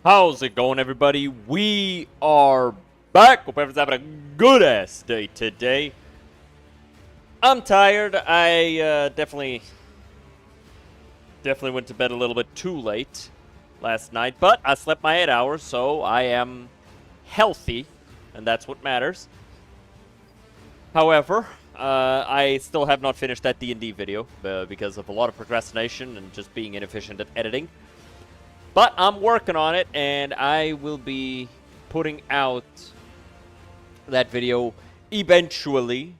How's it going, everybody? We are back. Hope everyone's having a good-ass day today. I'm tired. I definitely went to bed a little bit too late last night, but I slept my 8 hours, so I am healthy, and that's what matters. However, I still have not finished that D&D video because of a lot of procrastination and just being inefficient at editing. But I'm working on it, and I will be putting out that video eventually.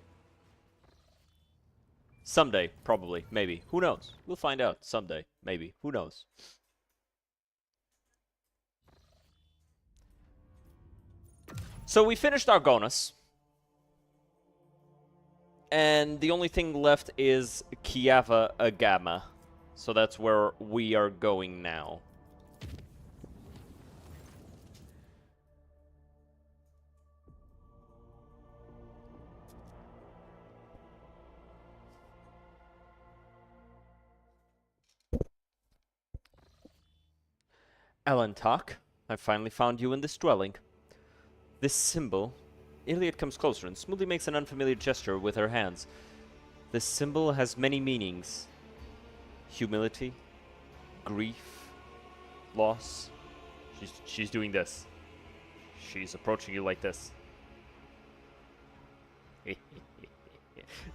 Someday, probably, maybe. Who knows? We'll find out someday, maybe. Who knows? So we finished Argonas, and the only thing left is Kiava Agama. So that's where we are going now. Alantak, I finally found you in this dwelling. This symbol... Iliad comes closer and smoothly makes an unfamiliar gesture with her hands. This symbol has many meanings. Humility, grief, loss. She's doing this. She's approaching you like this.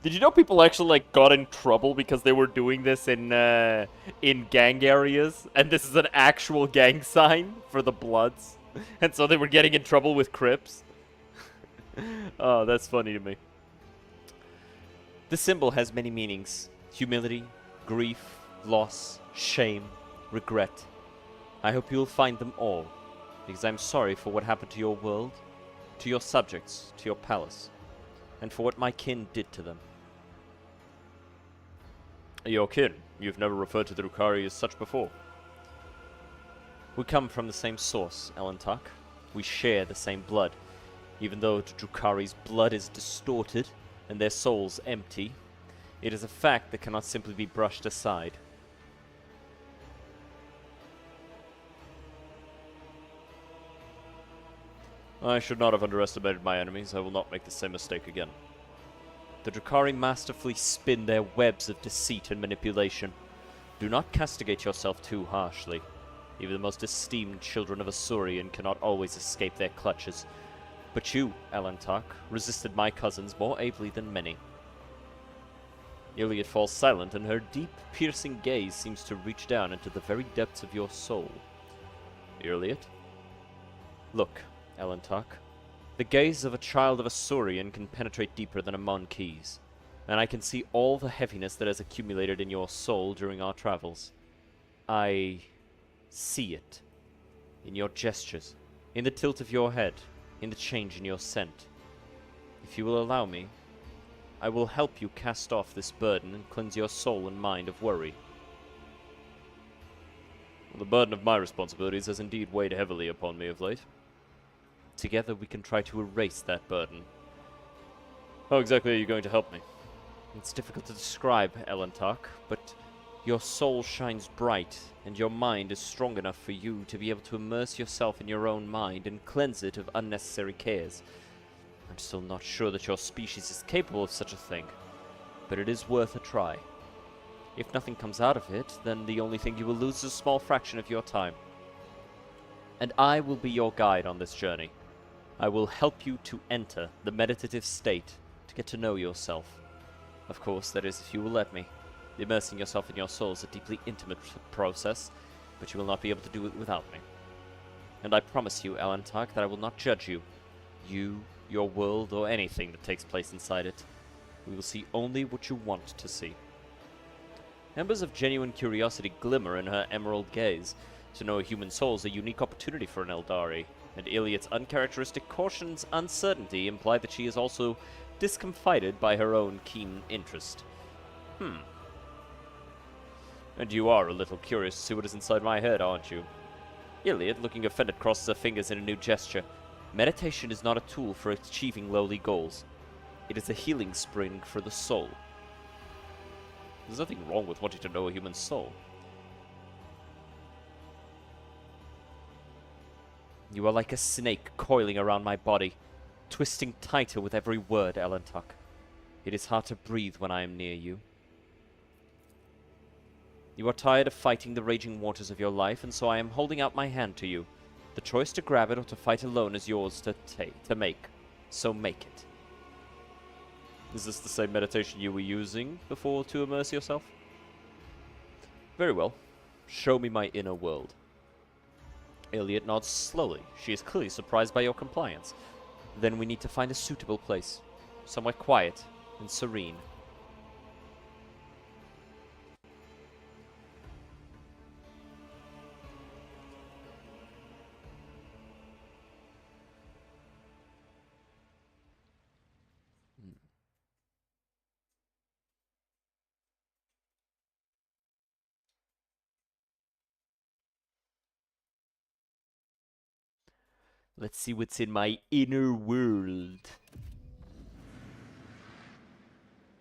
Did you know people actually like got in trouble because they were doing this in gang areas, and this is an actual gang sign for the Bloods, and so they were getting in trouble with Crips? Oh, that's funny to me. The symbol has many meanings: humility, grief, loss, shame, regret. I hope you'll find them all, because I'm sorry for what happened to your world, to your subjects, to your palace, and for what my kin did to them. Your kin? You've never referred to the Drukhari as such before. We come from the same source, Elantak. We share the same blood. Even though the Drukhari's blood is distorted and their souls empty, it is a fact that cannot simply be brushed aside. I should not have underestimated my enemies. I will not make the same mistake again. The Drukhari masterfully spin their webs of deceit and manipulation. Do not castigate yourself too harshly. Even the most esteemed children of Asurian cannot always escape their clutches. But you, Alantak, resisted my cousins more ably than many. Iliad falls silent, and her deep, piercing gaze seems to reach down into the very depths of your soul. Iliad? Look, Alantak. The gaze of a child of Asurian can penetrate deeper than a Monkeys, and I can see all the heaviness that has accumulated in your soul during our travels. I see it. In your gestures, in the tilt of your head, in the change in your scent. If you will allow me, I will help you cast off this burden and cleanse your soul and mind of worry. Well, the burden of my responsibilities has indeed weighed heavily upon me of late. Together we can try to erase that burden. How exactly are you going to help me? It's difficult to describe, Elantak, but your soul shines bright, and your mind is strong enough for you to be able to immerse yourself in your own mind and cleanse it of unnecessary cares. I'm still not sure that your species is capable of such a thing, but it is worth a try. If nothing comes out of it, then the only thing you will lose is a small fraction of your time. And I will be your guide on this journey. I will help you to enter the meditative state, to get to know yourself. Of course, that is if you will let me. Immersing yourself in your soul is a deeply intimate process, but you will not be able to do it without me. And I promise you, Alantak, that I will not judge you, your world, or anything that takes place inside it. We will see only what you want to see. Embers of genuine curiosity glimmer in her emerald gaze. To know a human soul is a unique opportunity for an Eldari, and Iliad's uncharacteristic caution's uncertainty imply that she is also discomfited by her own keen interest. And you are a little curious to see what is inside my head, aren't you? Iliad, looking offended, crosses her fingers in a new gesture. Meditation is not a tool for achieving lowly goals. It is a healing spring for the soul. There's nothing wrong with wanting to know a human soul. You are like a snake coiling around my body, twisting tighter with every word, Elentok. It is hard to breathe when I am near you. You are tired of fighting the raging waters of your life, and so I am holding out my hand to you. The choice to grab it or to fight alone is yours to make. So make it. Is this the same meditation you were using before to immerse yourself? Very well. Show me my inner world. Elliot nods slowly. She is clearly surprised by your compliance. Then we need to find a suitable place. Somewhere quiet and serene. Let's see what's in my inner world.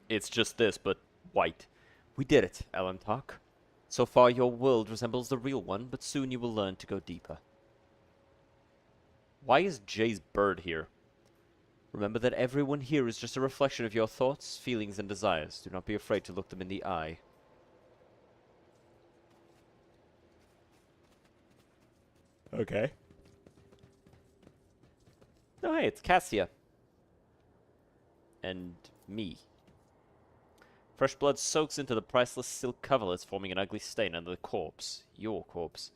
It's just this, but white. We did it, Elentok. So far your world resembles the real one, but soon you will learn to go deeper. Why is Jay's bird here? Remember that everyone here is just a reflection of your thoughts, feelings, and desires. Do not be afraid to look them in the eye. Okay. Oh, hey, it's Cassia. And me. Fresh blood soaks into the priceless silk coverlets, forming an ugly stain under the corpse. Your corpse.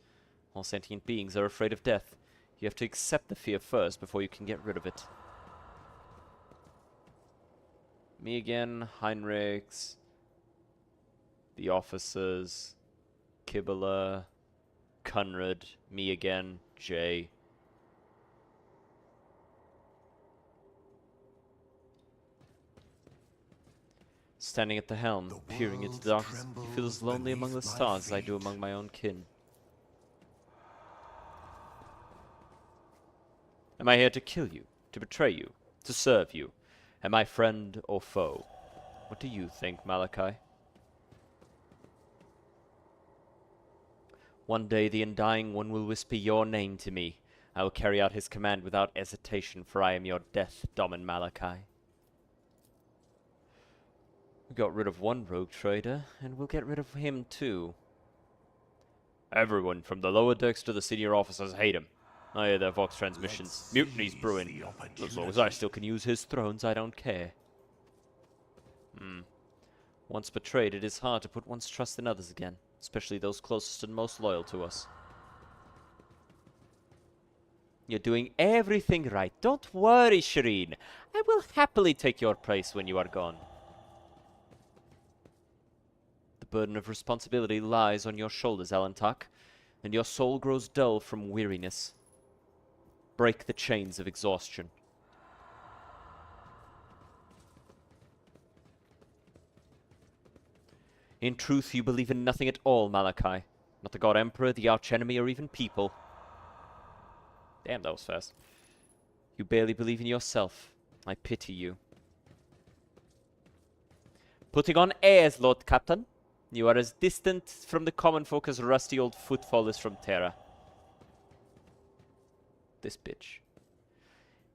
All sentient beings are afraid of death. You have to accept the fear first before you can get rid of it. Me again, Heinrichs, the officers, Kibble, Conrad, me again, Jay. Standing at the helm, peering into the darkness, you feel as lonely among the stars as I do among my own kin. Am I here to kill you, to betray you, to serve you? Am I friend or foe? What do you think, Malachi? One day the Undying One will whisper your name to me. I will carry out his command without hesitation, for I am your death, Domin Malachi. We got rid of one rogue trader, and we'll get rid of him too. Everyone, from the lower decks to the senior officers, hate him. I hear their Vox transmissions. Mutiny's brewing. As long as I still can use his thrones, I don't care. Once betrayed, it is hard to put one's trust in others again, especially those closest and most loyal to us. You're doing everything right. Don't worry, Shireen. I will happily take your place when you are gone. The burden of responsibility lies on your shoulders, Elentok, and your soul grows dull from weariness. Break the chains of exhaustion. In truth, you believe in nothing at all, Malachi. Not the God Emperor, the Archenemy, or even people. Damn, that was fast. You barely believe in yourself. I pity you. Putting on airs, Lord Captain. You are as distant from the common folk as rusty old footfall is from Terra. This bitch.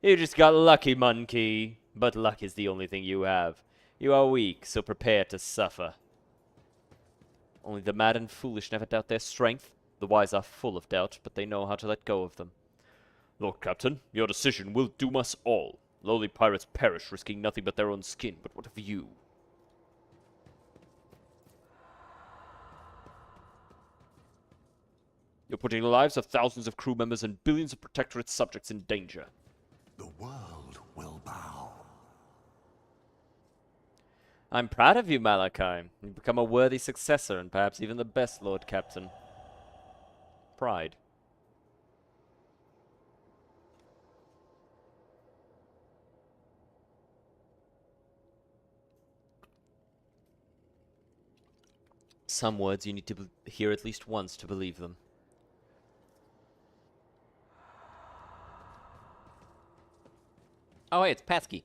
You just got lucky, monkey. But luck is the only thing you have. You are weak, so prepare to suffer. Only the mad and foolish never doubt their strength. The wise are full of doubt, but they know how to let go of them. Lord Captain, your decision will doom us all. Lowly pirates perish, risking nothing but their own skin. But what of you? You're putting the lives of thousands of crew members and billions of Protectorate subjects in danger. The world will bow. I'm proud of you, Malachi. You've become a worthy successor, and perhaps even the best Lord Captain. Pride. Some words you need to hear at least once to believe them. Oh, hey, it's Patsky.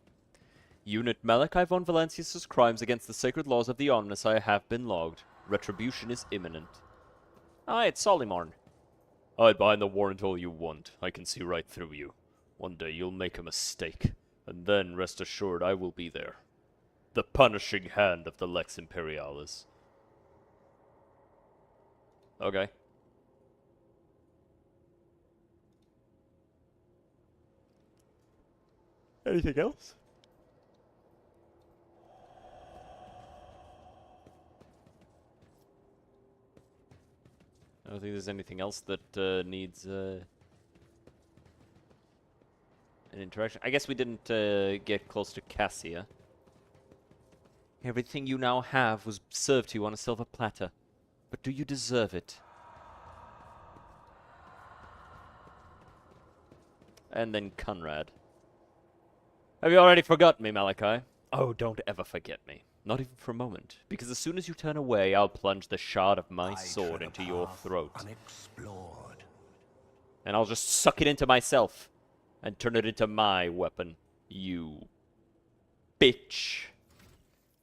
Unit Malachi von Valancius's crimes against the sacred laws of the Omnissiah have been logged. Retribution is imminent. Ah, it's Solimorn. Hide behind the warrant all you want. I can see right through you. One day you'll make a mistake, and then rest assured I will be there. The punishing hand of the Lex Imperialis. Okay. Anything else? I don't think there's anything else that needs an interaction. I guess we didn't get close to Cassia. Everything you now have was served to you on a silver platter. But do you deserve it? And then Conrad. Have you already forgotten me, Malachi? Oh, don't ever forget me. Not even for a moment. Because as soon as you turn away, I'll plunge the shard of my sword into your throat. Unexplored. And I'll just suck it into myself. And turn it into my weapon. You bitch.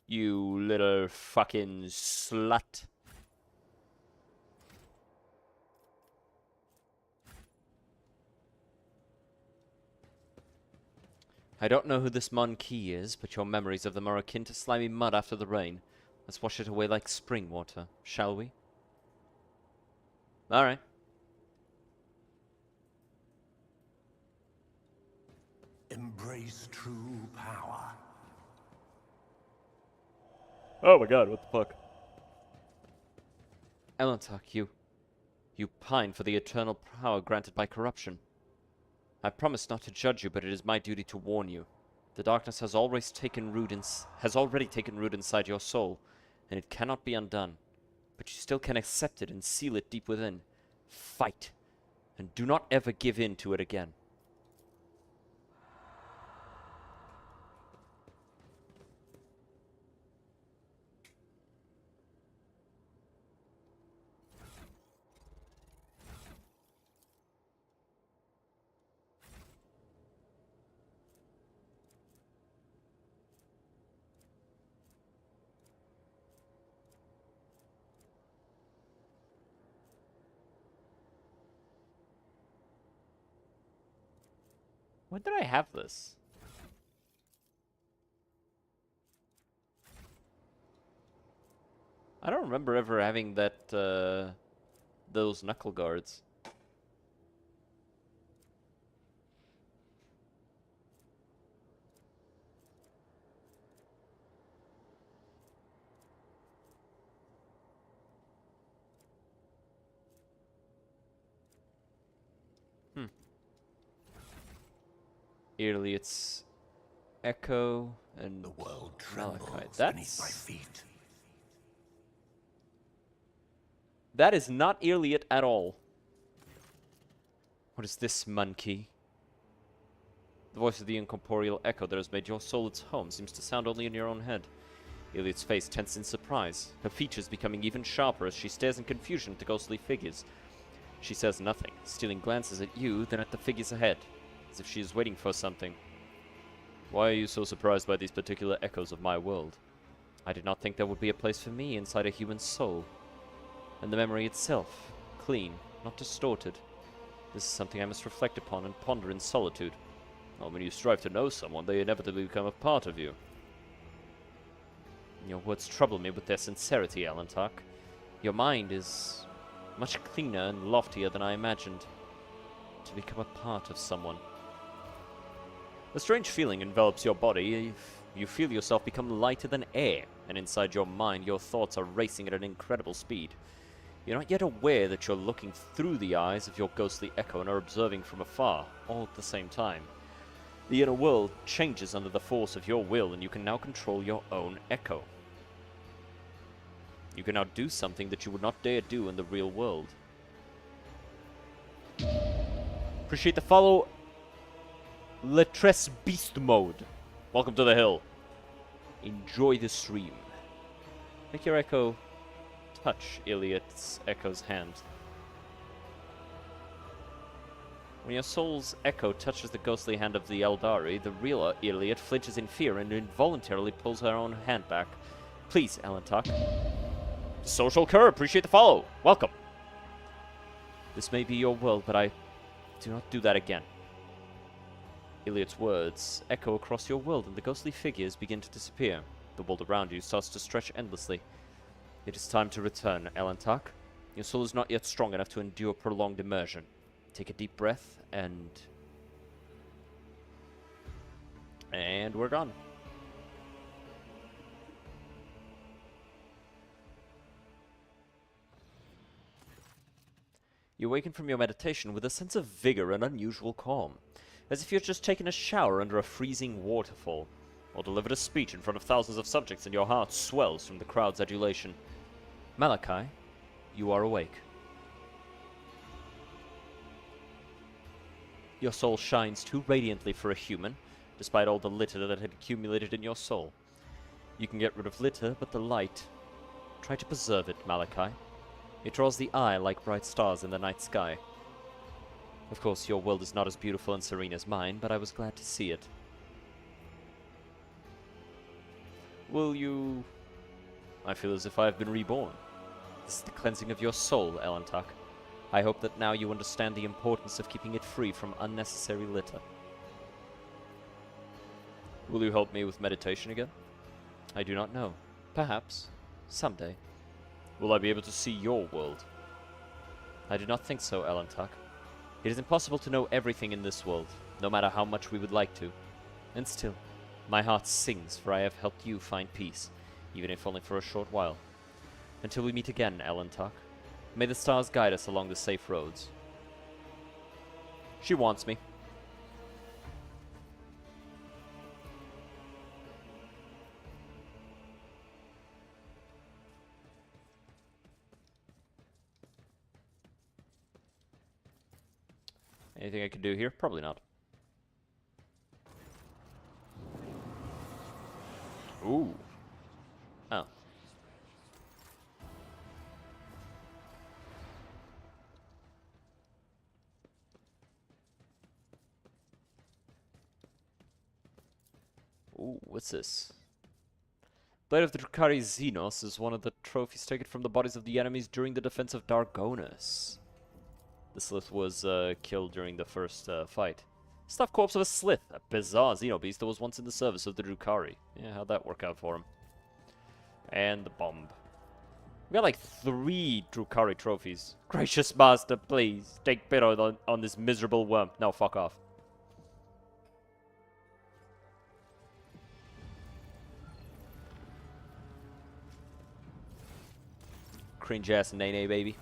You little fucking slut. I don't know who this Monkey is, but your memories of them are akin to slimy mud after the rain. Let's wash it away like spring water, shall we? Alright. Embrace true power. Oh my god, what the fuck? Elantok, you pine for the eternal power granted by corruption. I promise not to judge you, but it is my duty to warn you. The darkness has already taken root inside your soul, and it cannot be undone. But you still can accept it and seal it deep within. Fight, and do not ever give in to it again. When did I have this? I don't remember ever having that, those knuckle guards. It's Echo and The world trembles Malachi. beneath my feet. That is not Iliot at all. What is this, Monkey? The voice of the incorporeal echo that has made your soul its home seems to sound only in your own head. Iliot's face tenses in surprise, her features becoming even sharper as she stares in confusion at the ghostly figures. She says nothing, stealing glances at you, then at the figures ahead, as if she is waiting for something. Why are you so surprised by these particular echoes of my world? I did not think there would be a place for me inside a human soul. And the memory itself, clean, not distorted. This is something I must reflect upon and ponder in solitude. Well, when you strive to know someone, they inevitably become a part of you. Your words trouble me with their sincerity, Alantok. Your mind is much cleaner and loftier than I imagined. To become a part of someone. A strange feeling envelops your body. You feel yourself become lighter than air, and inside your mind your thoughts are racing at an incredible speed. You're not yet aware that you're looking through the eyes of your ghostly echo and are observing from afar, all at the same time. The inner world changes under the force of your will, and you can now control your own echo. You can now do something that you would not dare do in the real world. Appreciate the follow, Letress Beast Mode. Welcome to the hill. Enjoy the stream. Make your echo touch Iliot's echo's hand. When your soul's echo touches the ghostly hand of the Eldari, the real Iliot flinches in fear and involuntarily pulls her own hand back. Please, Alantok. Social Cur, appreciate the follow. Welcome. This may be your world, but I do not do that again. Iliad's words echo across your world, and the ghostly figures begin to disappear. The world around you starts to stretch endlessly. It is time to return, Elantak. Your soul is not yet strong enough to endure prolonged immersion. Take a deep breath, and we're gone. You awaken from your meditation with a sense of vigor and unusual calm, as if you've just taken a shower under a freezing waterfall, or delivered a speech in front of thousands of subjects, and your heart swells from the crowd's adulation. Malachi, you are awake. Your soul shines too radiantly for a human, despite all the litter that had accumulated in your soul. You can get rid of litter, but the light, try to preserve it, Malachi. It draws the eye like bright stars in the night sky. Of course, your world is not as beautiful and serene as mine, but I was glad to see it. Will you... I feel as if I have been reborn. This is the cleansing of your soul, Elantak. I hope that now you understand the importance of keeping it free from unnecessary litter. Will you help me with meditation again? I do not know. Perhaps. Someday. Will I be able to see your world? I do not think so, Elantak. It is impossible to know everything in this world, no matter how much we would like to. And still, my heart sings, for I have helped you find peace, even if only for a short while. Until we meet again, Elantak, may the stars guide us along the safe roads. She wants me. Anything I can do here? Probably not. Ooh. Oh. Ooh, what's this? Blade of the Drukhari Xenos is one of the trophies taken from the bodies of the enemies during the defense of Dargonis. The Slith was killed during the first fight. Stuffed corpse of a Slith, a bizarre Xenobeast that was once in the service of the Drukhari. Yeah, how'd that work out for him? And the bomb. We got like 3 Drukhari trophies. Gracious master, please, take pity on this miserable worm. No, fuck off. Cringe ass Nene, baby.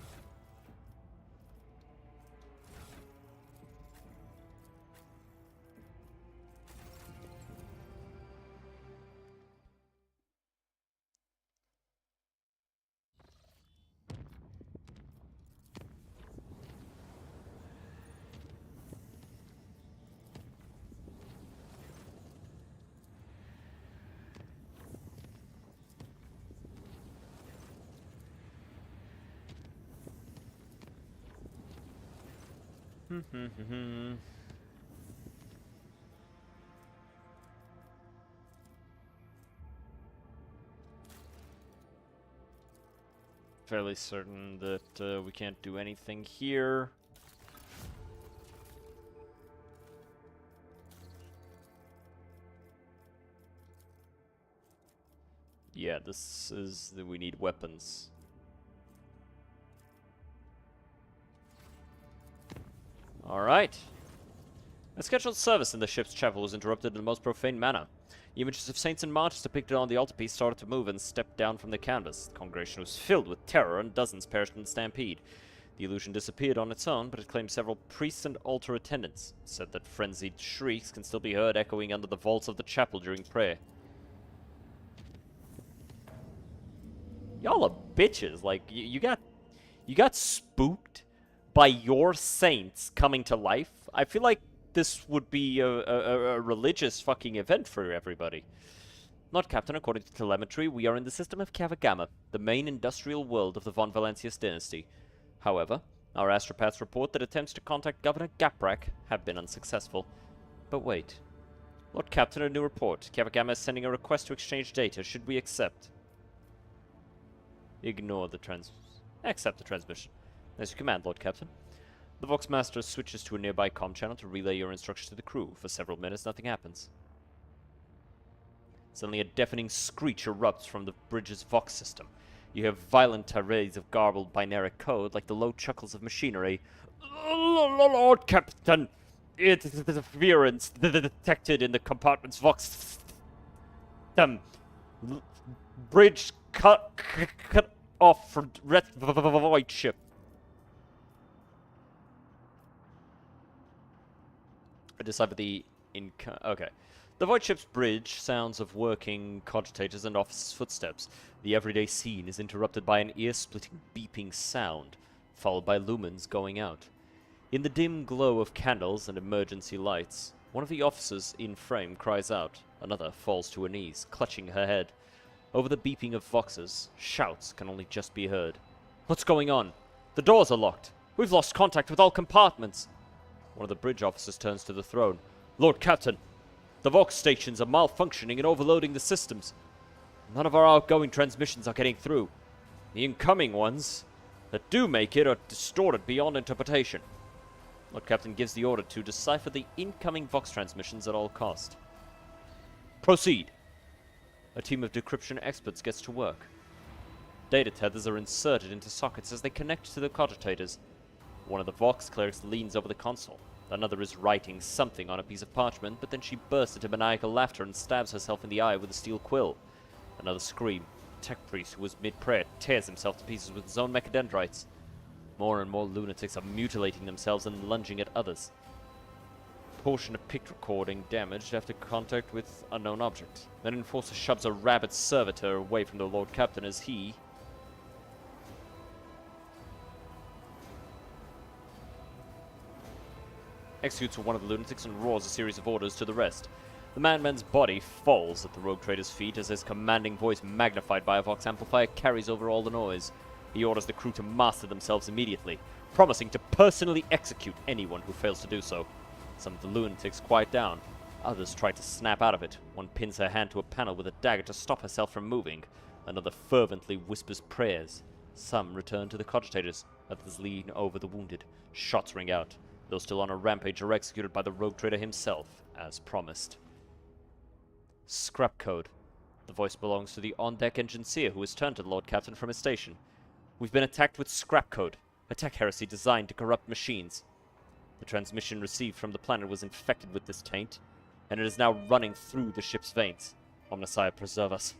Fairly certain that we can't do anything here. Yeah, this is we need weapons. Alright. A scheduled service in the ship's chapel was interrupted in the most profane manner. The images of saints and martyrs depicted on the altarpiece started to move and stepped down from the canvas. The congregation was filled with terror and dozens perished in the stampede. The illusion disappeared on its own, but it claimed several priests and altar attendants. It said that frenzied shrieks can still be heard echoing under the vaults of the chapel during prayer. Y'all are bitches. Like, you got spooked by your saints coming to life. I feel like this would be a religious fucking event for everybody. Lord Captain, according to telemetry, we are in the system of Cavagama, the main industrial world of the Von Valancius dynasty. However, our astropaths report that attempts to contact Governor Gaprak have been unsuccessful. But wait. Lord Captain, a new report. Cavagama is sending a request to exchange data. Should we accept? Accept the transmission. As you command, Lord Captain. The Vox Master switches to a nearby comm channel to relay your instructions to the crew. For several minutes, nothing happens. Suddenly, a deafening screech erupts from the bridge's Vox system. You hear violent tirades of garbled binary code, like the low chuckles of machinery. Lord Captain, interference detected in the compartment's Vox system. Bridge cut off from void ship. I decipher the okay. The void ship's bridge sounds of working cogitators and officers' footsteps. The everyday scene is interrupted by an ear-splitting beeping sound, followed by lumens going out. In the dim glow of candles and emergency lights, one of the officers in frame cries out. Another falls to her knees, clutching her head. Over the beeping of voxes, shouts can only just be heard. What's going on? The doors are locked. We've lost contact with all compartments. One of the bridge officers turns to the throne. Lord Captain, the Vox stations are malfunctioning and overloading the systems. None of our outgoing transmissions are getting through. The incoming ones that do make it are distorted beyond interpretation. Lord Captain gives the order to decipher the incoming Vox transmissions at all cost. Proceed. A team of decryption experts gets to work. Data tethers are inserted into sockets as they connect to the cogitators. One of the Vox clerics leans over the console. Another is writing something on a piece of parchment, but then she bursts into maniacal laughter and stabs herself in the eye with a steel quill. Another scream. Tech priest, who was mid-prayer, tears himself to pieces with his own mechadendrites. More and more lunatics are mutilating themselves and lunging at others. Portion of pict recording damaged after contact with unknown object. Then enforcer shoves a rabid servitor away from the Lord Captain as he executes one of the lunatics and roars a series of orders to the rest. The madman's body falls at the rogue trader's feet as his commanding voice, magnified by a Vox amplifier, carries over all the noise. He orders the crew to master themselves immediately, promising to personally execute anyone who fails to do so. Some of the lunatics quiet down. Others try to snap out of it. One pins her hand to a panel with a dagger to stop herself from moving. Another fervently whispers prayers. Some return to the cogitators. Others lean over the wounded. Shots ring out. Those still on a rampage are executed by the rogue trader himself, as promised. Scrap code. The voice belongs to the on-deck engineer who has turned to the Lord Captain from his station. We've been attacked with scrap code, a tech heresy designed to corrupt machines. The transmission received from the planet was infected with this taint, and it is now running through the ship's veins. Omnissiah preserve us.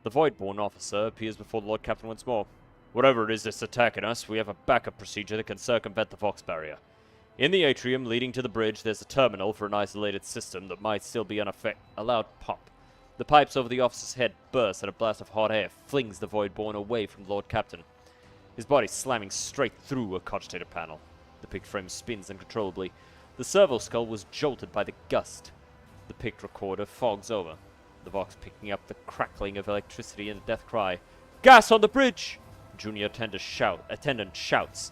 The Voidborn officer appears before the Lord Captain once more. Whatever it is that's attacking us, we have a backup procedure that can circumvent the Vox barrier. In the atrium leading to the bridge, there's a terminal for an isolated system that might still be unaffected. A loud pop. The pipes over the officer's head burst, and a blast of hot air flings the Voidborn away from the Lord Captain. His body slamming straight through a cogitator panel. The pict frame spins uncontrollably. The servo skull was jolted by the gust. The pict recorder fogs over. The Vox picking up the crackling of electricity and a death cry. Gas on the bridge! Junior attendant shouts,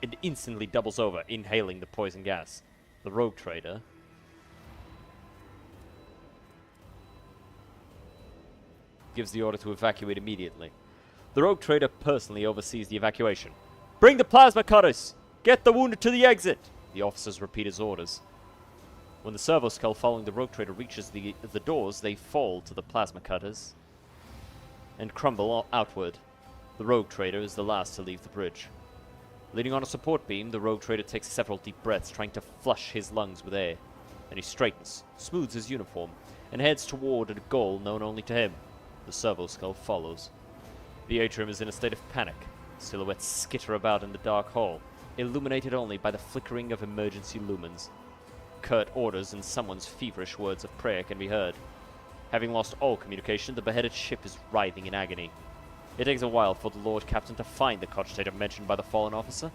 and instantly doubles over, inhaling the poison gas. The rogue trader gives the order to evacuate immediately. The rogue trader personally oversees the evacuation. Bring the plasma cutters! Get the wounded to the exit! The officers repeat his orders. When the servo skull following the rogue trader reaches the doors, they fall to the plasma cutters and crumble outward. The rogue trader is the last to leave the bridge. Leaning on a support beam, the rogue trader takes several deep breaths, trying to flush his lungs with air. Then he straightens, smooths his uniform, and heads toward a goal known only to him. The servo skull follows. The atrium is in a state of panic. Silhouettes skitter about in the dark hall, illuminated only by the flickering of emergency lumens. Curt orders and someone's feverish words of prayer can be heard. Having lost all communication, the beheaded ship is writhing in agony. It takes a while for the Lord Captain to find the cogitator mentioned by the fallen officer.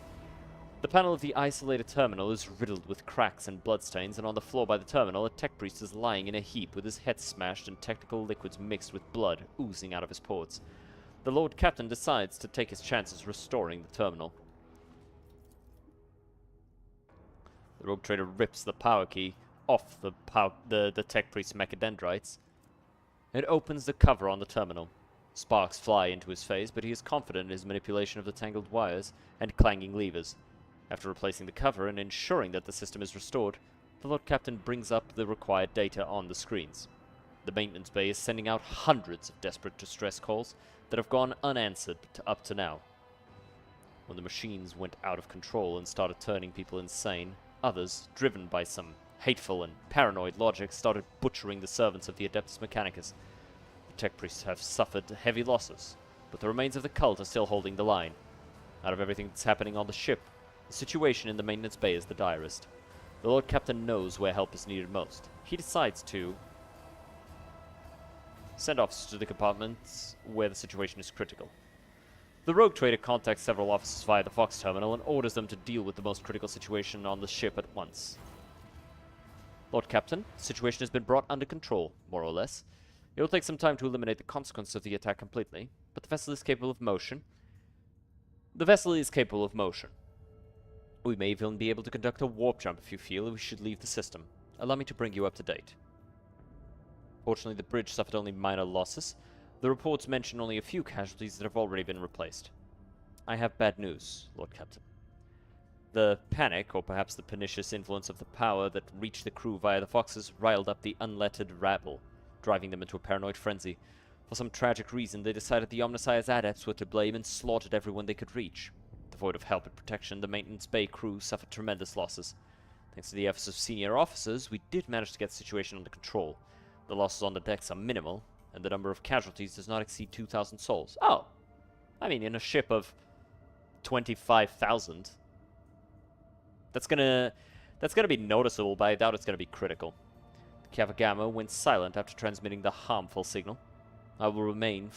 The panel of the isolated terminal is riddled with cracks and bloodstains, and on the floor by the terminal, a tech priest is lying in a heap with his head smashed and technical liquids mixed with blood oozing out of his pores. The Lord Captain decides to take his chances restoring the terminal. The rogue trader rips the power key off the tech priest's mechadendrites and opens the cover on the terminal. Sparks fly into his face, but he is confident in his manipulation of the tangled wires and clanging levers. After replacing the cover and ensuring that the system is restored, the Lord Captain brings up the required data on the screens. The maintenance bay is sending out hundreds of desperate distress calls that have gone unanswered up to now. When the machines went out of control and started turning people insane, others, driven by some hateful and paranoid logic, started butchering the servants of the Adeptus Mechanicus. The tech priests have suffered heavy losses, but the remains of the cult are still holding the line. Out of everything that's happening on the ship, the situation in the maintenance bay is the direst. The Lord Captain knows where help is needed most. He decides to send officers to the compartments where the situation is critical. The rogue trader contacts several officers via the Fox terminal and orders them to deal with the most critical situation on the ship at once. Lord Captain, the situation has been brought under control, more or less. It will take some time to eliminate the consequences of the attack completely, but the vessel is capable of motion. We may even be able to conduct a warp jump if you feel we should leave the system. Allow me to bring you up to date. Fortunately, the bridge suffered only minor losses. The reports mention only a few casualties that have already been replaced. I have bad news, Lord Captain. The panic, or perhaps the pernicious influence of the power that reached the crew via the Foxes, riled up the unlettered rabble, driving them into a paranoid frenzy. For some tragic reason, they decided the Omnissiah's adepts were to blame and slaughtered everyone they could reach. Devoid of help and protection, the maintenance bay crew suffered tremendous losses. Thanks to the efforts of senior officers, we did manage to get the situation under control. The losses on the decks are minimal, and the number of casualties does not exceed 2,000 souls. Oh! I mean, in a ship of 25,000... That's gonna be noticeable, but I doubt it's gonna be critical. The Kavagama went silent after transmitting the harmful signal. I will refrain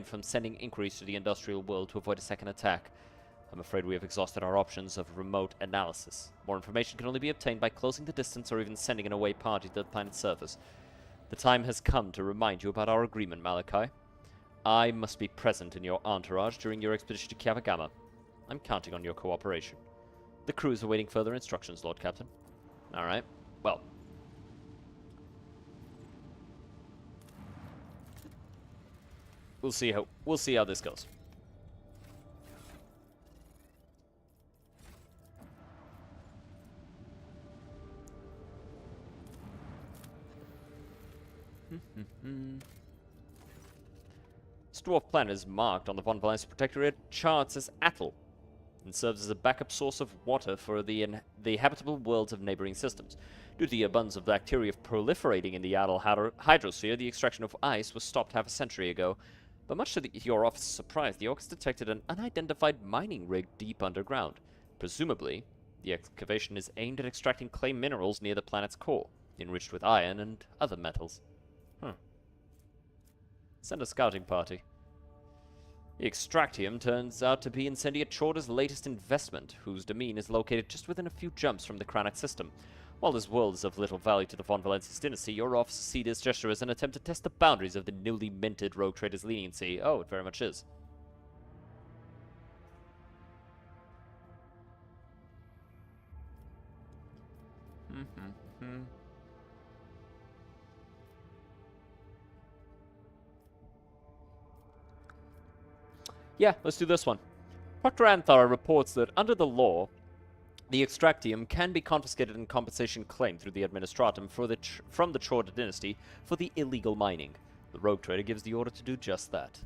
from sending inquiries to the industrial world to avoid a second attack. I'm afraid we have exhausted our options of remote analysis. More information can only be obtained by closing the distance or even sending an away party to the planet's surface. The time has come to remind you about our agreement, Malachi. I must be present in your entourage during your expedition to Kavagama. I'm counting on your cooperation. The crew is awaiting further instructions, Lord Captain. Alright, well. We'll see how this goes. This dwarf planet is marked on the Von Valence Protectorate charts as Atoll, and serves as a backup source of water for the habitable worlds of neighboring systems. Due to the abundance of bacteria proliferating in the Atoll hydrosphere, the extraction of ice was stopped half a century ago. But much to your officer's surprise, the Orcs detected an unidentified mining rig deep underground. Presumably, the excavation is aimed at extracting clay minerals near the planet's core, enriched with iron and other metals. Send a scouting party. The Extractium turns out to be Incendia Chorda's latest investment, whose domain is located just within a few jumps from the Kranach system. While this world is of little value to the Von Valentius dynasty, your officers see this gesture as an attempt to test the boundaries of the newly minted rogue trader's leniency. Oh, it very much is. Yeah, let's do this one. Proctor Anthar reports that under the law, the Extractium can be confiscated and compensation claimed through the Administratum from the Chorda dynasty for the illegal mining. The rogue trader gives the order to do just that.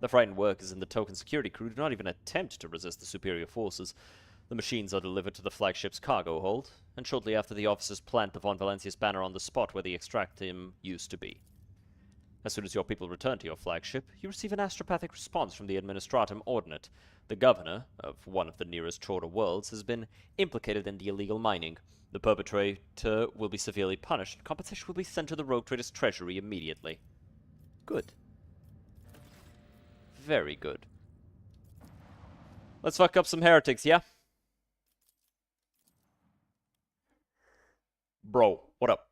The frightened workers in the token security crew do not even attempt to resist the superior forces. The machines are delivered to the flagship's cargo hold, and shortly after the officers plant the Von Valentius banner on the spot where the Extractium used to be. As soon as your people return to your flagship, you receive an astropathic response from the Administratum Ordinate. The governor of one of the nearest Chorda worlds has been implicated in the illegal mining. The perpetrator will be severely punished, and compensation will be sent to the rogue trader's treasury immediately. Good. Very good. Let's fuck up some heretics, yeah? Bro, what up?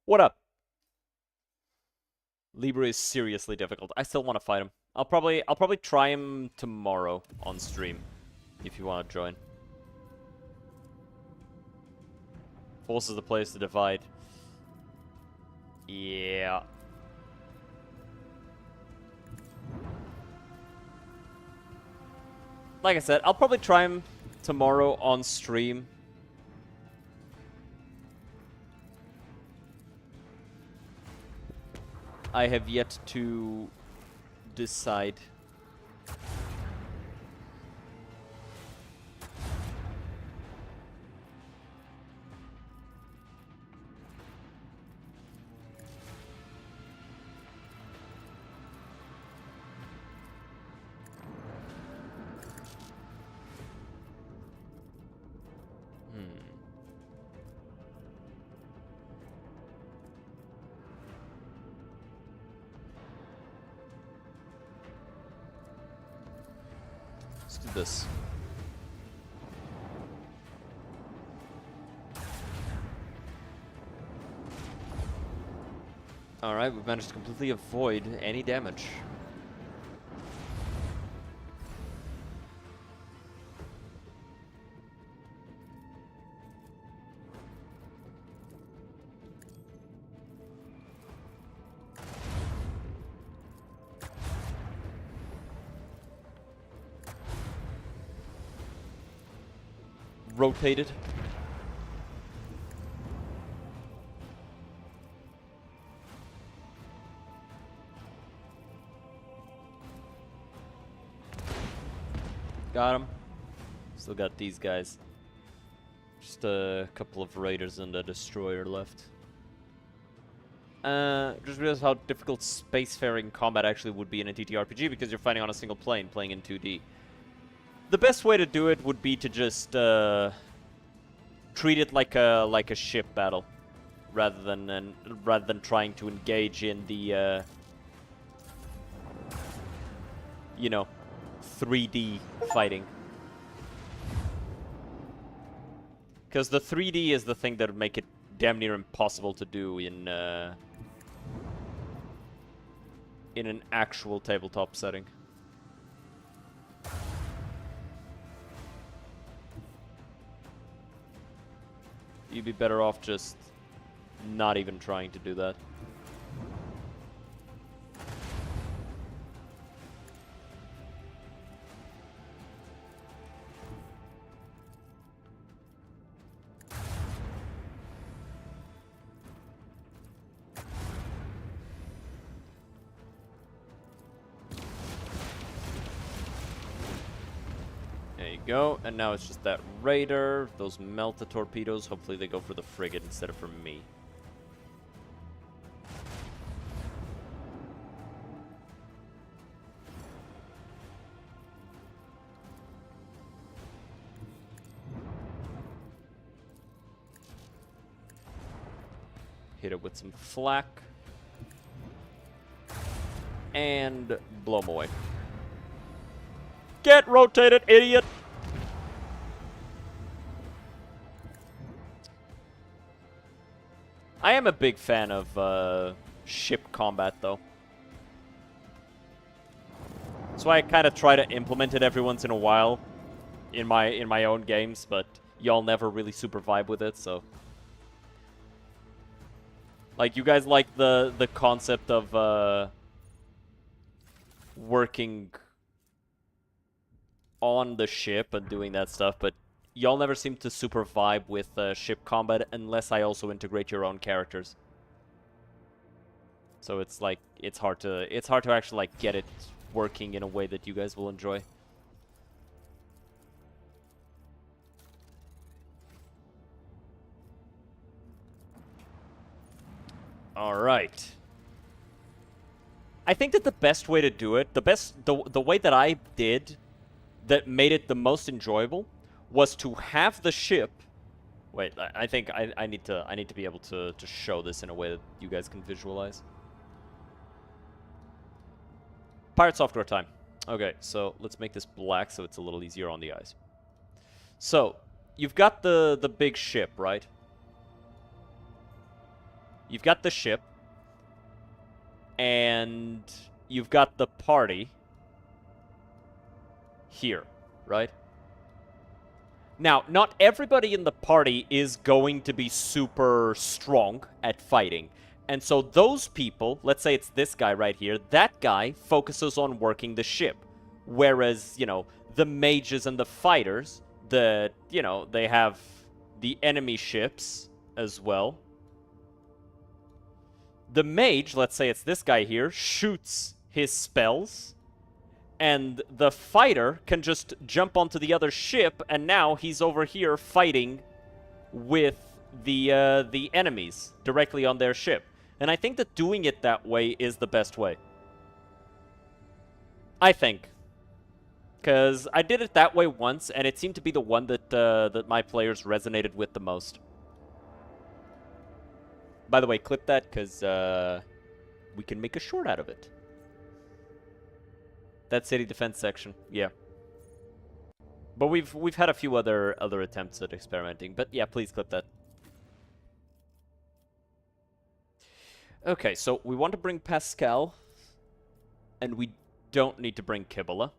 What up? Libra is seriously difficult. I still want to fight him. I'll probably try him tomorrow on stream, if you want to join. Force is the place to divide. Yeah. like I said, I'll probably try him tomorrow on stream. I have yet to decide. Let's do this. Alright, we've managed to completely avoid any damage. Rotated. Got him. Still got these guys. Just a couple of raiders and a destroyer left. Just realized how difficult spacefaring combat actually would be in a TTRPG because you're fighting on a single plane, playing in 2D. The best way to do it would be to just treat it like a ship battle, rather than trying to engage in the you know, 3D fighting. Because the 3D is the thing that would make it damn near impossible to do in an actual tabletop setting. You'd be better off just not even trying to do that. There you go, and now it's just that raider. Those melt the torpedoes. Hopefully they go for the frigate instead of for me. Hit it with some flak. And blow them away. Get rotated, idiot! I am a big fan of ship combat, though. That's why I kind of try to implement it every once in a while in my own games, but y'all never really super vibe with it, so. Like, you guys like the concept of working on the ship and doing that stuff, but y'all never seem to super vibe with ship combat unless I also integrate your own characters. So it's like it's hard to actually like get it working in a way that you guys will enjoy. All right. I think that the best way to do it, the way that I did that made it the most enjoyable was to have the ship. Wait, I think I need to be able to show this in a way that you guys can visualize. Pirate software time. Okay, so let's make this black so it's a little easier on the eyes. So, you've got the big ship, right? You've got the ship. And you've got the party here, right? Now, not everybody in the party is going to be super strong at fighting. And so those people, let's say it's this guy right here, that guy focuses on working the ship. Whereas, you know, the mages and the fighters, you know, they have the enemy ships as well. The mage, let's say it's this guy here, shoots his spells, and the fighter can just jump onto the other ship, and now he's over here fighting with the enemies directly on their ship. And I think that doing it that way is the best way. I think. Because I did it that way once, and it seemed to be the one that, that my players resonated with the most. By the way, clip that, because we can make a short out of it. That city defense section, yeah. But we've had a few other attempts at experimenting, but yeah, please clip that. Okay, so we want to bring Pascal, and we don't need to bring Kibble.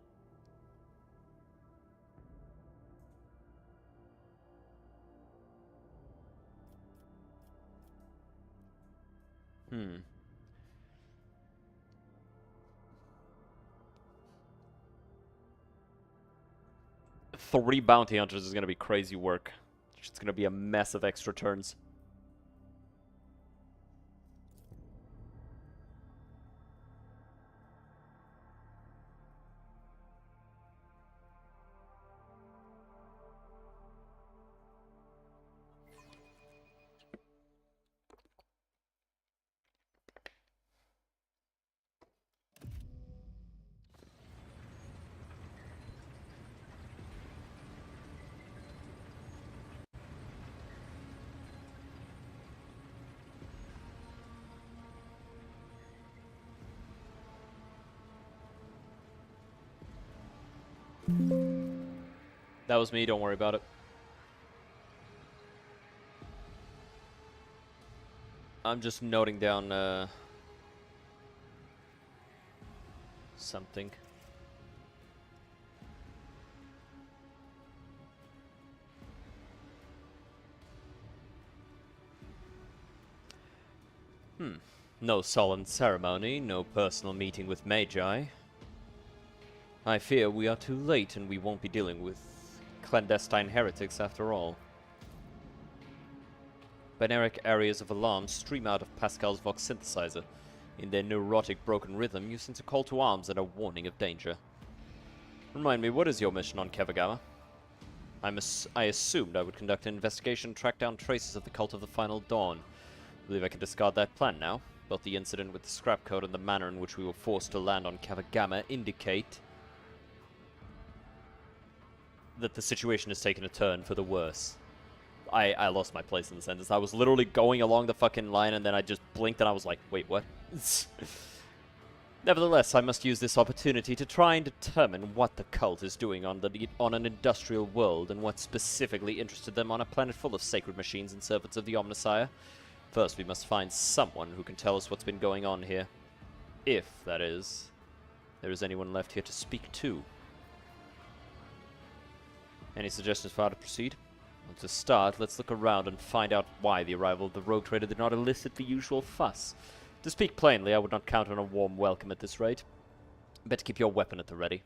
Hmm. Three bounty hunters is going to be crazy work. It's going to be a mess of extra turns. That was me, don't worry about it. I'm just noting down something. No solemn ceremony, no personal meeting with Magi. I fear we are too late and we won't be dealing with clandestine heretics after all. Binaric areas of alarm stream out of Pascal's Vox synthesizer. In their neurotic broken rhythm, you sense a call to arms and a warning of danger. Remind me, what is your mission on Kevagama? I assumed I would conduct an investigation and track down traces of the Cult of the Final Dawn. I believe I can discard that plan now. Both the incident with the scrap code and the manner in which we were forced to land on Kevagama indicate that the situation has taken a turn for the worse. I lost my place in the sentence. I was literally going along the fucking line and then I just blinked and I was like, wait, what? Nevertheless, I must use this opportunity to try and determine what the cult is doing on an industrial world and what specifically interested them on a planet full of sacred machines and servants of the Omnissiah. First, we must find someone who can tell us what's been going on here. If, that is, there is anyone left here to speak to. Any suggestions for how to proceed? Well, to start, let's look around and find out why the arrival of the rogue trader did not elicit the usual fuss. To speak plainly, I would not count on a warm welcome at this rate. Better keep your weapon at the ready.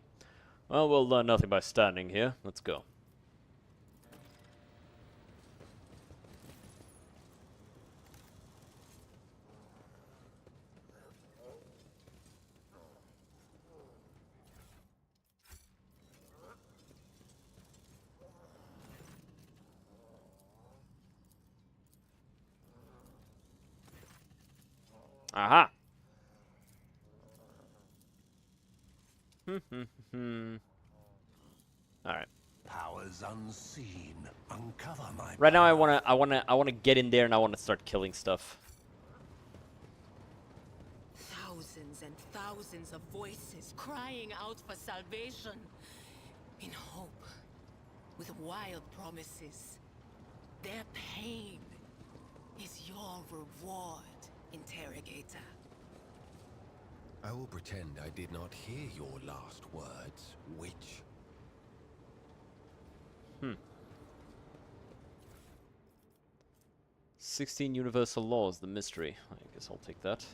Well, we'll learn nothing by standing here. Let's go. Aha! Alright. Powers unseen. Uncover my Right now I wanna get in there and I wanna start killing stuff. Thousands and thousands of voices crying out for salvation. In hope. With wild promises. Their pain is your reward, Interrogator. I will pretend I did not hear your last words, witch. 16 universal laws, the mystery. I guess I'll take that.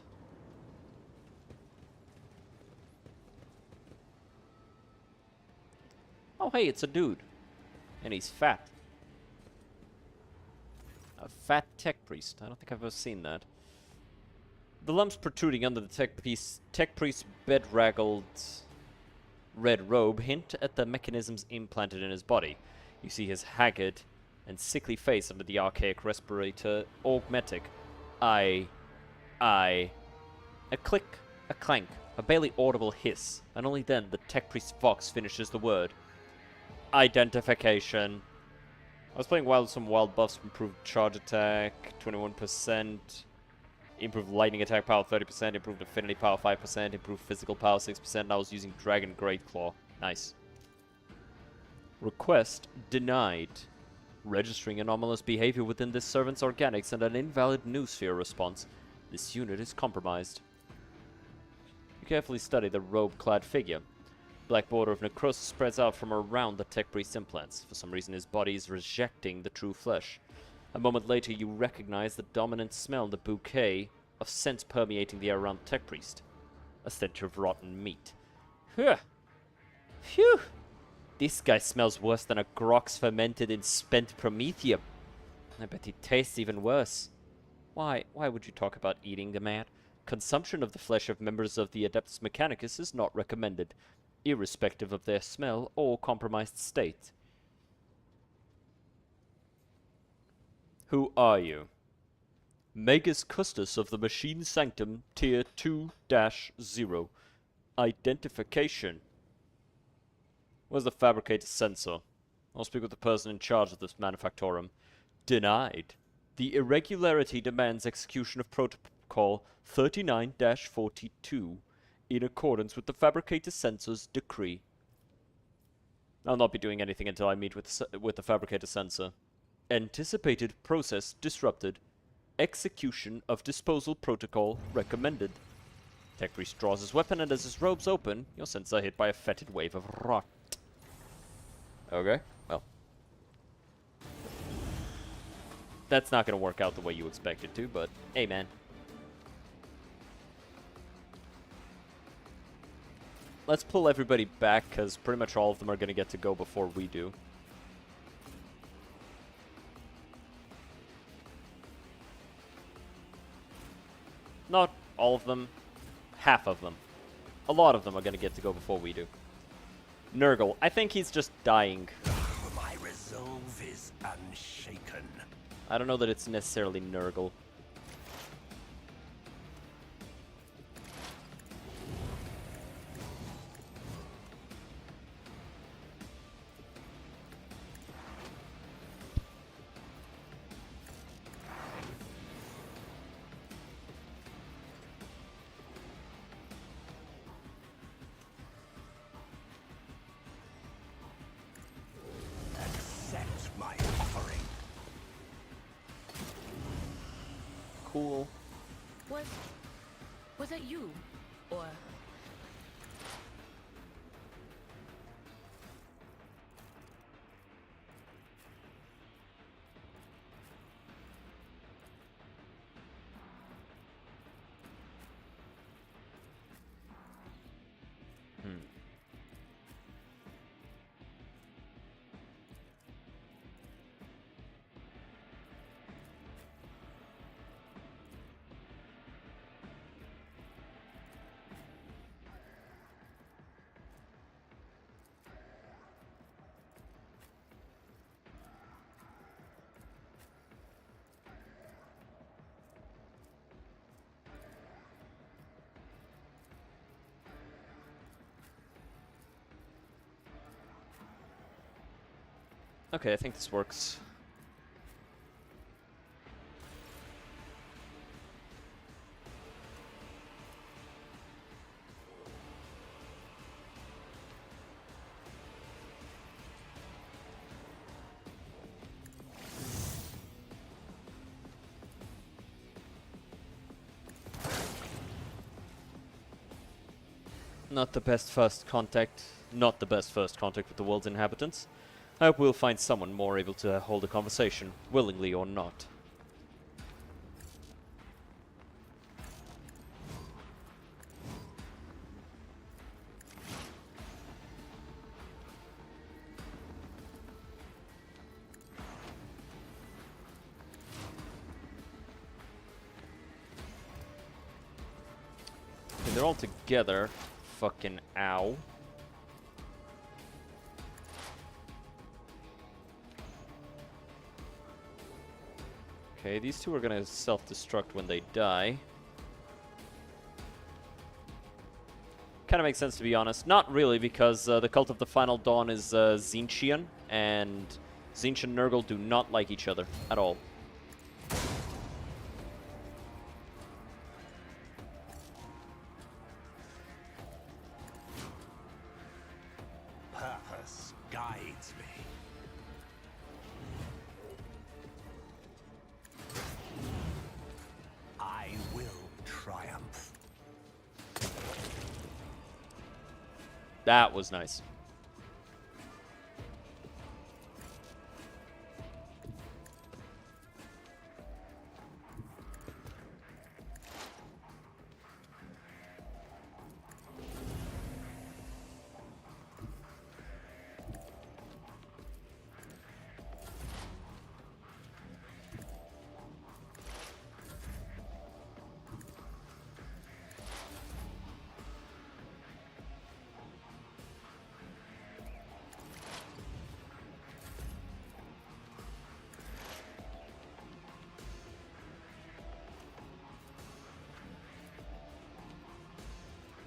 Oh, hey, it's a dude. And he's fat. A fat tech priest. I don't think I've ever seen that. The lumps protruding under the tech priest's bedraggled red robe hint at the mechanisms implanted in his body. You see his haggard and sickly face under the archaic respirator augmetic. A click, a clank, a barely audible hiss, and only then the tech priest's vox finishes the word. Identification. I was playing some wild buffs, improved charge attack, 21%, improved lightning attack power 30%, improved affinity power 5%, improved physical power 6%, and I was using Dragon Great Claw. Nice. Request denied. Registering anomalous behavior within this servant's organics and an invalid noosphere response. This unit is compromised. You carefully study the robe-clad figure. Black border of necrosis spreads out from around the tech priest's implants. For some reason his body is rejecting the true flesh. A moment later you recognize the dominant smell in the bouquet of scents permeating the air around the tech priest. A stench of rotten meat. Phew! Phew! This guy smells worse than a grox fermented in spent promethium. I bet he tastes even worse. Why would you talk about eating the man? Consumption of the flesh of members of the Adeptus Mechanicus is not recommended, irrespective of their smell or compromised state. Who are you? Magus Custos of the Machine Sanctum, Tier 2-0. Identification. Where's the fabricator sensor? I'll speak with the person in charge of this manufactorum. Denied. The irregularity demands execution of Protocol 39-42 in accordance with the fabricator sensor's decree. I'll not be doing anything until I meet with the fabricator sensor. Anticipated process disrupted. Execution of disposal protocol recommended. Tech priest draws his weapon, and as his robes open, your senses are hit by a fetid wave of rot. Okay, well. That's not going to work out the way you expect it to, but hey, man. Let's pull everybody back, because pretty much all of them are going to get to go before we do. Not all of them. Half of them. A lot of them are going to get to go before we do. Nurgle. I think he's just dying. My resolve is unshaken. I don't know that it's necessarily Nurgle. Accept my offering. Cool. Was that you? Or... Okay, I think this works. Not the best first contact. Not the best first contact with the world's inhabitants. I hope we'll find someone more able to hold a conversation, willingly or not. they're all together. Fucking ow. Okay, these two are gonna self-destruct when they die. Kind of makes sense, to be honest. Not really, because the Cult of the Final Dawn is Tzeentchian, and Tzeentch and Nurgle do not like each other at all. Purpose guides me. I will triumph. That was nice.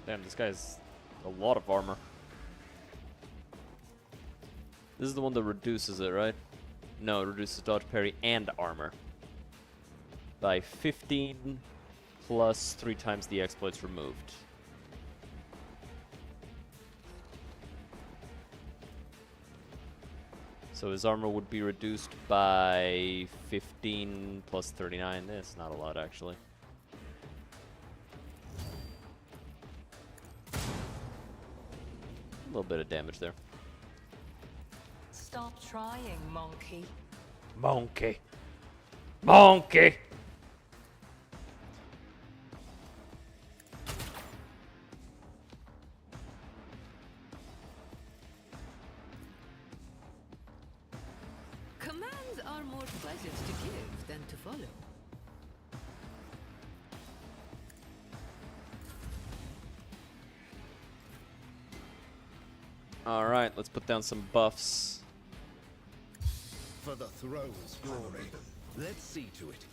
Damn, this guy's a lot of armor. This is the one that reduces it, right? No, it reduces dodge, parry, and armor. By 15 plus 3 times the exploits removed. So his armor would be reduced by 15 plus 39. That's not a lot, actually. A little bit of damage there. Stop trying, monkey. Monkey. Monkey! Commands are more pleasant to give than to follow. Alright, let's put down some buffs. For the throne's glory. Let's see to it.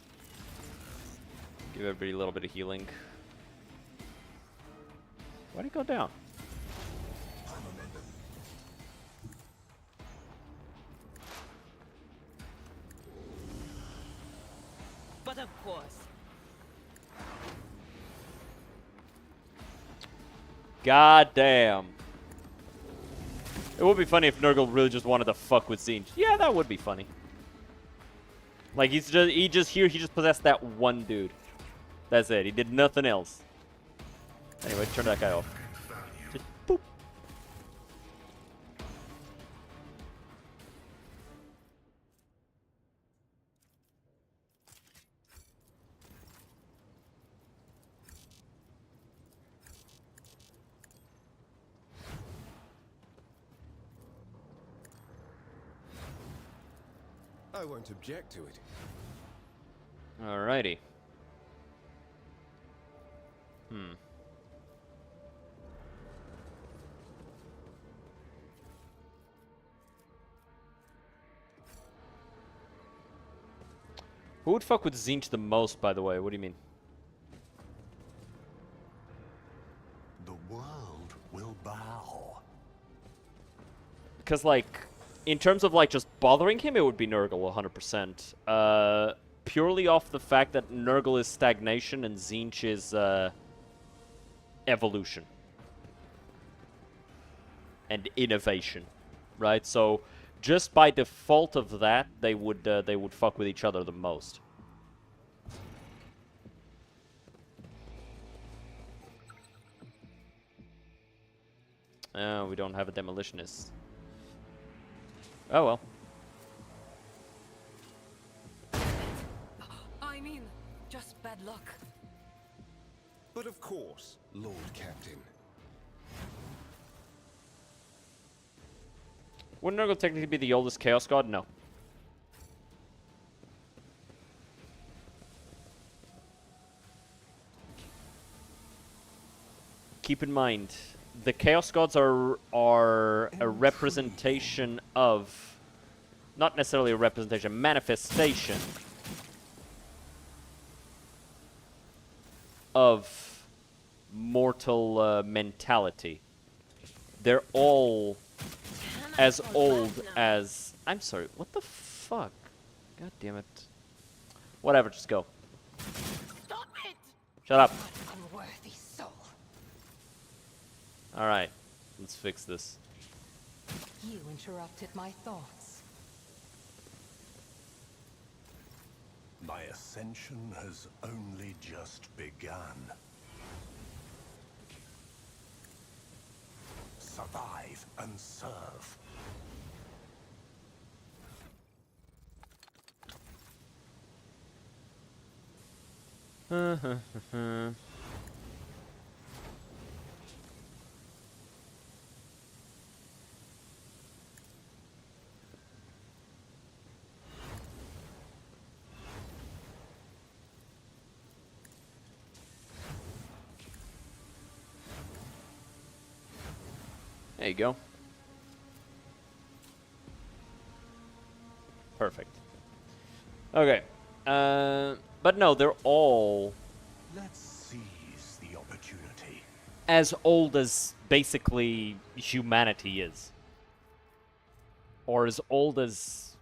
Give everybody a little bit of healing. Why'd he go down? But of course. God damn. It would be funny if Nurgle really just wanted to fuck with Tzeentch. Yeah, that would be funny. Like he just possessed that one dude. That's it. He did nothing else. Anyway, turn that guy off. Just boop. I won't object to it. Alrighty. Who would fuck with Tzeentch the most, by the way? What do you mean? The world will bow. Because, like, in terms of, like, just bothering him, it would be Nurgle 100%. Purely off the fact that Nurgle is stagnation and Tzeentch is, evolution. And innovation. Right? So, just by default of that, they would fuck with each other the most. We don't have a demolitionist. Oh well. I mean, just bad luck. But of course, Lord Captain. Wouldn't Nurgle technically be the oldest Chaos God? No. keep in mind, the Chaos Gods are a representation of, not necessarily a representation, manifestation of mortal mentality. They're all as old as... I'm sorry, what the fuck? God damn it. Whatever, just go. Stop it! Shut up. Unworthy soul. Alright, let's fix this. You interrupted my thoughts. My ascension has only just begun. Survive and serve. There you go. Perfect. Okay. But no, they're all Let's seize the opportunity. as old as basically humanity is. Or as old as,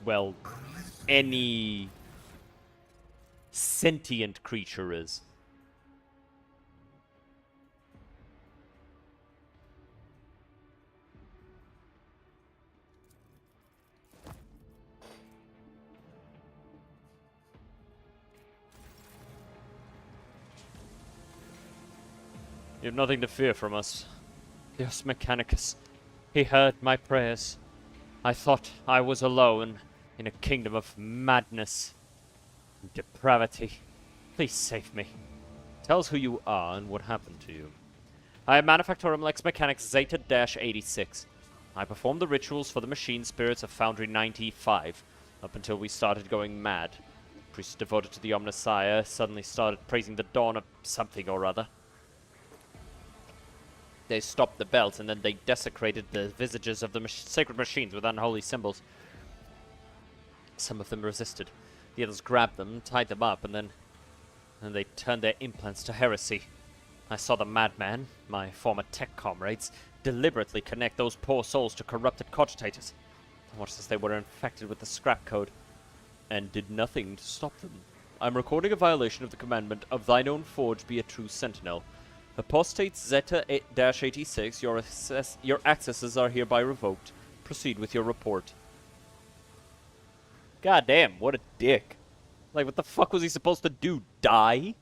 well, any sentient creature is. You have nothing to fear from us. Deus Mechanicus. He heard my prayers. I thought I was alone in a kingdom of madness and depravity. Please save me. Tell us who you are and what happened to you. I am Manufactorum Lex Mechanicus Zeta-86. I performed the rituals for the machine spirits of Foundry 95 up until we started going mad. Priests devoted to the Omnissiah suddenly started praising the dawn of something or other. They stopped the belts, and then they desecrated the visages of the sacred machines with unholy symbols. Some of them resisted. The others grabbed them, tied them up, and then they turned their implants to heresy. I saw the madman, my former tech comrades, deliberately connect those poor souls to corrupted cogitators. I watched as they were infected with the scrap code, and did nothing to stop them. I'm recording a violation of the commandment of thine own forge be a true sentinel. Apostate Zeta-86, your accesses are hereby revoked. Proceed with your report. God damn, what a dick. Like, what the fuck was he supposed to do? Die?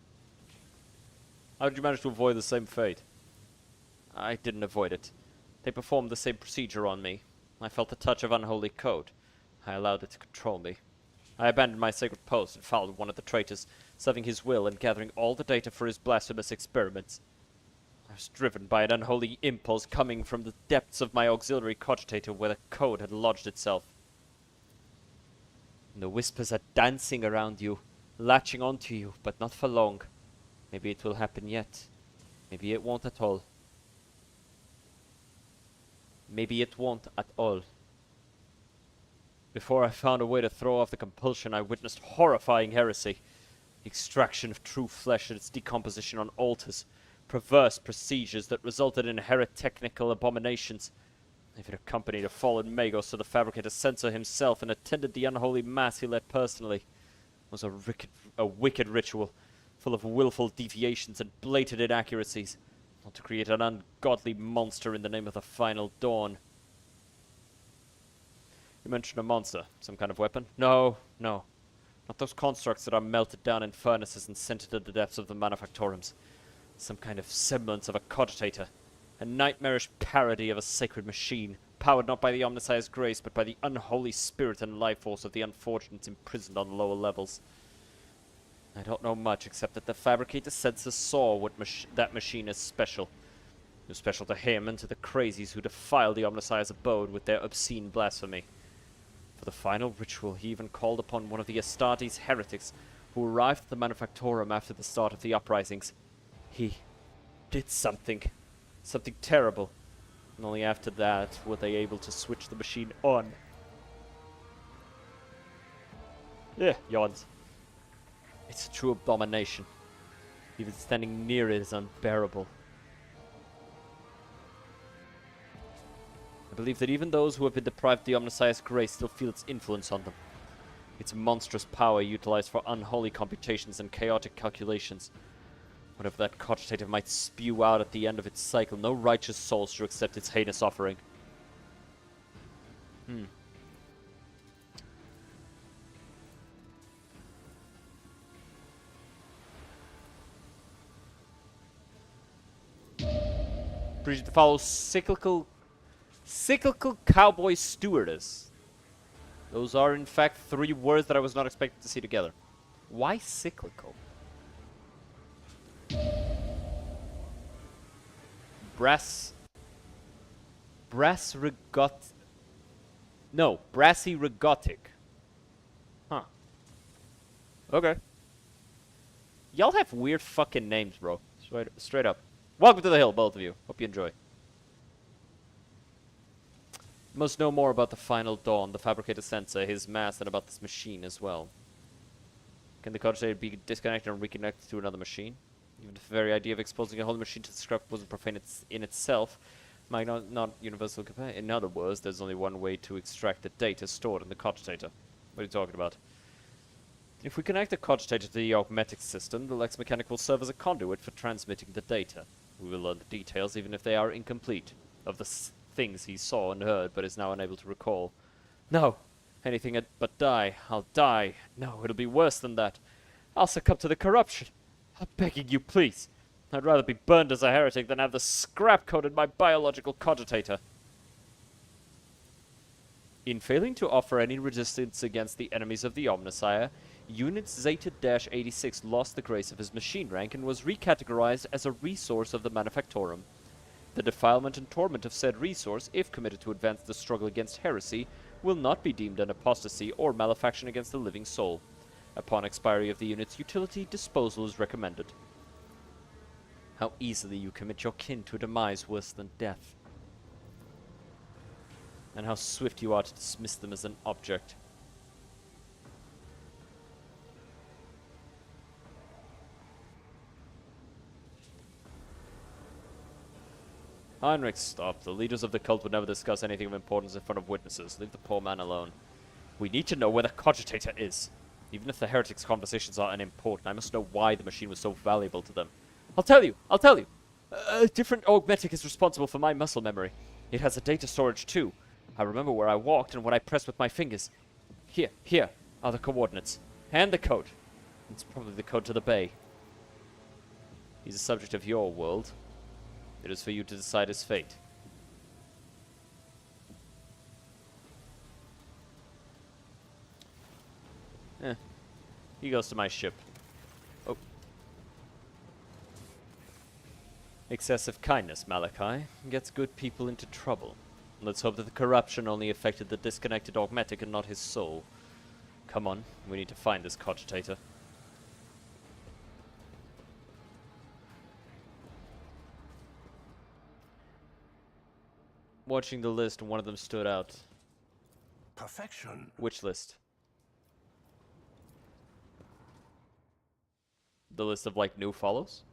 How did you manage to avoid the same fate? I didn't avoid it. They performed the same procedure on me. I felt the touch of unholy code. I allowed it to control me. I abandoned my sacred post and followed one of the traitors, serving his will and gathering all the data for his blasphemous experiments. I was driven by an unholy impulse coming from the depths of my auxiliary cogitator where the code had lodged itself. And the whispers are dancing around you, latching onto you, but not for long. Maybe it will happen yet. Maybe it won't at all. Maybe it won't at all. Before I found a way to throw off the compulsion, I witnessed horrifying heresy. The extraction of true flesh and its decomposition on altars. Perverse procedures that resulted in heretical abominations. If it accompanied a fallen Magos to the fabricator censor himself and attended the unholy mass he led personally, it was a wicked ritual, full of willful deviations and blatant inaccuracies, not to create an ungodly monster in the name of the final dawn. You mentioned a monster, some kind of weapon? No, no. Not those constructs that are melted down in furnaces and sent into the depths of the manufactorums. Some kind of semblance of a cogitator. A nightmarish parody of a sacred machine, powered not by the Omnissiah's grace, but by the unholy spirit and life force of the unfortunates imprisoned on lower levels. I don't know much, except that the fabricator censor saw what that machine is special. It was special to him and to the crazies who defiled the Omnissiah's abode with their obscene blasphemy. For the final ritual, he even called upon one of the Astartes heretics who arrived at the Manufactorum after the start of the uprisings. He did something. Something terrible. And only after that were they able to switch the machine on. Yeah, yawns. It's a true abomination. Even standing near it is unbearable. I believe that even those who have been deprived of the Omnissiah's grace still feel its influence on them. Its monstrous power utilized for unholy computations and chaotic calculations. Whatever that cogitator might spew out at the end of its cycle, no righteous soul should accept its heinous offering. Appreciate to follow cyclical cowboy stewardess. Those are in fact 3 words that I was not expecting to see together. Why cyclical? Brassy regotic. Huh. Okay. Y'all have weird fucking names, bro. Straight up. Welcome to the hill, both of you. Hope you enjoy. You must know more about the final dawn, the fabricated sensor, his mass, and about this machine as well. Can the cogitator be disconnected and reconnected to another machine? Even if the very idea of exposing a whole machine to the scrap wasn't profane in itself, might not universal capacity. In other words, there's only one way to extract the data stored in the cogitator. What are you talking about? If we connect the cogitator to the augmetic system, the Lex Mechanic will serve as a conduit for transmitting the data. We will learn the details, even if they are incomplete, of the things he saw and heard, but is now unable to recall. No! Anything but die. I'll die. No, it'll be worse than that. I'll succumb to the corruption. I'm begging you, please. I'd rather be burned as a heretic than have the scrap coated my biological cogitator. In failing to offer any resistance against the enemies of the Omnissiah, Unit Zeta-86 lost the grace of his machine rank and was recategorized as a resource of the Manufactorum. The defilement and torment of said resource, if committed to advance the struggle against heresy, will not be deemed an apostasy or malefaction against the living soul. Upon expiry of the unit's utility, disposal is recommended. How easily you commit your kin to a demise worse than death. And how swift you are to dismiss them as an object. Heinrich, stop. The leaders of the cult would never discuss anything of importance in front of witnesses. Leave the poor man alone. We need to know where the cogitator is. Even if the heretics' conversations are unimportant, I must know why the machine was so valuable to them. I'll tell you! A different augmetic is responsible for my muscle memory. It has a data storage too. I remember where I walked and what I pressed with my fingers. Here are the coordinates. And the code. It's probably the code to the bay. He's a subject of your world. It is for you to decide his fate. He goes to my ship. Oh. Excessive kindness, Malachi, gets good people into trouble. Let's hope that the corruption only affected the disconnected augmetic and not his soul. Come on, we need to find this cogitator. Watching the list, one of them stood out. Perfection. Which list? The list of, like, new follows?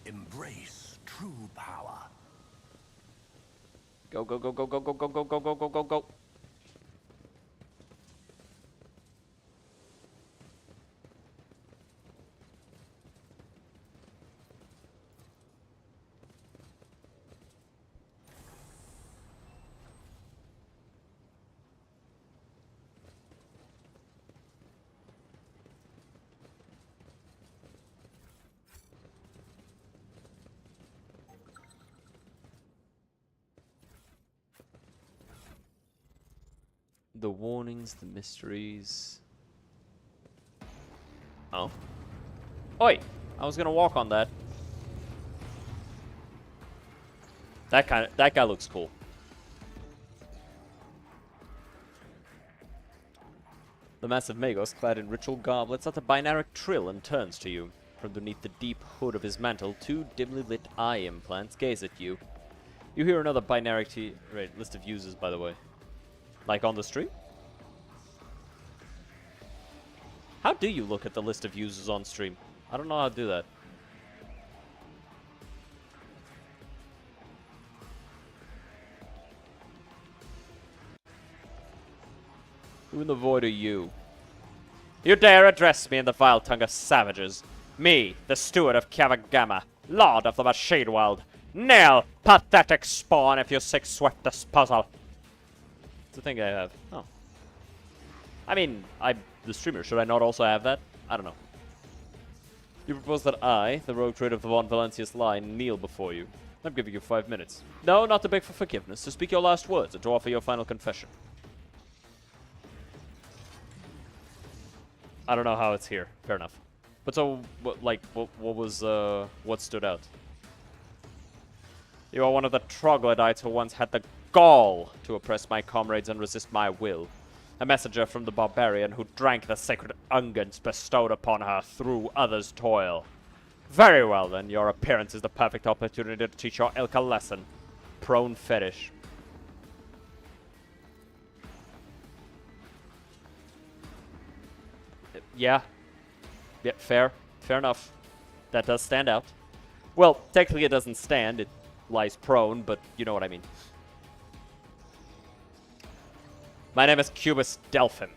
Embrace true power. Go, go, go, go, go, go, go, go, go, go, go, go, go. The warnings, the mysteries. Oh. Oi! I was gonna walk on that. That guy looks cool. The massive Magos, clad in ritual garb, lets out a binaric trill and turns to you. From beneath the deep hood of his mantle, 2 dimly lit eye implants gaze at you. You hear another binarity... Right, list of users, by the way. Like on the stream? How do you look at the list of users on stream? I don't know how to do that. Who in the void are you? You dare address me in the vile tongue of savages? Me, the steward of Kavagama, lord of the machine world. Nail, pathetic spawn, if you seek swift disposal. It's the thing I have. Oh. I mean, I'm the streamer. Should I not also have that? I don't know. You propose that I, the rogue trader of the Von Valencius line, kneel before you. I'm giving you 5 minutes. No, not to beg for forgiveness, to speak your last words and to offer your final confession. I don't know how it's here. Fair enough. But so, what stood out? You are one of the troglodytes who once had the gall to oppress my comrades and resist my will. A messenger from the barbarian who drank the sacred unguents bestowed upon her through others' toil. Very well then, your appearance is the perfect opportunity to teach your ilk a lesson. Prone fetish. Yeah, fair enough. That does stand out. Well, technically it doesn't stand, it lies prone, but you know what I mean. My name is Cubus Delphin.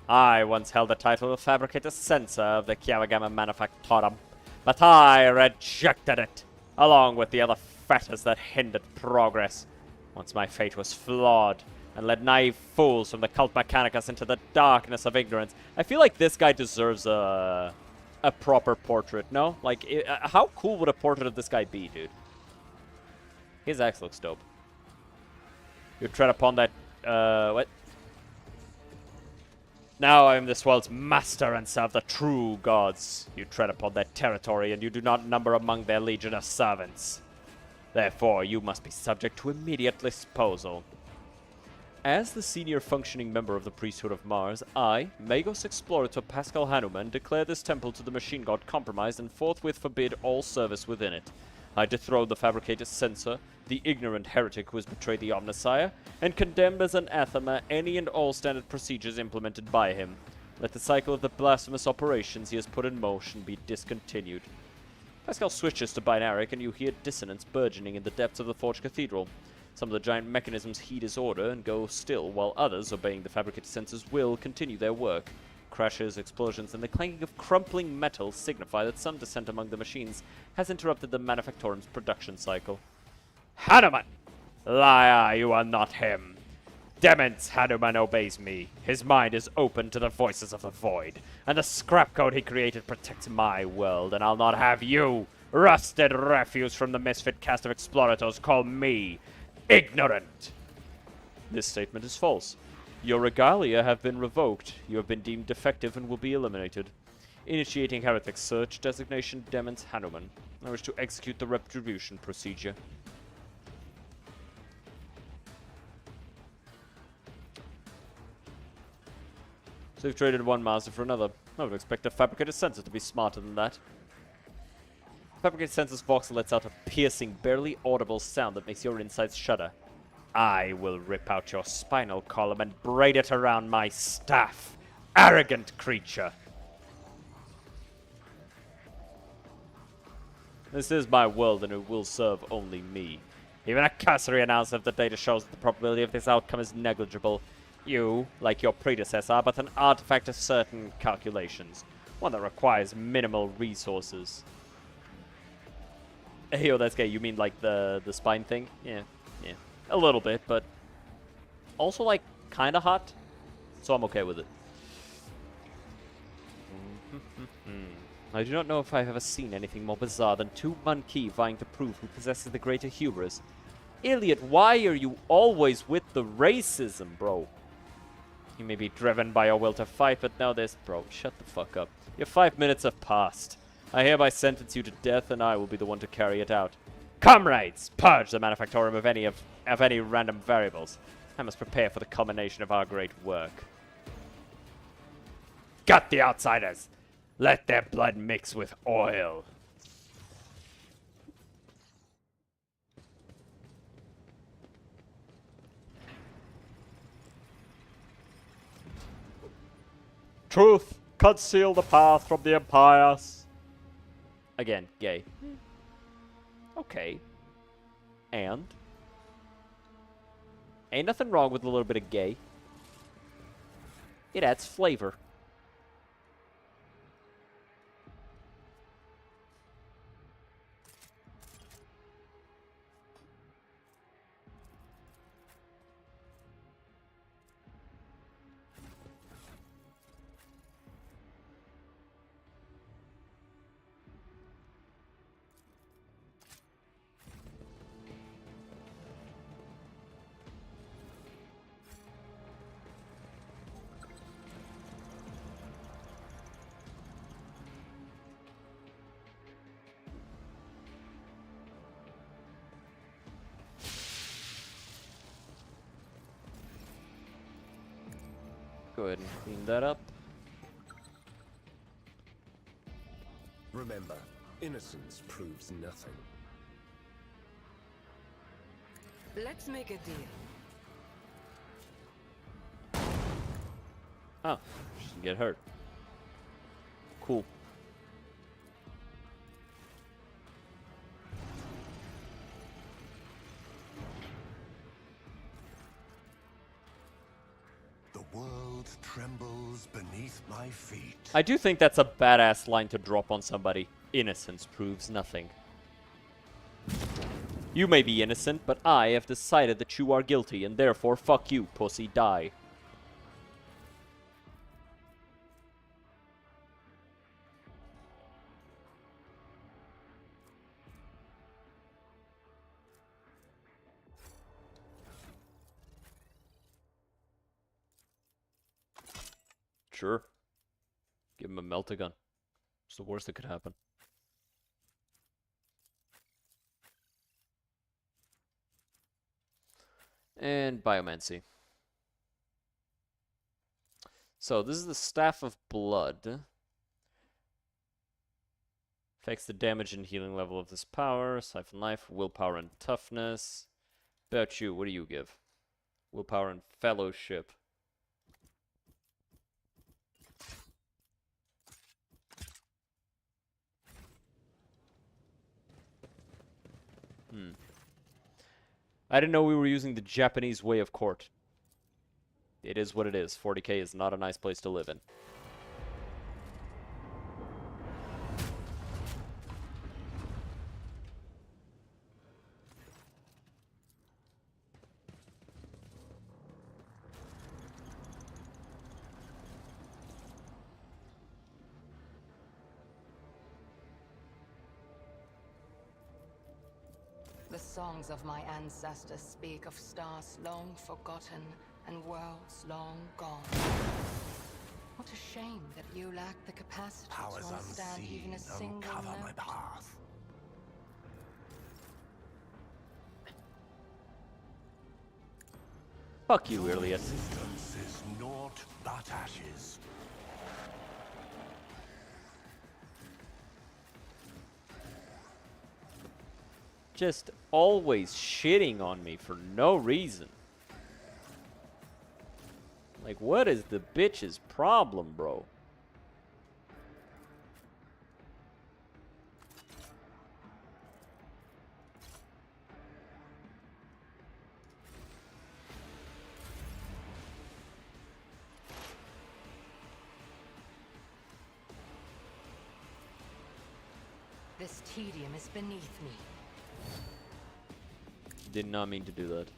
I once held the title of Fabricator Censor of the Kiawagama Manufactorum, but I rejected it, along with the other fetters that hindered progress. Once my fate was flawed, and led naive fools from the Cult Mechanicus into the darkness of ignorance. I feel like this guy deserves a proper portrait, no? Like, how cool would a portrait of this guy be, dude? His axe looks dope. You tread upon that, what? Now I am this world's master and serve the true gods. You tread upon their territory and you do not number among their legion of servants. Therefore, you must be subject to immediate disposal. As the senior functioning member of the priesthood of Mars, I, Magos Explorator Pascal Hanuman, declare this temple to the machine god compromised and forthwith forbid all service within it. I dethrone the fabricated censor, the ignorant heretic who has betrayed the Omnissiah, and condemn as anathema any and all standard procedures implemented by him. Let the cycle of the blasphemous operations he has put in motion be discontinued. Pascal switches to binaric, and you hear dissonance burgeoning in the depths of the Forge Cathedral. Some of the giant mechanisms heed his order and go still, while others, obeying the fabricated sensor's will, continue their work. Crashes, explosions, and the clanking of crumpling metal signify that some dissent among the machines has interrupted the Manufactorum's production cycle. Hanuman! Liar, you are not him. Demons, Hanuman obeys me. His mind is open to the voices of the void, and the scrap code he created protects my world, and I'll not have you, rusted refuse from the misfit cast of explorators, call me ignorant. This statement is false. Your regalia have been revoked. You have been deemed defective and will be eliminated. Initiating heretic search, designation Demons Hanuman. I wish to execute the retribution procedure. So you've traded one master for another. I would expect a fabricated sensor to be smarter than that. Fabricated sensor's voxel lets out a piercing, barely audible sound that makes your insides shudder. I will rip out your spinal column and braid it around my staff. Arrogant creature. This is my world and it will serve only me. Even a cursory analysis of the data shows that the probability of this outcome is negligible. You, like your predecessor, are but an artifact of certain calculations. One that requires minimal resources. Hey, oh, that's gay. You mean like the spine thing? Yeah. A little bit, but also like kind of hot, so I'm okay with it. I do not know if I've ever seen anything more bizarre than 2 Monkey vying to prove who possesses the greater hubris. Iliad, why are you always with the racism, bro? You may be driven by your will to fight, but now this... Bro, shut the fuck up. Your 5 minutes have passed. I hereby sentence you to death, and I will be the one to carry it out. Comrades, purge the Manufactorum of any random variables. I must prepare for the culmination of our great work. Gut the outsiders. Let their blood mix with oil. Truth, conceal the path from the empires. Again, gay. Okay. And? Ain't nothing wrong with a little bit of gay. It adds flavor. Go ahead and clean that up. Remember, innocence proves nothing. Let's make a deal. Oh, she didn't get hurt. Cool. The world trembles beneath my feet. I do think that's a badass line to drop on somebody. Innocence proves nothing. You may be innocent, but I have decided that you are guilty, and therefore fuck you, pussy, die. Sure. Give him a melt-a-gun. It's the worst that could happen. And Biomancy. So, this is the Staff of Blood. Affects the damage and healing level of this power. Siphon Life, Willpower and Toughness. About you, what do you give? Willpower and Fellowship. I didn't know we were using the Japanese way of court. It is what it is. 40k is not a nice place to live in. The songs of my ancestors speak of stars long forgotten and worlds long gone. What a shame that you lack the capacity Powers to understand even unseen a single uncover my note. path. Fuck you, Iliad. Existence is naught but ashes. Just always shitting on me for no reason. Like, what is the bitch's problem, bro? This tedium is beneath me. Did not mean to do that.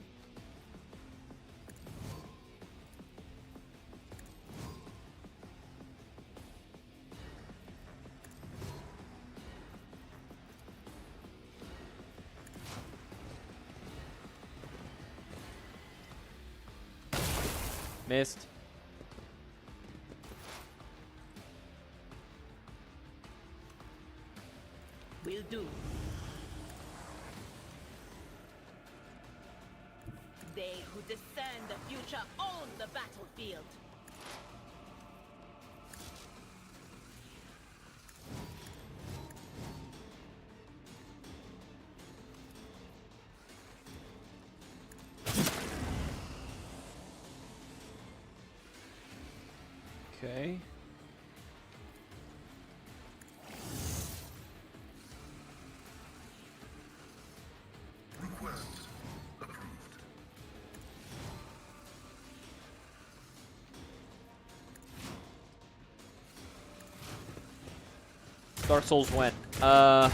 Missed. Will do. They who discern the future own the battlefield. Okay. Request approved. Dark Souls when? I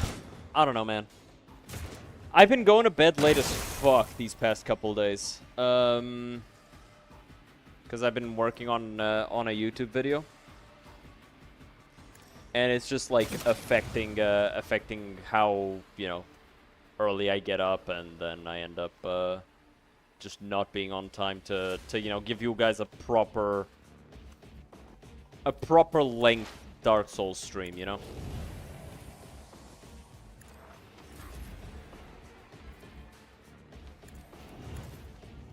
don't know, man. I've been going to bed late as fuck these past couple days. Because I've been working on a YouTube video. And it's just like affecting how, you know, early I get up, and then I end up just not being on time to you know, give you guys a proper length Dark Souls stream, you know.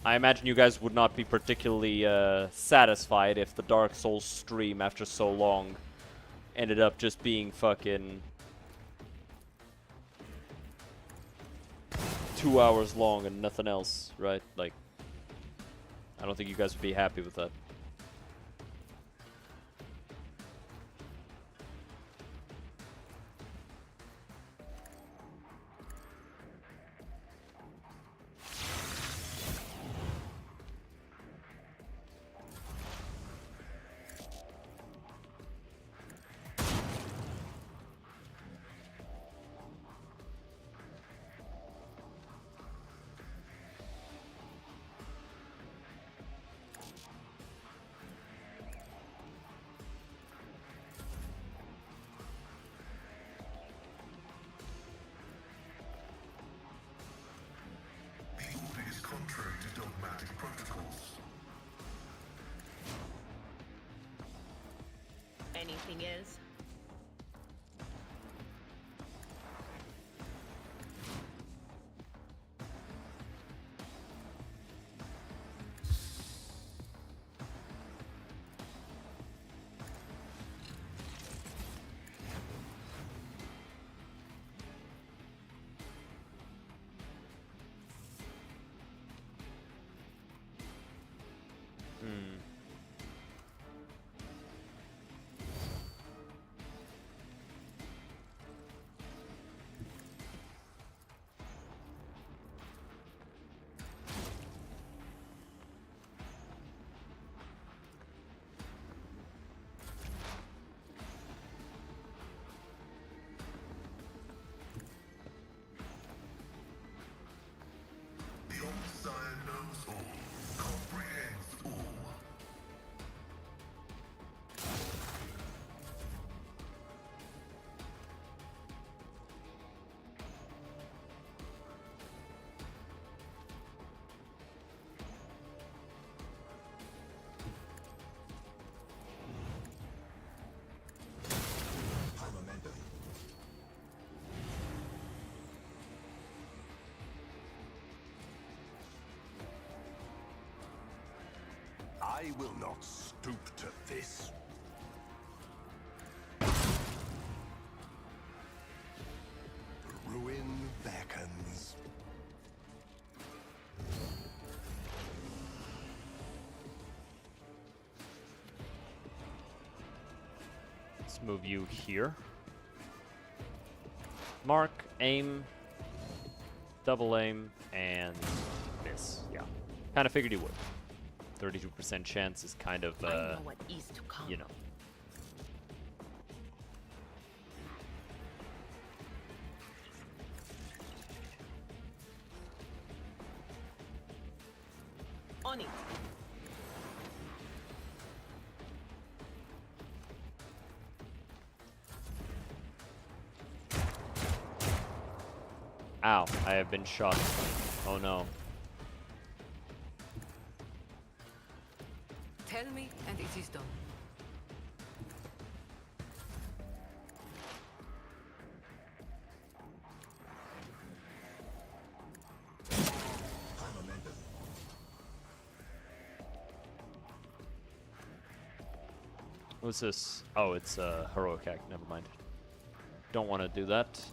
I imagine you guys would not be particularly satisfied if the Dark Souls stream after so long ended up just being fucking 2 hours long and nothing else, right? Like, I don't think you guys would be happy with that. The order is contrary to dogmatic protocols. Anything else? The Omnissiah knows all, comprehends all. I will not stoop to this. The ruin beckons. Let's move you here. Mark, aim, double aim, and miss. Yeah. Kind of figured you would. 32% chance is kind of, I know what is to come. you know. On it. Ow, I have been shot. Oh no. Tell me, and it is done. What's this? Oh, it's a heroic act. Never mind. Don't want to do that.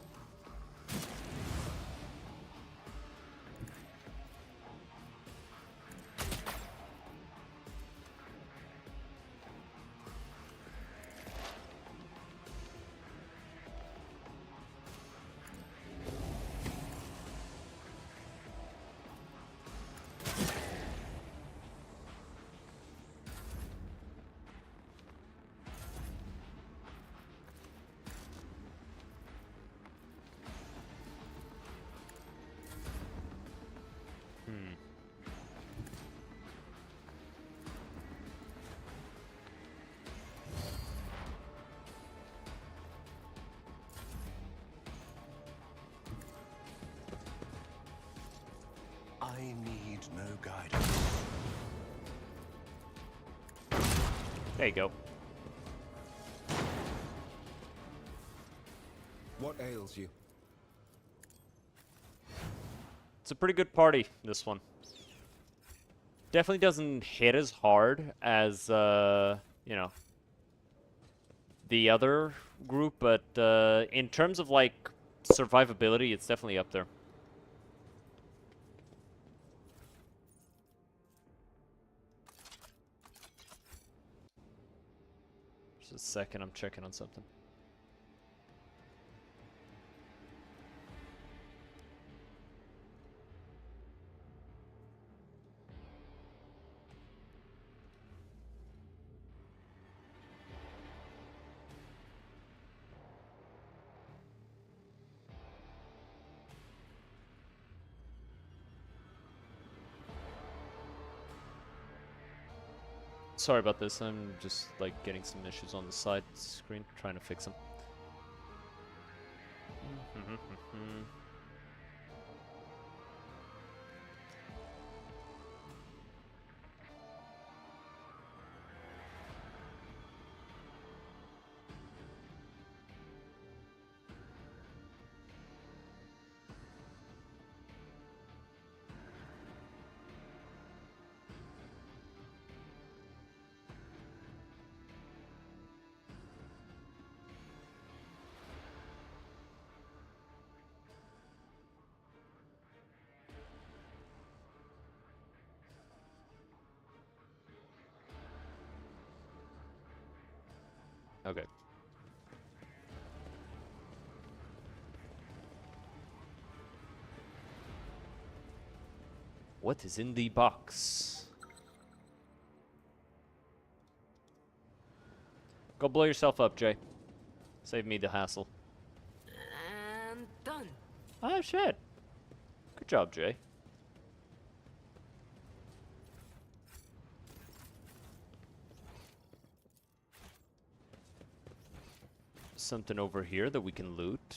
There you go. What ails you? It's a pretty good party, this one. Definitely doesn't hit as hard as, you know, the other group, but in terms of, like, survivability, it's definitely up there. Just a second, I'm checking on something. Sorry about this, I'm just, like, getting some issues on the side screen, trying to fix them. Okay. What is in the box? Go blow yourself up, Jay. Save me the hassle. And done. Oh, shit. Good job, Jay. Something over here that we can loot.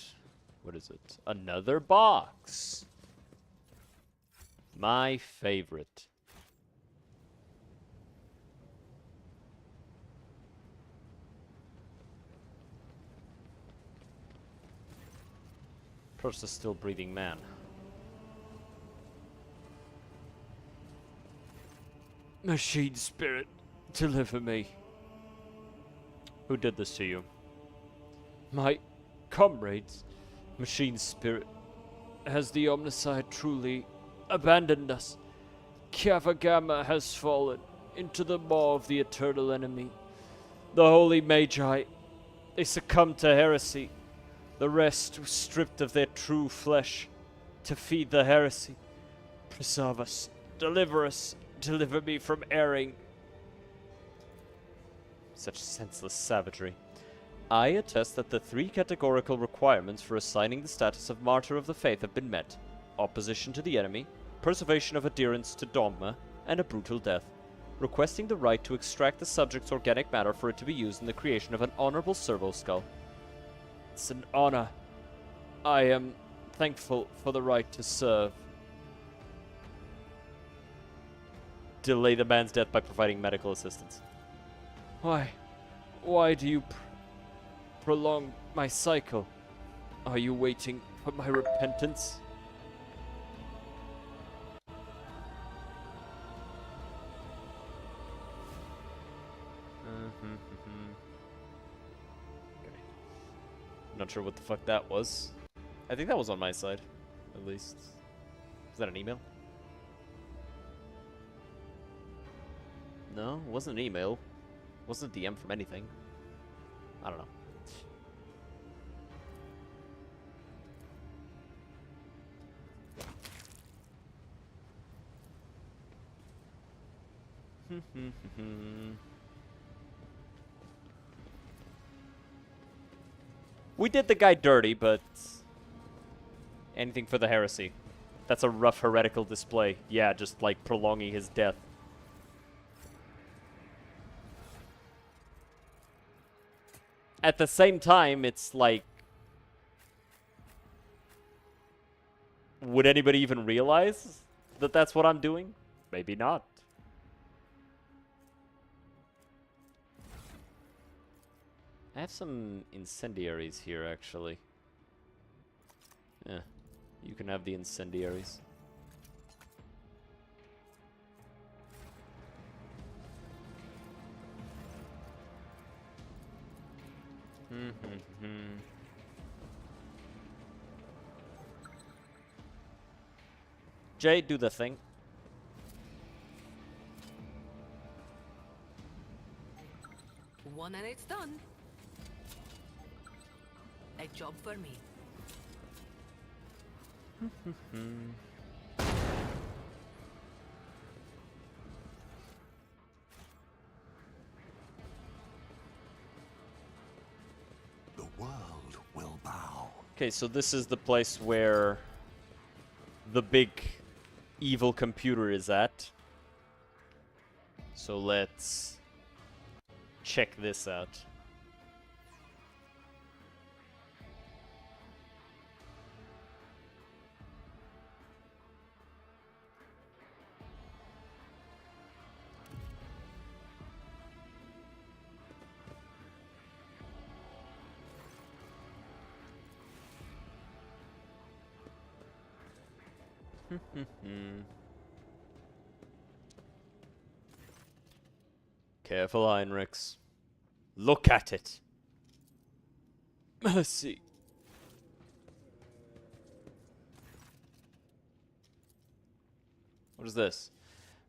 What is it? Another box. My favorite. Trust a still breathing man. Machine spirit, deliver me. Who did this to you? My comrades. Machine spirit. Has the Omnicide truly abandoned us? Kavagama has fallen into the maw of the eternal enemy. The holy Magi, they succumbed to heresy. The rest were stripped of their true flesh to feed the heresy. Preserve us, deliver me from erring. Such senseless savagery. I attest that the 3 categorical requirements for assigning the status of Martyr of the Faith have been met. Opposition to the enemy, preservation of adherence to dogma, and a brutal death. Requesting the right to extract the subject's organic matter for it to be used in the creation of an honorable servo skull. It's an honor. I am thankful for the right to serve. Delay the man's death by providing medical assistance. Why? Why do you prolong my cycle? Are you waiting for my repentance? Okay. Not sure what the fuck that was. I think that was on my side, at least. Is that an email? No, it wasn't an email. It wasn't a DM from anything. I don't know. We did the guy dirty, but anything for the heresy. That's a rough heretical display. Yeah, just like prolonging his death. At the same time, it's like, would anybody even realize that that's what I'm doing? Maybe not. I have some incendiaries here, actually. Yeah, you can have the incendiaries. Jay, do the thing. One and it's done. A job for me. The world will bow. Okay, so this is the place where the big evil computer is at. So let's check this out. Careful, Heinrichs. Look at it. Mercy. What is this?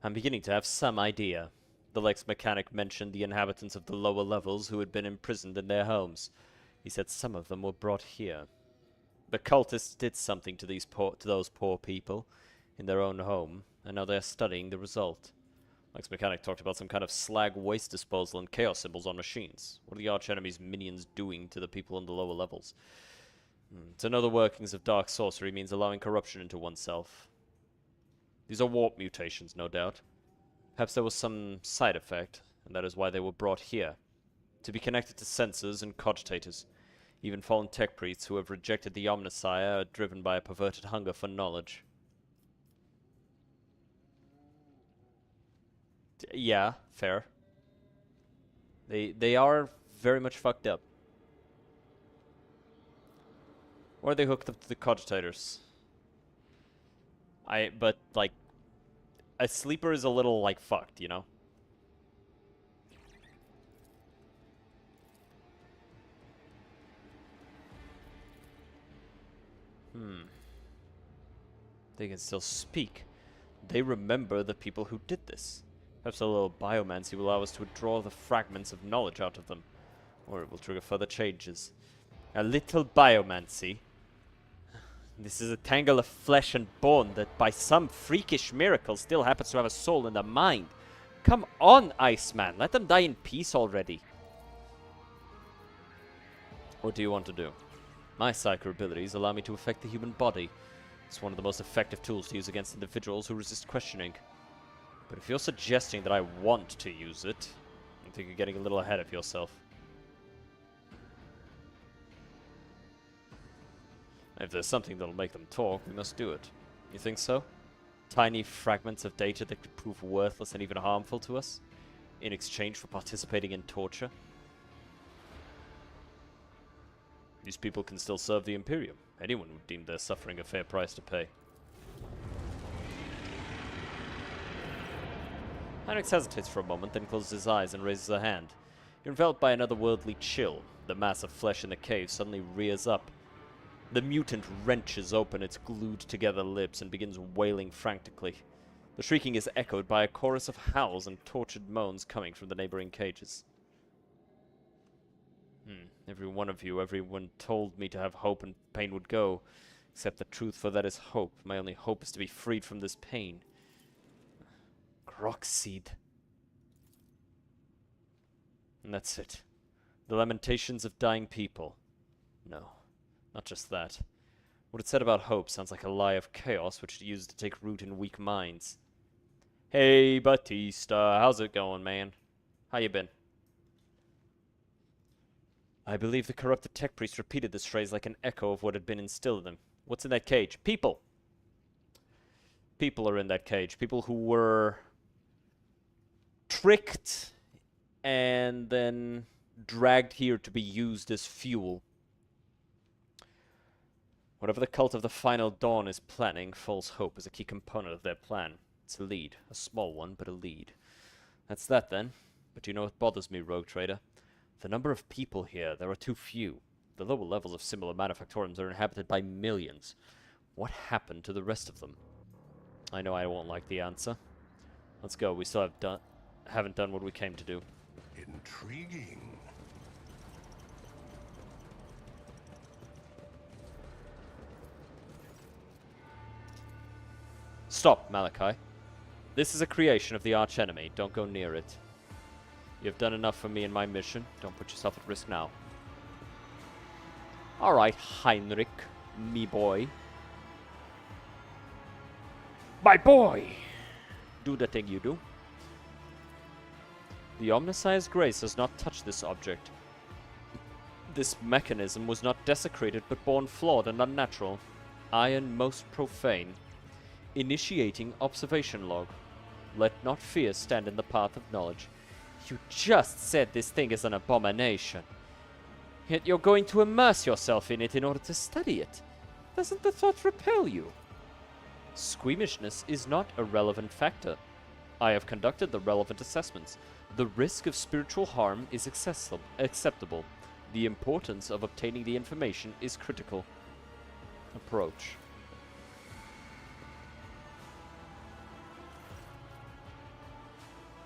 I'm beginning to have some idea. The Lex mechanic mentioned the inhabitants of the lower levels who had been imprisoned in their homes. He said some of them were brought here. The cultists did something to those poor people in their own home, and now they're studying the result. Lex Mechanic talked about some kind of slag waste disposal and chaos symbols on machines. What are the archenemy's minions doing to the people in the lower levels? To know the workings of dark sorcery means allowing corruption into oneself. These are warp mutations, no doubt. Perhaps there was some side effect, and that is why they were brought here. To be connected to sensors and cogitators. Even fallen tech priests who have rejected the Omnissiah are driven by a perverted hunger for knowledge. Yeah, fair. They are very much fucked up. Or are they hooked up to the cogitators? But like, a sleeper is a little like fucked, you know? They can still speak. They remember the people who did this. Perhaps a little biomancy will allow us to draw the fragments of knowledge out of them. Or it will trigger further changes. A little biomancy? This is a tangle of flesh and bone that by some freakish miracle still happens to have a soul and a mind. Come on, Iceman. Let them die in peace already. What do you want to do? My psycho abilities allow me to affect the human body. It's one of the most effective tools to use against individuals who resist questioning. But if you're suggesting that I want to use it, I think you're getting a little ahead of yourself. If there's something that'll make them talk, we must do it. You think so? Tiny fragments of data that could prove worthless and even harmful to us, in exchange for participating in torture? These people can still serve the Imperium. Anyone would deem their suffering a fair price to pay. Heinrich hesitates for a moment, then closes his eyes and raises a hand. You're enveloped by an otherworldly chill. The mass of flesh in the cave suddenly rears up. The mutant wrenches open its glued-together lips and begins wailing frantically. The shrieking is echoed by a chorus of howls and tortured moans coming from the neighboring cages. Every one of you, everyone told me to have hope and pain would go. Accept the truth, for that is hope. My only hope is to be freed from this pain. Groxseed. And that's it. The lamentations of dying people. No, not just that. What it said about hope sounds like a lie of chaos which it used to take root in weak minds. Hey, Batista, how's it going, man? How you been? I believe the corrupted tech priest repeated this phrase like an echo of what had been instilled in them. What's in that cage? People! People are in that cage. People who were tricked and then dragged here to be used as fuel. Whatever the cult of the Final Dawn is planning, false hope is a key component of their plan. It's a lead. A small one, but a lead. That's that, then. But you know what bothers me, Rogue Trader? The number of people here, there are too few. The lower levels of similar manufactoriums are inhabited by millions. What happened to the rest of them? I know I won't like the answer. Let's go. We still haven't done what we came to do. Intriguing. Stop, Malachi. This is a creation of the archenemy. Don't go near it. You've done enough for me in my mission. Don't put yourself at risk now. Alright, Heinrich, me boy. My boy! Do the thing you do. The Omnissiah's grace has not touched this object. This mechanism was not desecrated, but born flawed and unnatural. Iron most profane. Initiating observation log. Let not fear stand in the path of knowledge. You just said this thing is an abomination. Yet you're going to immerse yourself in it in order to study it. Doesn't the thought repel you? Squeamishness is not a relevant factor. I have conducted the relevant assessments. The risk of spiritual harm is acceptable. The importance of obtaining the information is critical. Approach.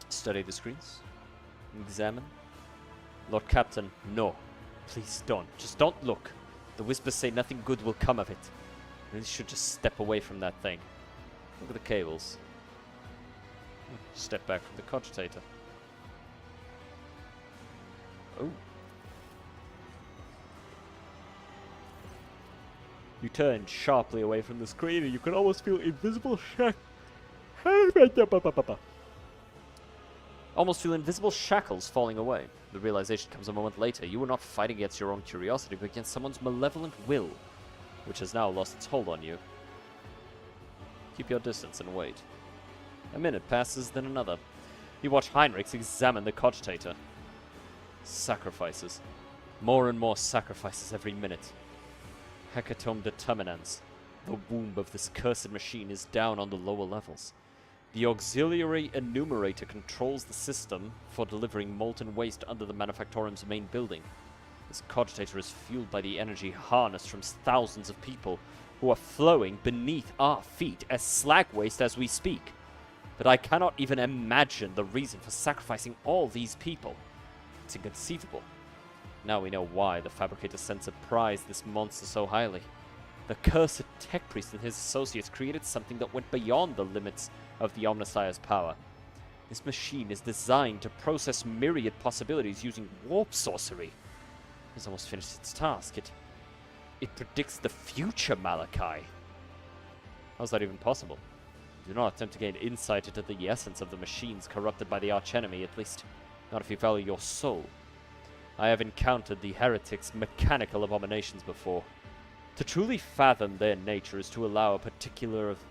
Study the screens. Examine. Lord Captain, no. Please don't. Just don't look. The whispers say nothing good will come of it. You really should just step away from that thing. Look at the cables. Step back from the cogitator. Oh. You turn sharply away from the screen and you can almost feel invisible shackles falling away. The realization comes a moment later. You were not fighting against your own curiosity, but against someone's malevolent will, which has now lost its hold on you. Keep your distance and wait. A minute passes, then another. You watch Heinrich examine the cogitator. Sacrifices. More and more sacrifices every minute. Hecatomb determinants. The womb of this cursed machine is down on the lower levels. The auxiliary enumerator controls the system for delivering molten waste under the manufactorium's main building. This cogitator is fueled by the energy harnessed from thousands of people who are flowing beneath our feet as slag waste as we speak. But I cannot even imagine the reason for sacrificing all these people. It's inconceivable. Now we know why the fabricator sensor prized this monster so highly. The cursed tech priest and his associates created something that went beyond the limits of the Omnissiah's power. This machine is designed to process myriad possibilities using warp sorcery. It's almost finished its task. It predicts the future, Malachi. How's that even possible? Do not attempt to gain insight into the essence of the machines corrupted by the archenemy, at least not if you value your soul. I have encountered the heretics' mechanical abominations before. To truly fathom their nature is to allow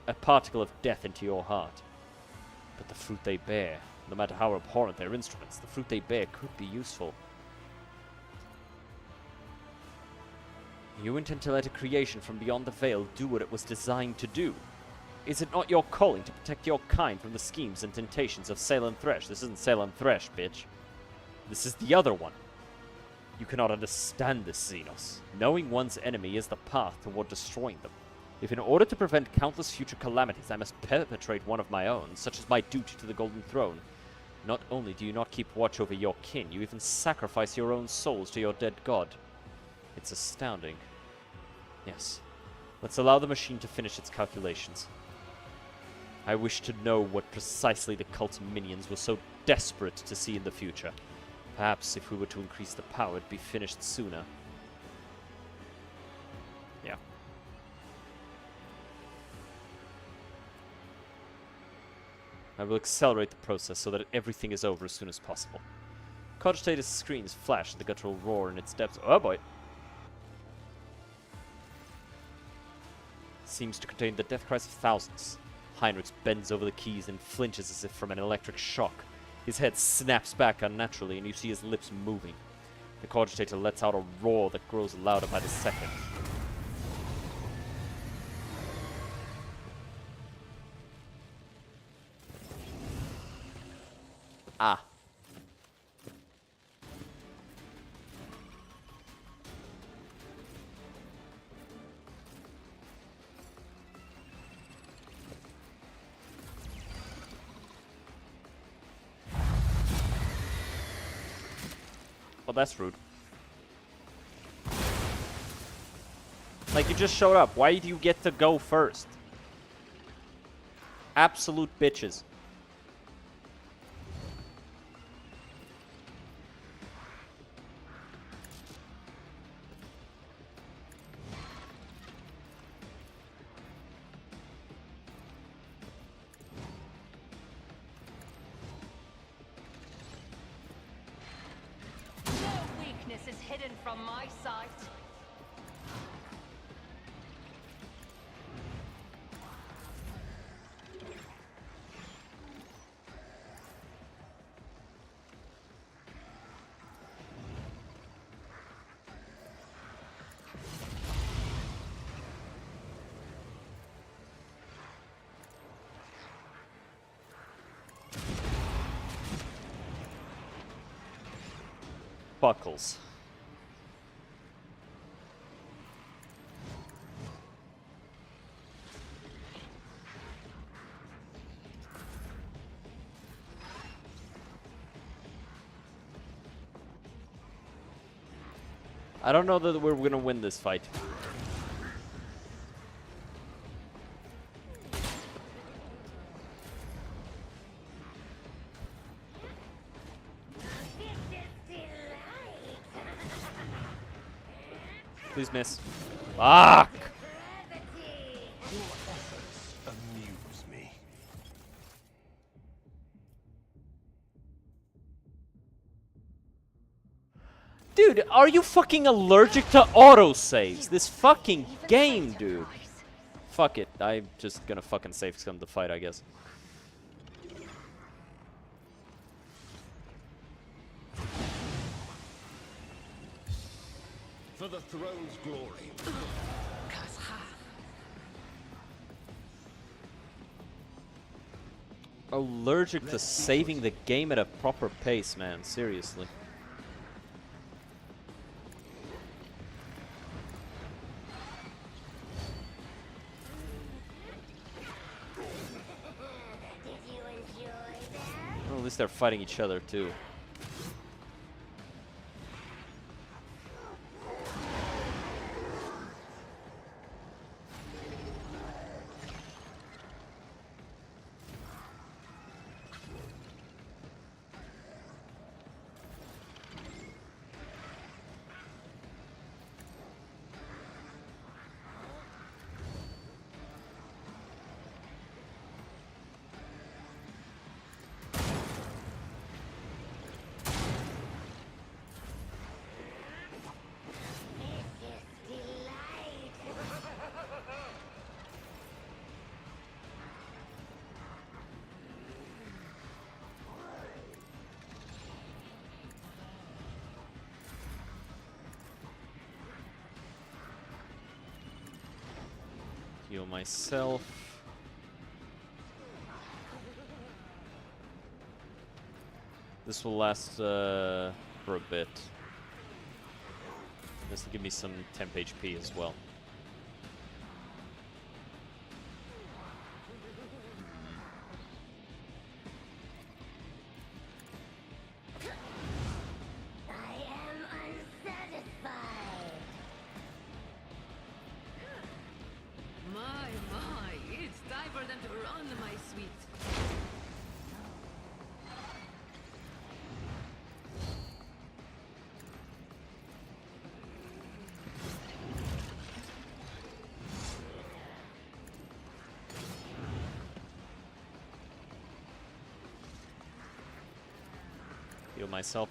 a particle of death into your heart. But the fruit they bear, no matter how abhorrent their instruments, the fruit they bear could be useful. You intend to let a creation from beyond the veil do what it was designed to do. Is it not your calling to protect your kind from the schemes and temptations of Salem Thresh? This isn't Salem Thresh, bitch. This is the other one. You cannot understand this, Xenos. Knowing one's enemy is the path toward destroying them. If in order to prevent countless future calamities I must perpetrate one of my own, such as my duty to the Golden Throne, not only do you not keep watch over your kin, you even sacrifice your own souls to your dead god. It's astounding. Yes. Let's allow the machine to finish its calculations. I wish to know what precisely the cult's minions were so desperate to see in the future. Perhaps if we were to increase the power, it'd be finished sooner. Yeah. I will accelerate the process so that everything is over as soon as possible. Cogitator's screens flash the guttural roar in its depths. Oh boy! Seems to contain the death cries of thousands. Heinrich bends over the keys and flinches as if from an electric shock. His head snaps back unnaturally, and you see his lips moving. The cogitator lets out a roar that grows louder by the second. Ah. Well, that's rude. Like, you just showed up. Why do you get to go first? Absolute bitches. No weakness is hidden from my sight. Buckles. I don't know that we're gonna win this fight. Please miss. Fuck! Your efforts amuse me. Dude, are you fucking allergic to autosaves? This fucking game, dude. Fuck it. I'm just gonna fucking save some the fight, I guess. For the throne's glory. Allergic to saving the game at a proper pace, man. Seriously. Well, at least they're fighting each other, too. Heal myself. This will last for a bit. This will give me some temp HP as well. My, it's time for them to run, my sweet. Heal myself.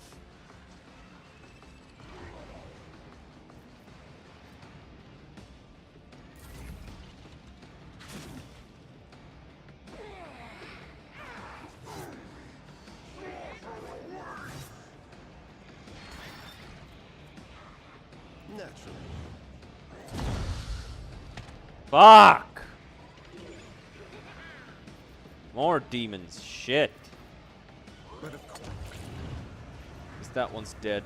Naturally. Fuck! More demons. Shit. But of course. Guess that one's dead.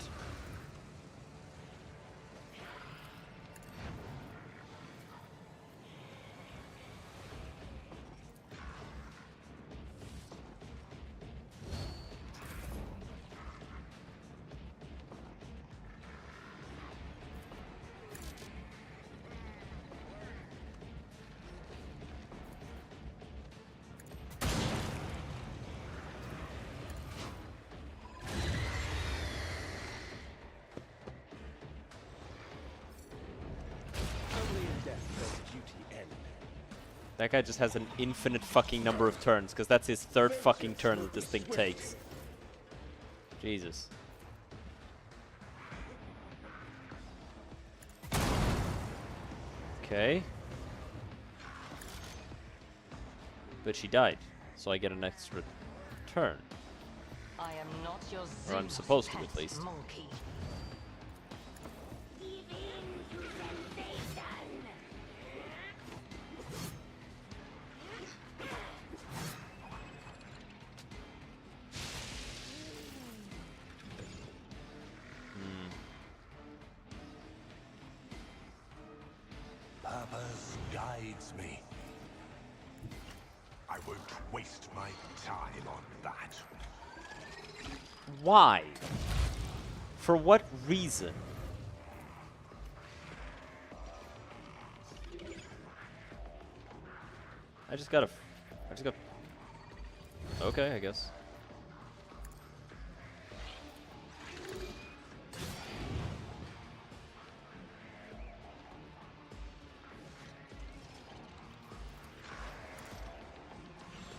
Only in death does duty end. That guy just has an infinite fucking number of turns, because that's his third fucking turn that this thing takes. Jesus. Okay. But she died, so I get an extra turn. I am not your Or I'm Zeus supposed to, pet at least. monkey. Purpose guides me. I won't waste my time on that. Why? For what reason? I just got. Okay, I guess.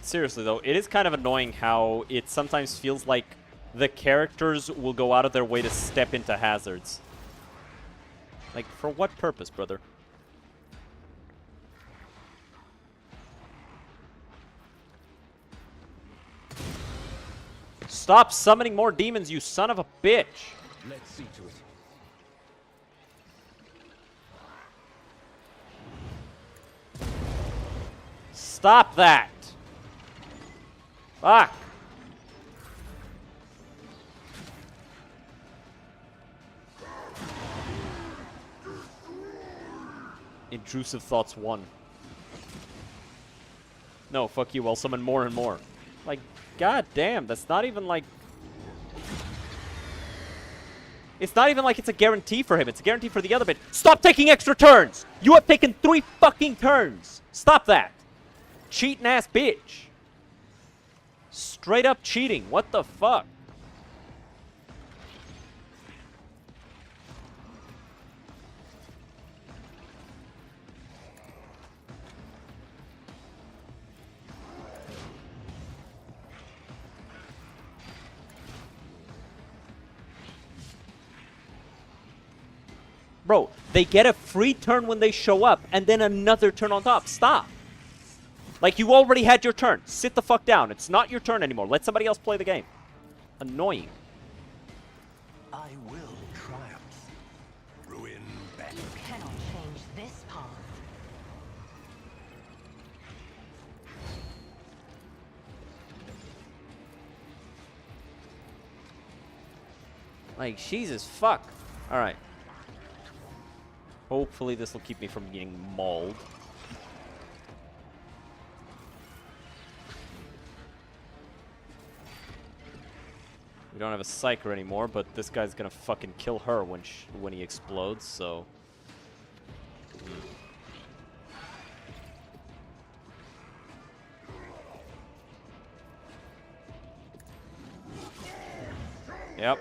Seriously though, it is kind of annoying how it sometimes feels like the characters will go out of their way to step into hazards. Like, for what purpose, brother? Stop summoning more demons, you son of a bitch! Let's see to it. Stop that! Fuck! Intrusive thoughts 1. No, fuck you, I'll summon more and more. Like, god damn, that's not even like... It's not even like it's a guarantee for him, it's a guarantee for the other bit. Stop taking extra turns! You have taken 3 fucking turns! Stop that! Cheating ass bitch! Straight up cheating, what the fuck? Bro, they get a free turn when they show up, and then another turn on top. Stop. Like, you already had your turn. Sit the fuck down. It's not your turn anymore. Let somebody else play the game. Annoying. I will triumph. Ruin back. You cannot change this path. Like, Jesus fuck. Alright. Hopefully this will keep me from getting mauled. We don't have a Psyker anymore, but this guy's gonna fucking kill her when he explodes, so... Yep.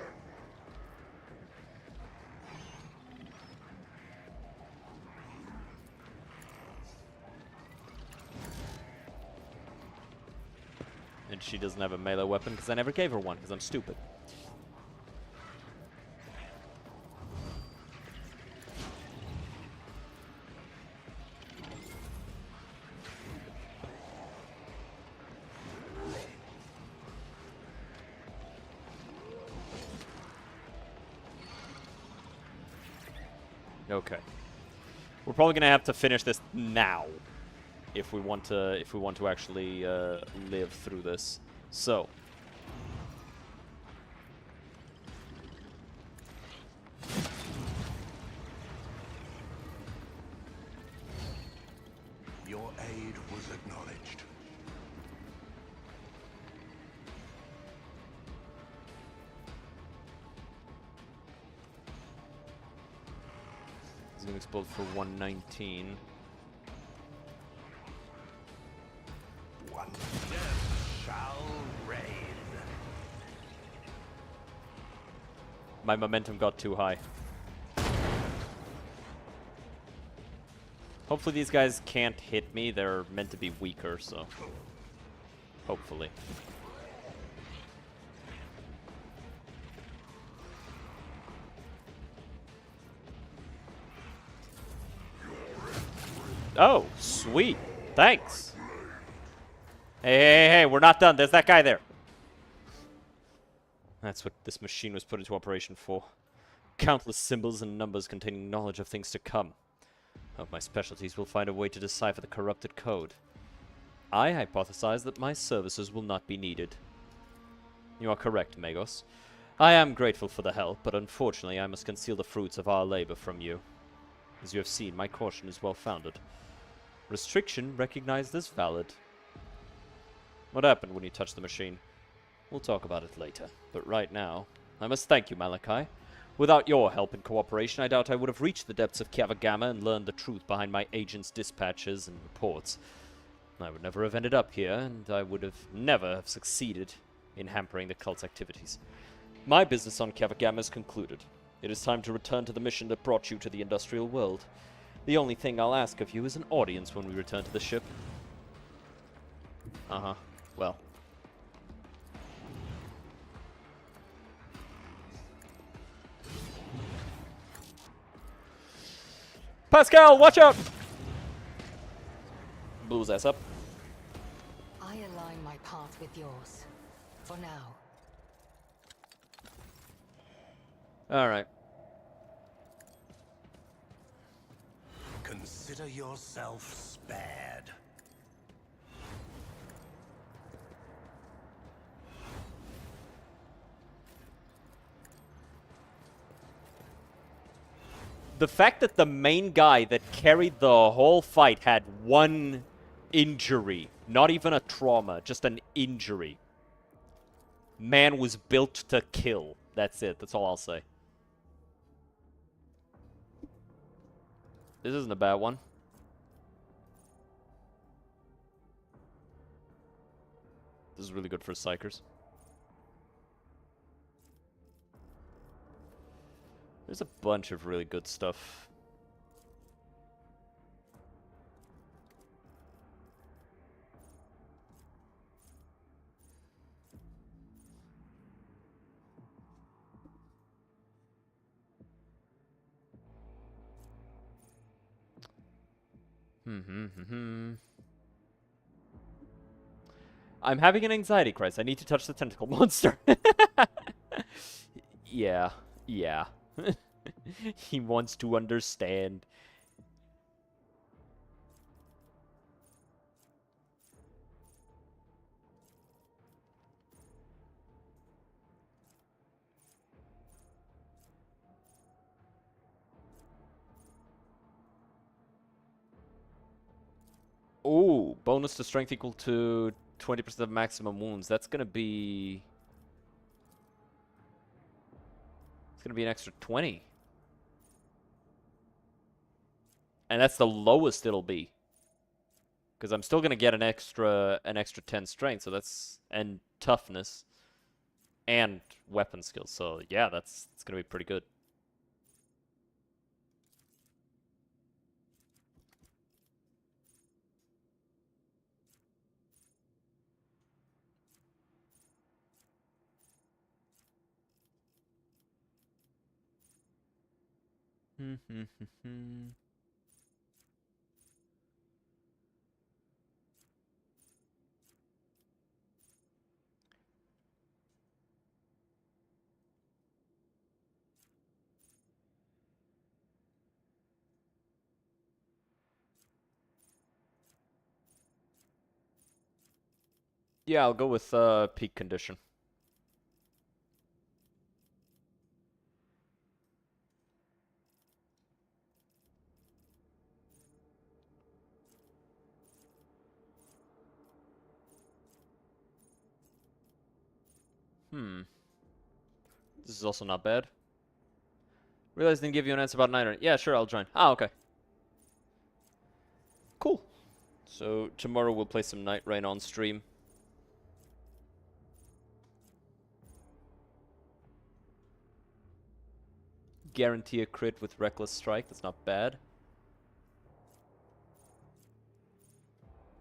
And she doesn't have a melee weapon because I never gave her one because I'm stupid. Okay. We're probably gonna have to finish this now if we want to actually live through this. So. Your aid was acknowledged. He's gonna explode for 119. One death shall reign. My momentum got too high. Hopefully these guys can't hit me. They're meant to be weaker, so... Hopefully. Oh, sweet. Thanks. Hey, we're not done. There's that guy there. That's what this machine was put into operation for. Countless symbols and numbers containing knowledge of things to come. Of my specialties will find a way to decipher the corrupted code. I hypothesize that my services will not be needed. You are correct, Magos. I am grateful for the help, but unfortunately I must conceal the fruits of our labor from you. As you have seen, my caution is well-founded. Restriction recognized as valid. What happened when you touched the machine? We'll talk about it later, but right now, I must thank you, Malachi. Without your help and cooperation, I doubt I would have reached the depths of Kavagama and learned the truth behind my agent's dispatches and reports. I would never have ended up here, and I would have never have succeeded in hampering the cult's activities. My business on Kavagama is concluded. It is time to return to the mission that brought you to the industrial world. The only thing I'll ask of you is an audience when we return to the ship. Uh-huh. Well. Pascal, watch out! Blew his ass up. I align my path with yours. For now. Alright. Consider yourself spared. The fact that the main guy that carried the whole fight had one injury, not even a trauma, just an injury. Man was built to kill. That's it. That's all I'll say. This isn't a bad one. This is really good for psychers. There's a bunch of really good stuff. I'm having an anxiety crisis. I need to touch the tentacle monster. Yeah. He wants to understand. Ooh, bonus to strength equal to 20% of maximum wounds. That's gonna be... It's gonna be an extra 20. And that's the lowest it'll be. Because I'm still gonna get an extra 10 strength, so that's... And toughness. And weapon skills, so yeah, it's gonna be pretty good. Yeah, I'll go with peak condition. Hmm. This is also not bad. Realized didn't give you an answer about Niner. Yeah, sure, I'll join. Ah, okay. Cool. So tomorrow we'll play some Night Rain on stream. Guarantee a crit with Reckless Strike. That's not bad.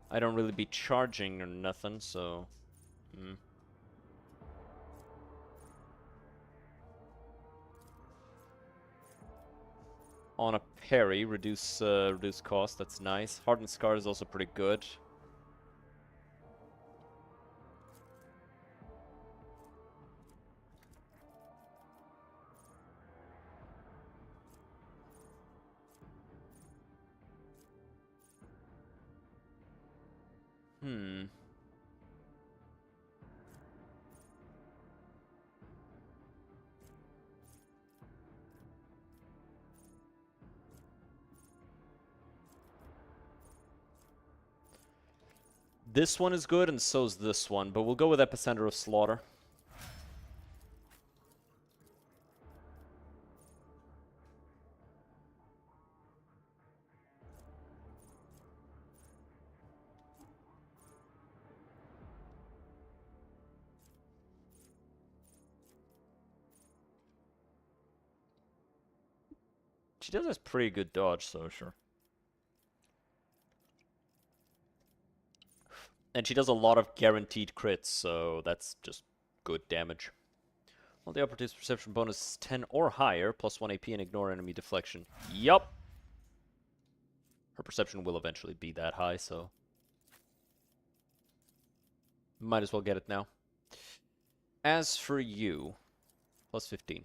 I don't really be charging or nothing, so... On a parry, reduce cost. That's nice. Hardened Scar is also pretty good. Hmm. This one is good, and so's this one, but we'll go with Epicenter of Slaughter. She does have pretty good dodge, so sure. And she does a lot of guaranteed crits, so that's just good damage. Well, the operative's perception bonus is 10 or higher, plus 1 AP and ignore enemy deflection. Yup! Her perception will eventually be that high, so... might as well get it now. As for you, plus 15.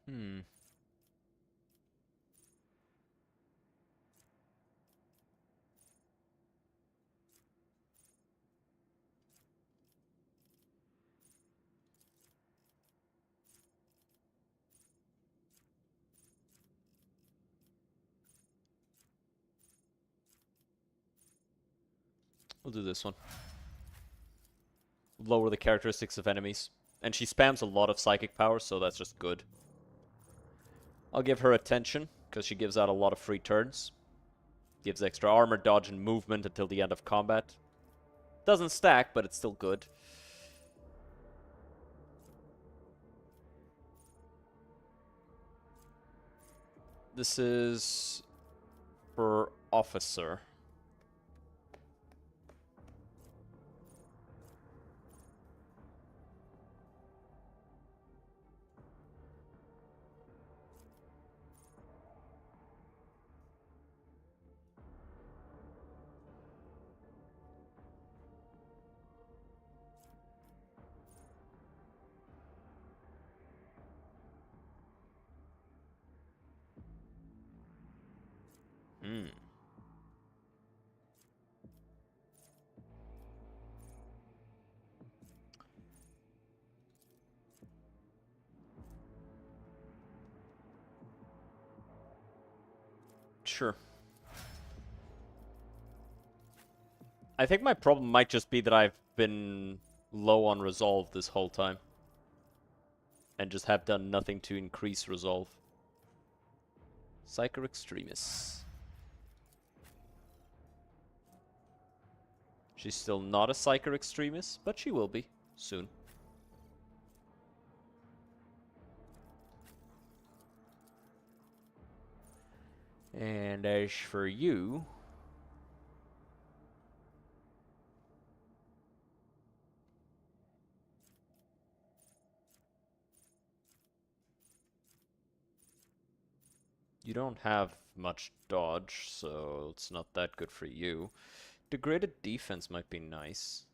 Hmm. We'll do this one. Lower the characteristics of enemies. And she spams a lot of psychic power, so that's just good. I'll give her attention, because she gives out a lot of free turns. Gives extra armor, dodge, and movement until the end of combat. Doesn't stack, but it's still good. This is for officer. Hmm. Sure. I think my problem might just be that I've been low on resolve this whole time. And just have done nothing to increase resolve. Psyker Extremis. She's still not a Psyker Extremis, but she will be soon. And as for you... you don't have much dodge, so it's not that good for you. Degraded defense might be nice.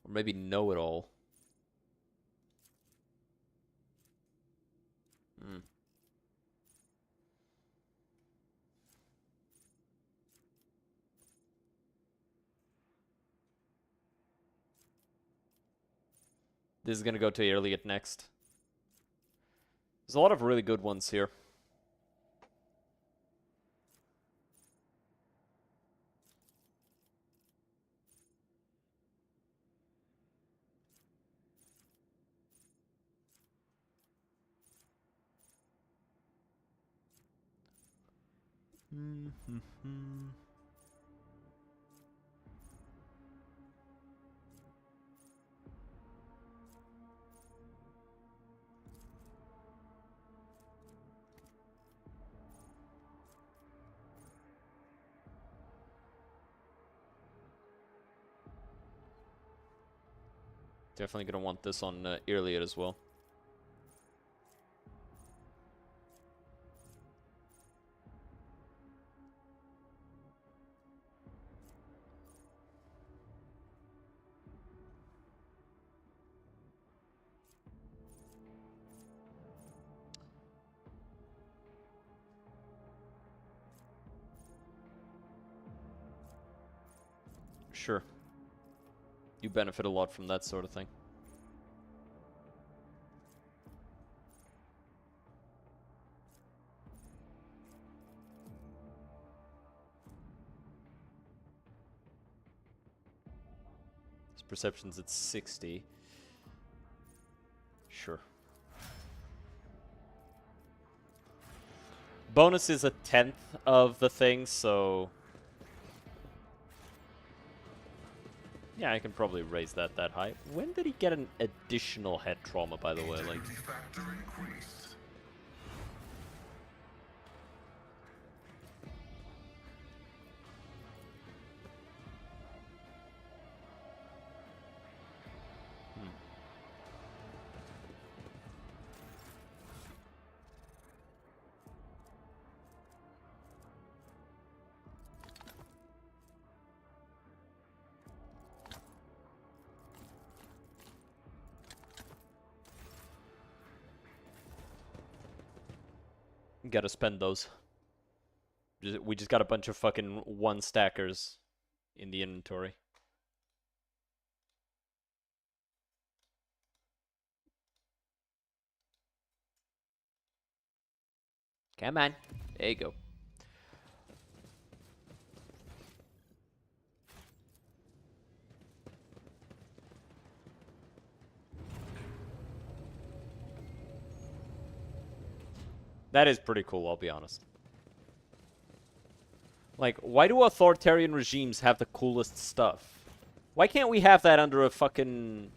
Or maybe know-it-all. Hmm. This is gonna go to Elliot next. There's a lot of really good ones here. Definitely gonna want this on Elliot as well. Sure. You benefit a lot from that sort of thing. His perception's at 60. Sure. Bonus is a 10th of the thing, so... yeah, I can probably raise that high. When did he get an additional head trauma, by the way? Like, gotta spend those. We just got a bunch of fucking one stackers in the inventory. Come on. There you go. That is pretty cool, I'll be honest. Like, why do authoritarian regimes have the coolest stuff? Why can't we have that under a fucking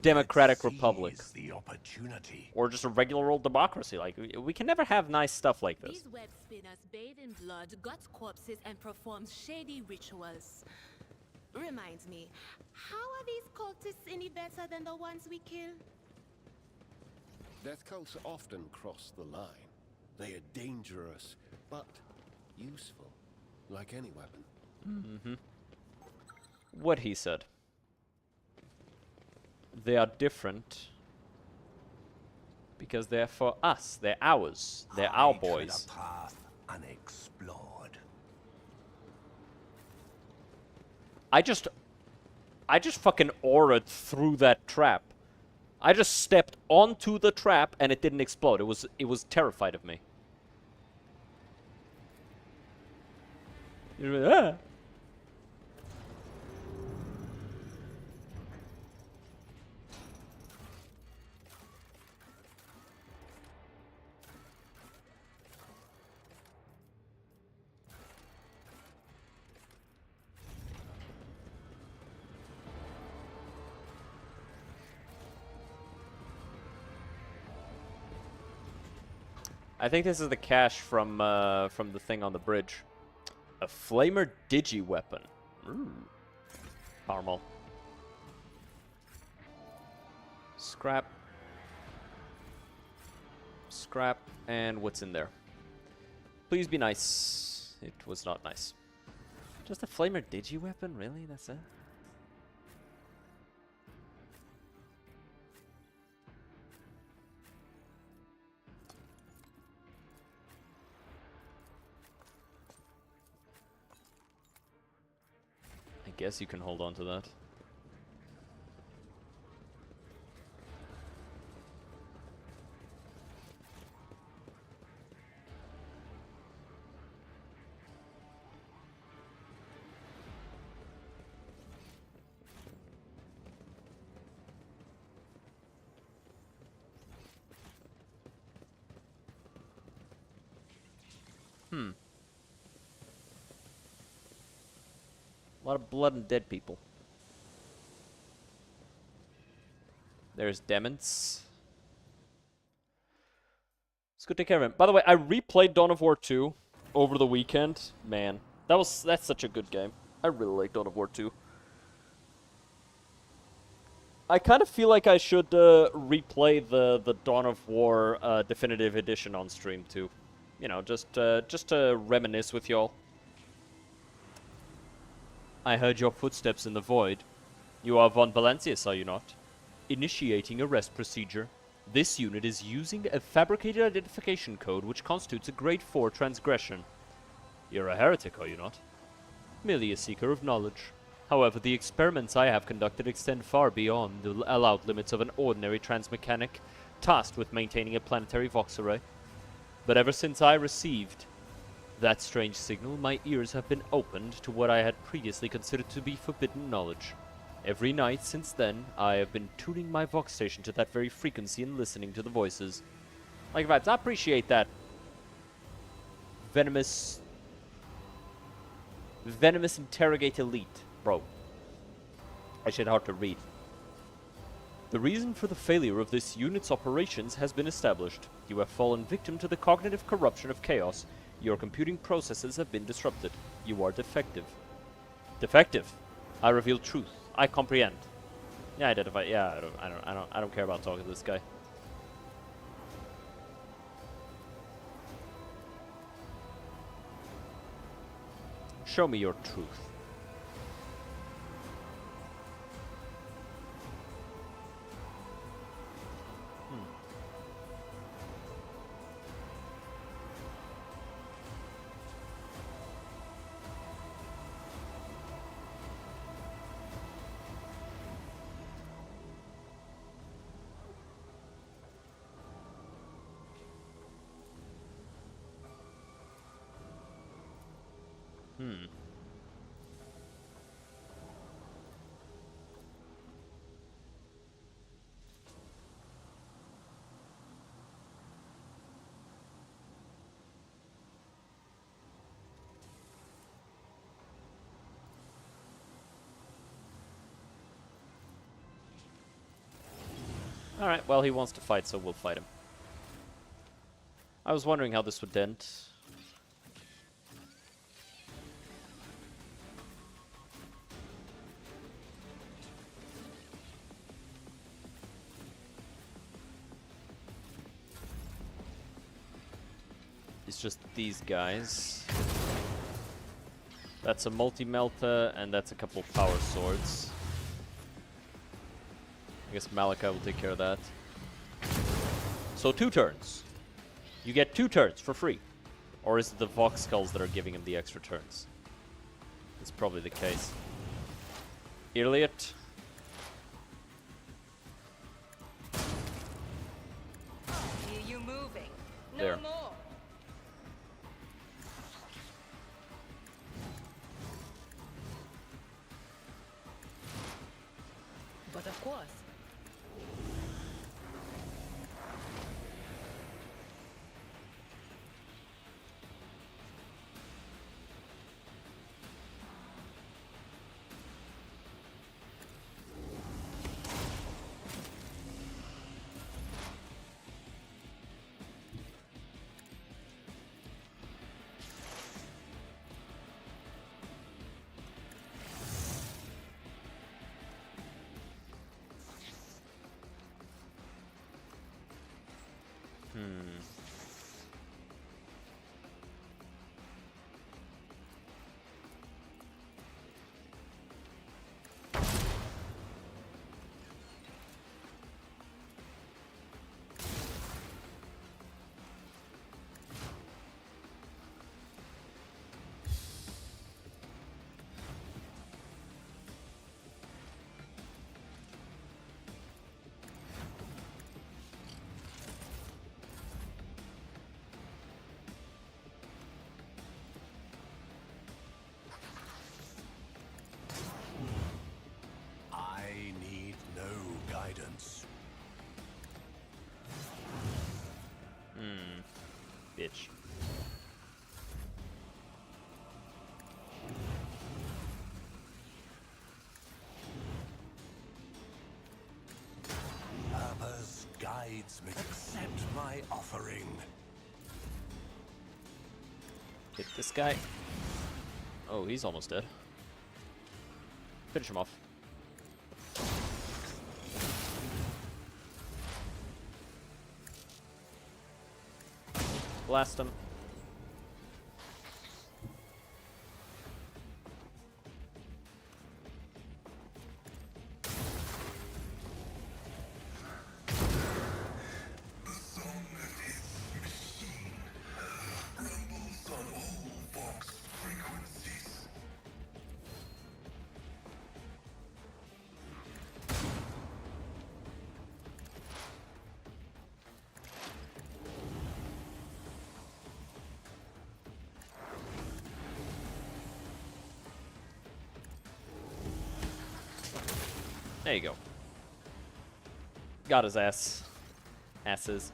democratic republic? The opportunity. Or just a regular old democracy? Like, we can never have nice stuff like this. These web spinners bathe in blood, gut corpses, and perform shady rituals. Reminds me, how are these cultists any better than the ones we kill? Death cults often cross the line. They are dangerous, but useful, like any weapon. Mm-hmm. What he said. They are different because they're for us. They're ours. They're our boys. A path unexplored. I just fucking auraed through that trap. I just stepped onto the trap and it didn't explode. It was terrified of me. Ah. I think this is the cache from the thing on the bridge. A flamer digi weapon. Ooh. Caramel. Scrap. Scrap. And what's in there? Please be nice. It was not nice. Just a flamer digi weapon? Really? That's it? I guess you can hold on to that. A lot of blood and dead people. There's demons. Let's go take care of him. By the way, I replayed Dawn of War 2 over the weekend. Man, that's such a good game. I really like Dawn of War 2. I kind of feel like I should replay the Dawn of War Definitive Edition on stream too. You know, just to reminisce with y'all. I heard your footsteps in the void. You are Von Valencius, are you not? Initiating arrest procedure. This unit is using a fabricated identification code which constitutes a grade 4 transgression. You're a heretic, are you not? Merely a seeker of knowledge. However, the experiments I have conducted extend far beyond the allowed limits of an ordinary transmechanic tasked with maintaining a planetary Vox array. But ever since I received that strange signal, my ears have been opened to what I had previously considered to be forbidden knowledge. Every night since then, I have been tuning my Vox station to that very frequency and listening to the voices. Like, vibes, I appreciate that. Venomous Interrogate Elite, bro. That shit hard to read. The reason for the failure of this unit's operations has been established. You have fallen victim to the cognitive corruption of chaos. Your computing processes have been disrupted. You are defective. Defective? I reveal truth. I comprehend. Yeah, identify. Yeah, I don't care about talking to this guy. Show me your truth. Alright, well, he wants to fight, so we'll fight him. I was wondering how this would end. It's just these guys. That's a multi-melta, and that's a couple power swords. I guess Malika will take care of that. So 2 turns. You get 2 turns for free. Or is it the Vox Skulls that are giving him the extra turns? It's probably the case. Iliot. Hear you moving. No There. more. But of course. bitch. Purpose guides me. Accept my offering. Hit this guy. Oh, he's almost dead. Finish him off. Blast him. There you go. Got his ass. Asses.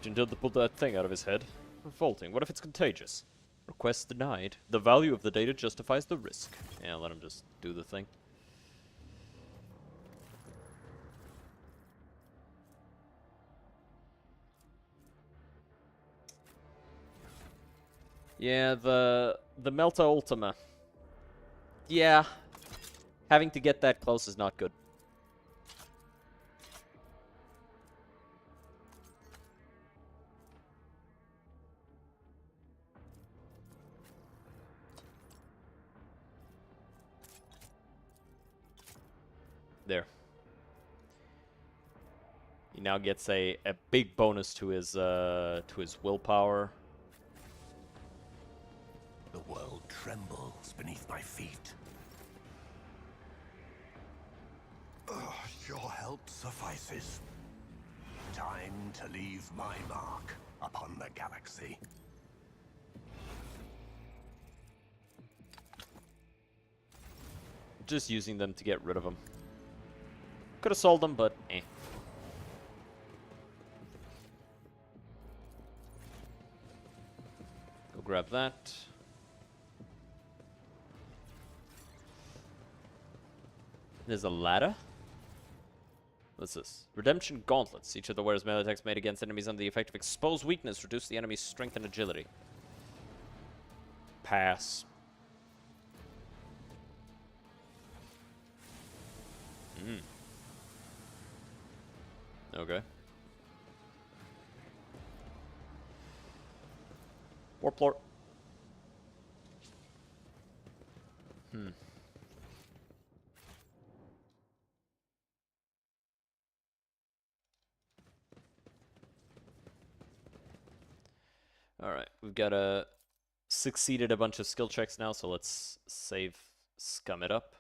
Until to pull that thing out of his head. Revolting. What if it's contagious? Request denied. The value of the data justifies the risk. Yeah, let him just do the thing. Yeah, the Melta Ultima. Yeah. Having to get that close is not good. There. He now gets a big bonus to his willpower. The world trembles beneath my feet. Your help suffices. Time to leave my mark upon the galaxy. Just using them to get rid of him. Could have sold them, but eh. Go grab that. There's a ladder. What's this? Redemption Gauntlets. Each of the wearer's melee attacks made against enemies under the effect of exposed weakness reduce the enemy's strength and agility. Pass. Okay. Warplord. Alright, we've got succeeded a bunch of skill checks now, so let's save, scum it up.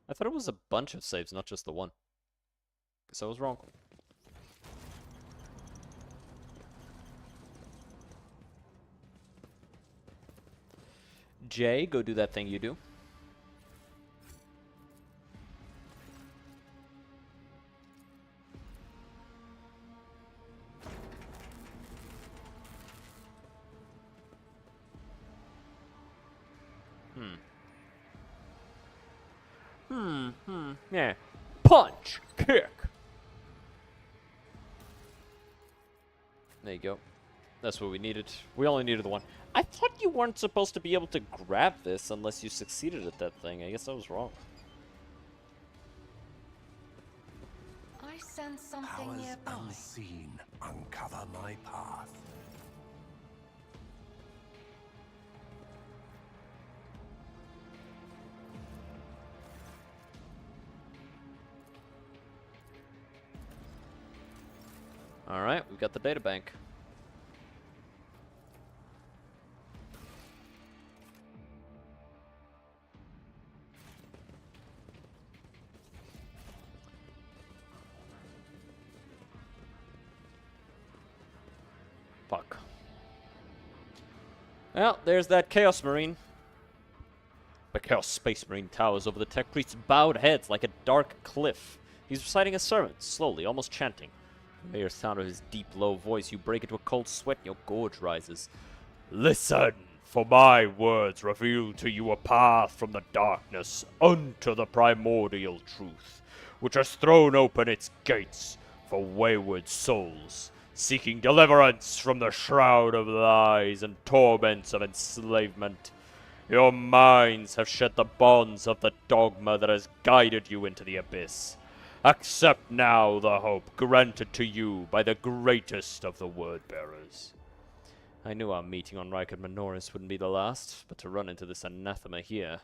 I thought it was a bunch of saves, not just the one. Guess I was wrong. Jay, go do that thing you do. Yeah. Punch! Kick! There you go. That's what we needed. We only needed the one. I thought you weren't supposed to be able to grab this unless you succeeded at that thing. I guess I was wrong. I sense something Powers nearby. unseen uncover my path. Alright, we've got the data bank. Fuck. Well, there's that Chaos Marine. The Chaos Space Marine towers over the Tech Priest's bowed heads like a dark cliff. He's reciting a sermon, slowly, almost chanting. The mere sound of his deep, low voice, you break into a cold sweat and your gorge rises. Listen, for my words reveal to you a path from the darkness unto the primordial truth, which has thrown open its gates for wayward souls, seeking deliverance from the shroud of lies and torments of enslavement. Your minds have shed the bonds of the dogma that has guided you into the abyss. Accept now the hope granted to you by the greatest of the word-bearers. I knew our meeting on Rykard Minoris wouldn't be the last, but to run into this anathema here.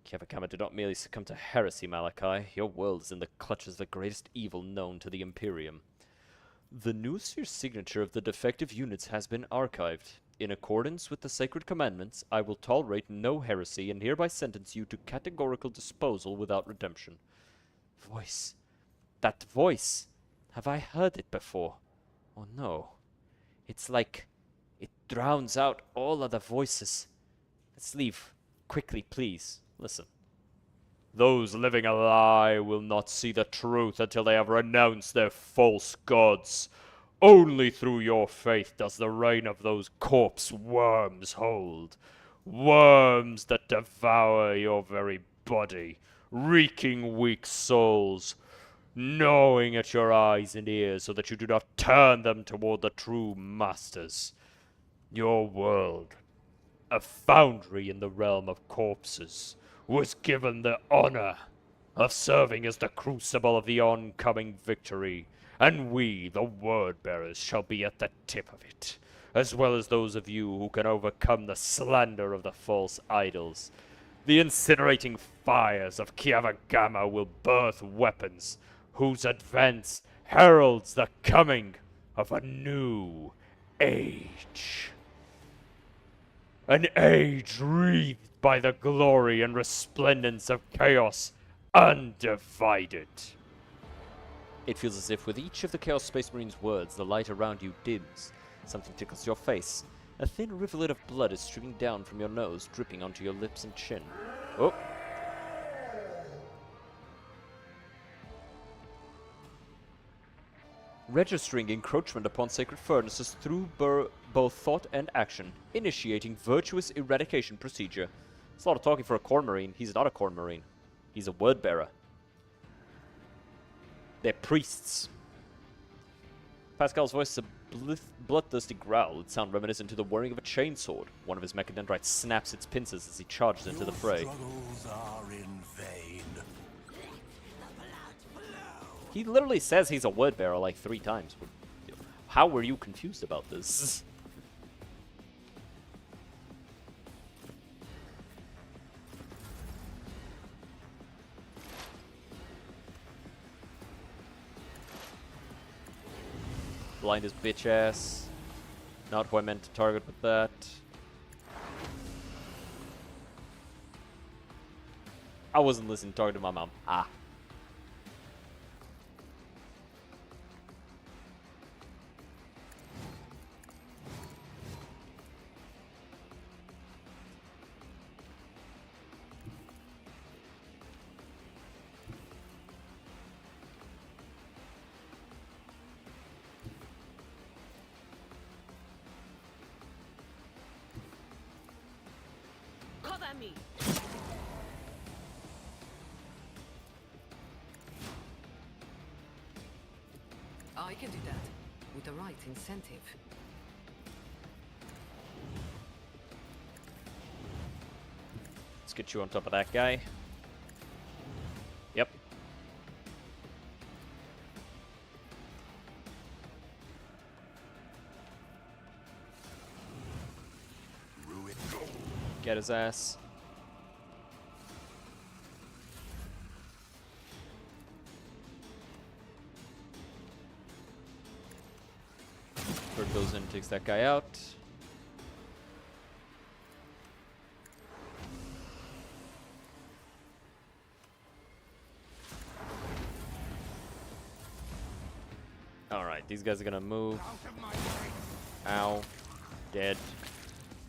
Kevakama did not merely succumb to heresy, Malachi. Your world is in the clutches of the greatest evil known to the Imperium. The Noosphere signature of the defective units has been archived. In accordance with the sacred commandments, I will tolerate no heresy and hereby sentence you to categorical disposal without redemption. Voice. That voice. Have I heard it before? Oh no. It's like it drowns out all other voices. Let's leave. Quickly, please. Listen. Those living a lie will not see the truth until they have renounced their false gods. Only through your faith does the reign of those corpse worms hold. Worms that devour your very body, reeking weak souls, gnawing at your eyes and ears so that you do not turn them toward the true masters. Your world, a foundry in the realm of corpses, was given the honor of serving as the crucible of the oncoming victory, and we, the word-bearers, shall be at the tip of it, as well as those of you who can overcome the slander of the false idols. The incinerating fires of Kiavagama will birth weapons whose advance heralds the coming of a new age. An age wreathed by the glory and resplendence of chaos undivided. It feels as if with each of the Chaos Space Marine's words, the light around you dims. Something tickles your face. A thin rivulet of blood is streaming down from your nose, dripping onto your lips and chin. Oh! Registering encroachment upon sacred furnaces through both thought and action. Initiating virtuous eradication procedure. It's a lot of talking for a Core Marine. He's not a Core Marine. He's a word-bearer. They're priests. Pascal's voice is a bloodthirsty growl. It sounds reminiscent to the whirring of a chainsword. One of his mechadendrites snaps its pincers as he charges into the fray. Struggles are in vain. He literally says he's a word bearer like 3 times. How were you confused about this? Blind his bitch ass. Not who I meant to target with that. I wasn't listening to target my mom. Ah. Cover me. I can do that, with the right incentive. Let's get you on top of that guy. Yep. Get his ass. and takes that guy out. Alright, these guys are gonna move. Ow. Dead.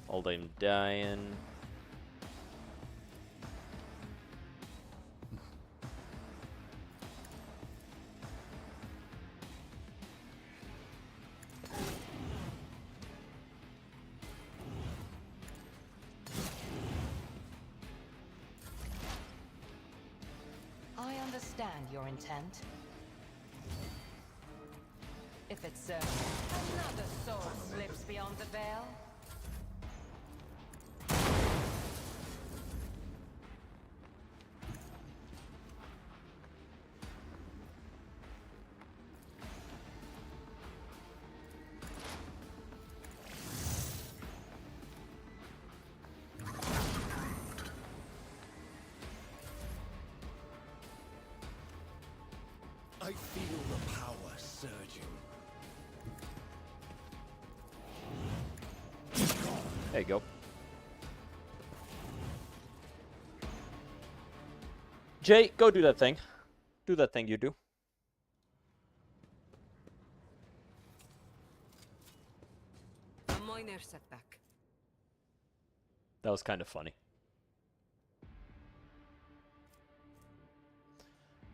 All them dying. I understand your intent. If it's so, another soul slips beyond the veil. I feel the power surging. There you go. Jay, go do that thing. Do that thing you do. A minor setback. That was kind of funny.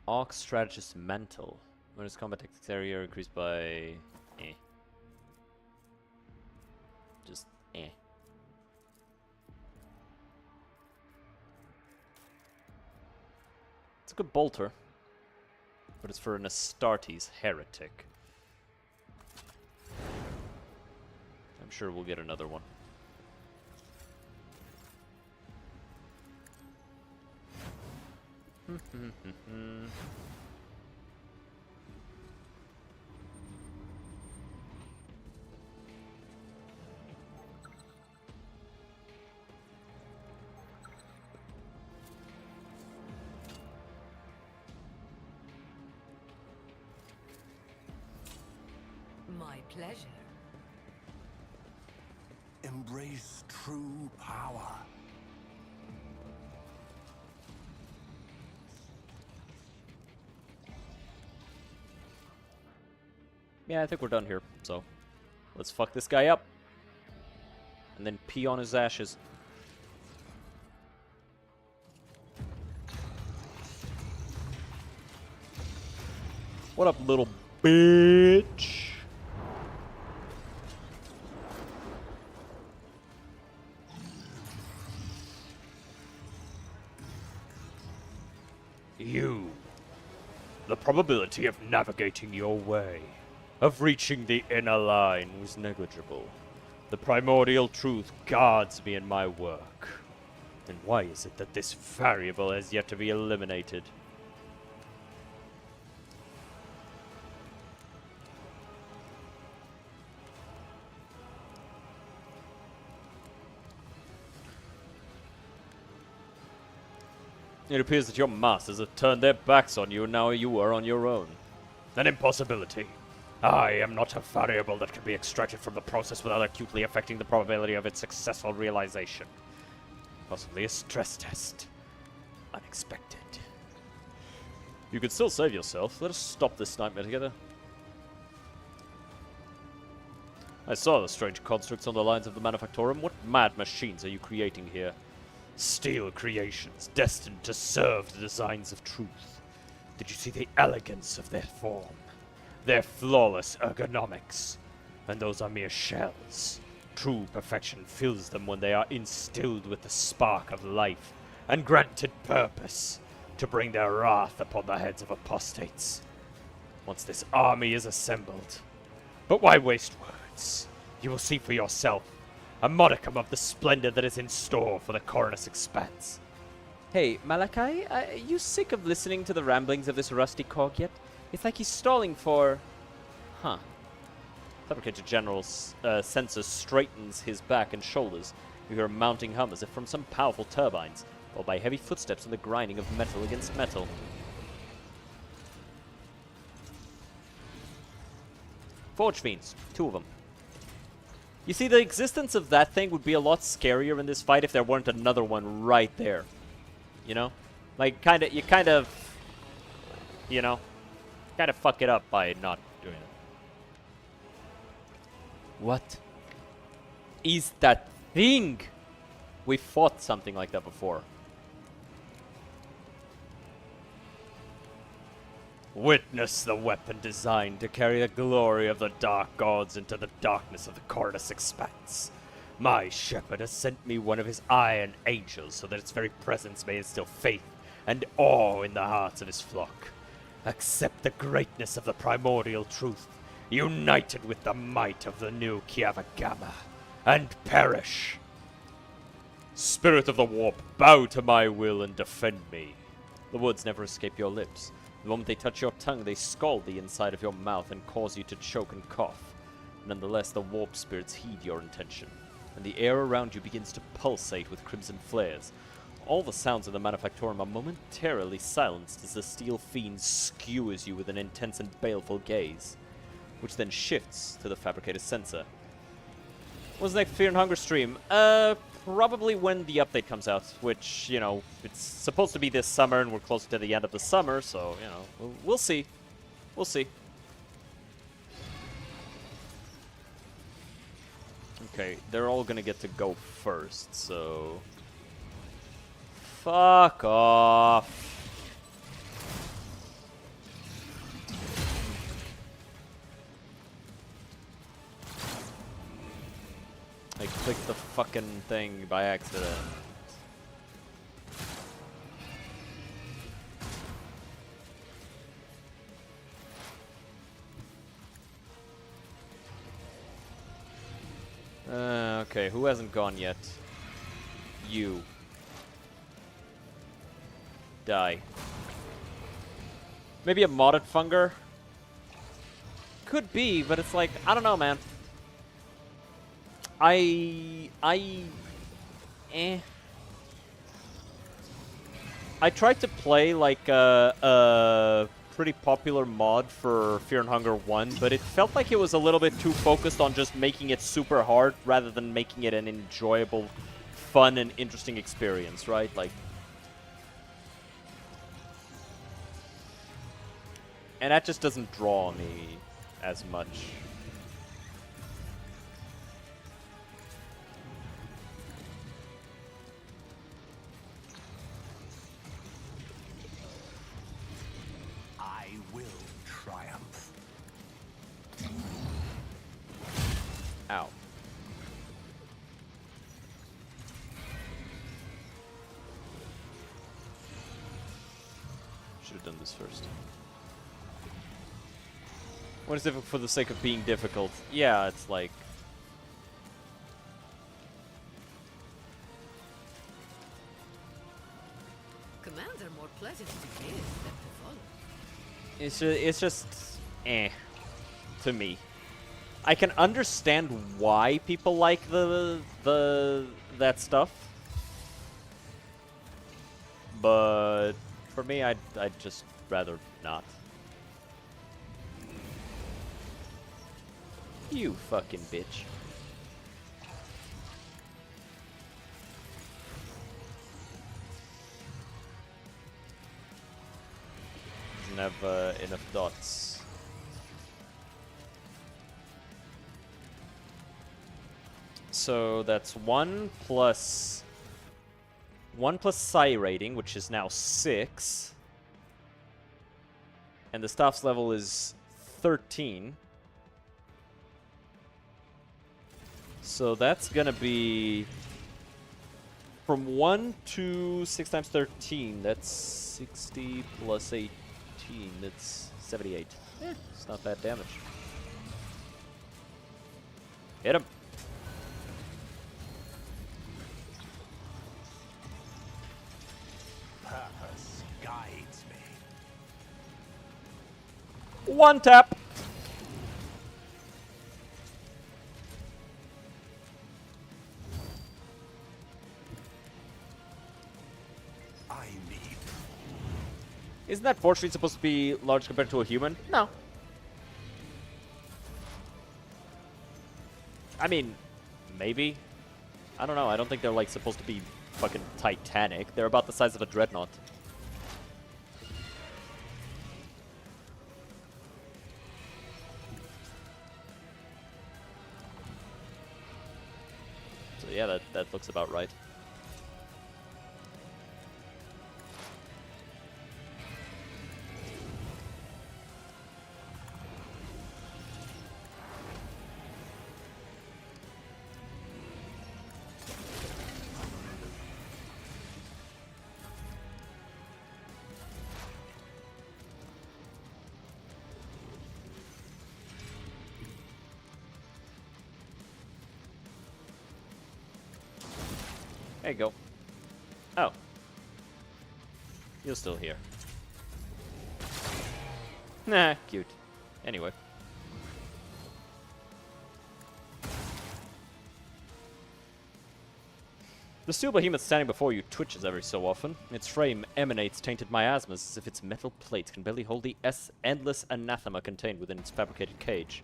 Arc Strategist Mantle. When its combat tactics area increased by... Just It's a good bolter. But it's for an Astartes heretic. I'm sure we'll get another one. My pleasure. Embrace true power. Yeah, I think we're done here, so let's fuck this guy up. And then pee on his ashes. What up, little bitch? You. The probability of navigating your way, of reaching the inner line, was negligible. The primordial truth guards me in my work. Then why is it that this variable has yet to be eliminated? It appears that your masters have turned their backs on you and now you are on your own. An impossibility. I am not a variable that can be extracted from the process without acutely affecting the probability of its successful realization. Possibly a stress test. Unexpected. You could still save yourself. Let us stop this nightmare together. I saw the strange constructs on the lines of the Manufactorum. What mad machines are you creating here? Steel creations destined to serve the designs of truth. Did you see the elegance of their form? Their flawless ergonomics? And those are mere shells. True perfection fills them when they are instilled with the spark of life and granted purpose to bring their wrath upon the heads of apostates. Once this army is assembled. But why waste words? You will see for yourself a modicum of the splendor that is in store for the Coronus Expanse. Hey, Malachi, are you sick of listening to the ramblings of this rusty cog yet? It's like he's stalling for... Huh. Fabricator General's sensor straightens his back and shoulders. You hear a mounting hum as if from some powerful turbines, followed by heavy footsteps and the grinding of metal against metal. Forge Fiends, 2 of them. You see, the existence of that thing would be a lot scarier in this fight if there weren't another one right there. You know? Like, you kind of fuck it up by not doing it. What is that thing? We fought something like that before. Witness the weapon designed to carry the glory of the dark gods into the darkness of the corridor's expanse. My shepherd has sent me one of his iron angels so that its very presence may instill faith and awe in the hearts of his flock. Accept the greatness of the primordial truth, united with the might of the new Kiavagama, and perish. Spirit of the warp, bow to my will and defend me. The words never escape your lips. The moment they touch your tongue, they scald the inside of your mouth and cause you to choke and cough. Nonetheless, the warp spirits heed your intention, and the air around you begins to pulsate with crimson flares. All the sounds in the Manufactorum are momentarily silenced as the steel fiend skewers you with an intense and baleful gaze, which then shifts to the fabricated sensor. When's the next Fear and Hunger stream? Probably when the update comes out, which, you know, it's supposed to be this summer, and we're closer to the end of the summer, so, you know, we'll see. We'll see. Okay, they're all gonna get to go first, so... Fuck off. I clicked the fucking thing by accident. Okay, who hasn't gone yet? You. Die. Maybe a modded Funger? Could be, but it's like, I don't know, man. I tried to play like a pretty popular mod for Fear and Hunger 1, but it felt like it was a little bit too focused on just making it super hard rather than making it an enjoyable, fun, and interesting experience, right? Like, and that just doesn't draw me as much. I will triumph. Ow. Should have done this first. What is difficult for the sake of being difficult? Yeah, it's like... Commands are more pleasant to give than to follow. It's just... to me. I can understand why people like that stuff. But for me, I'd just rather not. You fucking bitch. Doesn't have enough dots. So that's 1 plus psi rating, which is now 6. And the staff's level is 13. So that's gonna be from 1 to 6 times 13. That's 60 plus 18. That's 78. It's not bad damage. Hit him. Purpose guides me. One tap. I need. Isn't that force field supposed to be large compared to a human? No. I mean, Maybe? I don't know. I don't think they're, like, supposed to be fucking titanic. They're about the size of a dreadnought. So yeah, that looks about right. There you go. Oh. You're still here. Nah, cute. Anyway. The steel behemoth standing before you twitches every so often. Its frame emanates tainted miasmas as if its metal plates can barely hold the endless anathema contained within its fabricated cage.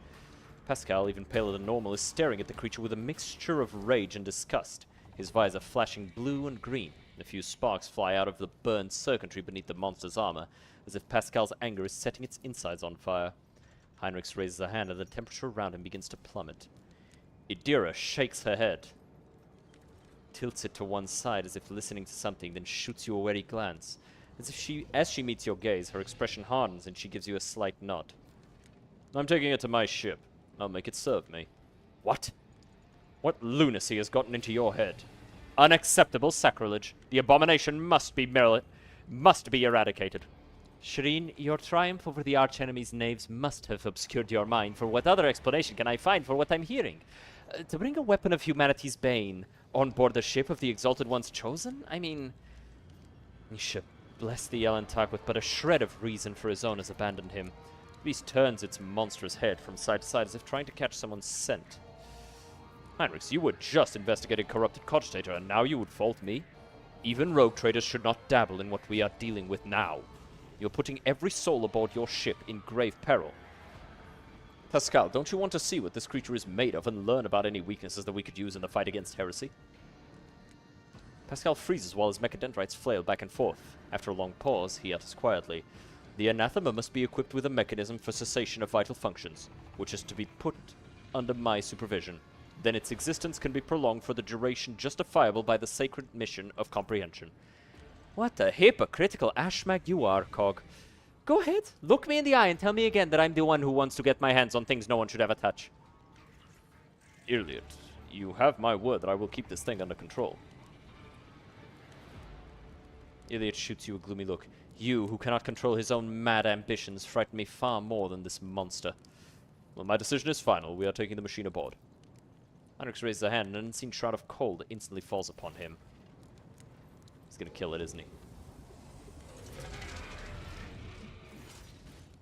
Pascal, even paler than normal, is staring at the creature with a mixture of rage and disgust, his visor flashing blue and green. A few sparks fly out of the burned circuitry beneath the monster's armor, as if Pascal's anger is setting its insides on fire. Heinrichs raises a hand and the temperature around him begins to plummet. Idira shakes her head, tilts it to one side as if listening to something, then shoots you a wary glance. As she meets your gaze, her expression hardens and she gives you a slight nod. I'm taking it to my ship. I'll make it serve me. What? What lunacy has gotten into your head? Unacceptable sacrilege. The abomination must be eradicated. Shireen, your triumph over the archenemy's knaves must have obscured your mind, for what other explanation can I find for what I'm hearing? To bring a weapon of humanity's bane on board the ship of the Exalted One's chosen? I mean, Nisha, bless the Elentak with but a shred of reason for his own has abandoned him. At least turns its monstrous head from side to side as if trying to catch someone's scent. Heinrichs, you were just investigating corrupted cogitator, and now you would fault me? Even rogue traders should not dabble in what we are dealing with now. You're putting every soul aboard your ship in grave peril. Pascal, don't you want to see what this creature is made of and learn about any weaknesses that we could use in the fight against heresy? Pascal freezes while his mechadendrites flail back and forth. After a long pause, he utters quietly, "The anathema must be equipped with a mechanism for cessation of vital functions, which is to be put under my supervision. Then its existence can be prolonged for the duration justifiable by the sacred mission of comprehension." What a hypocritical ashmag you are, Cog. Go ahead, look me in the eye and tell me again that I'm the one who wants to get my hands on things no one should ever touch. Iliad, you have my word that I will keep this thing under control. Iliad shoots you a gloomy look. You, who cannot control his own mad ambitions, frighten me far more than this monster. Well, my decision is final. We are taking the machine aboard. Heinrichs raises a hand, and an unseen shroud of cold instantly falls upon him. He's gonna kill it, isn't he?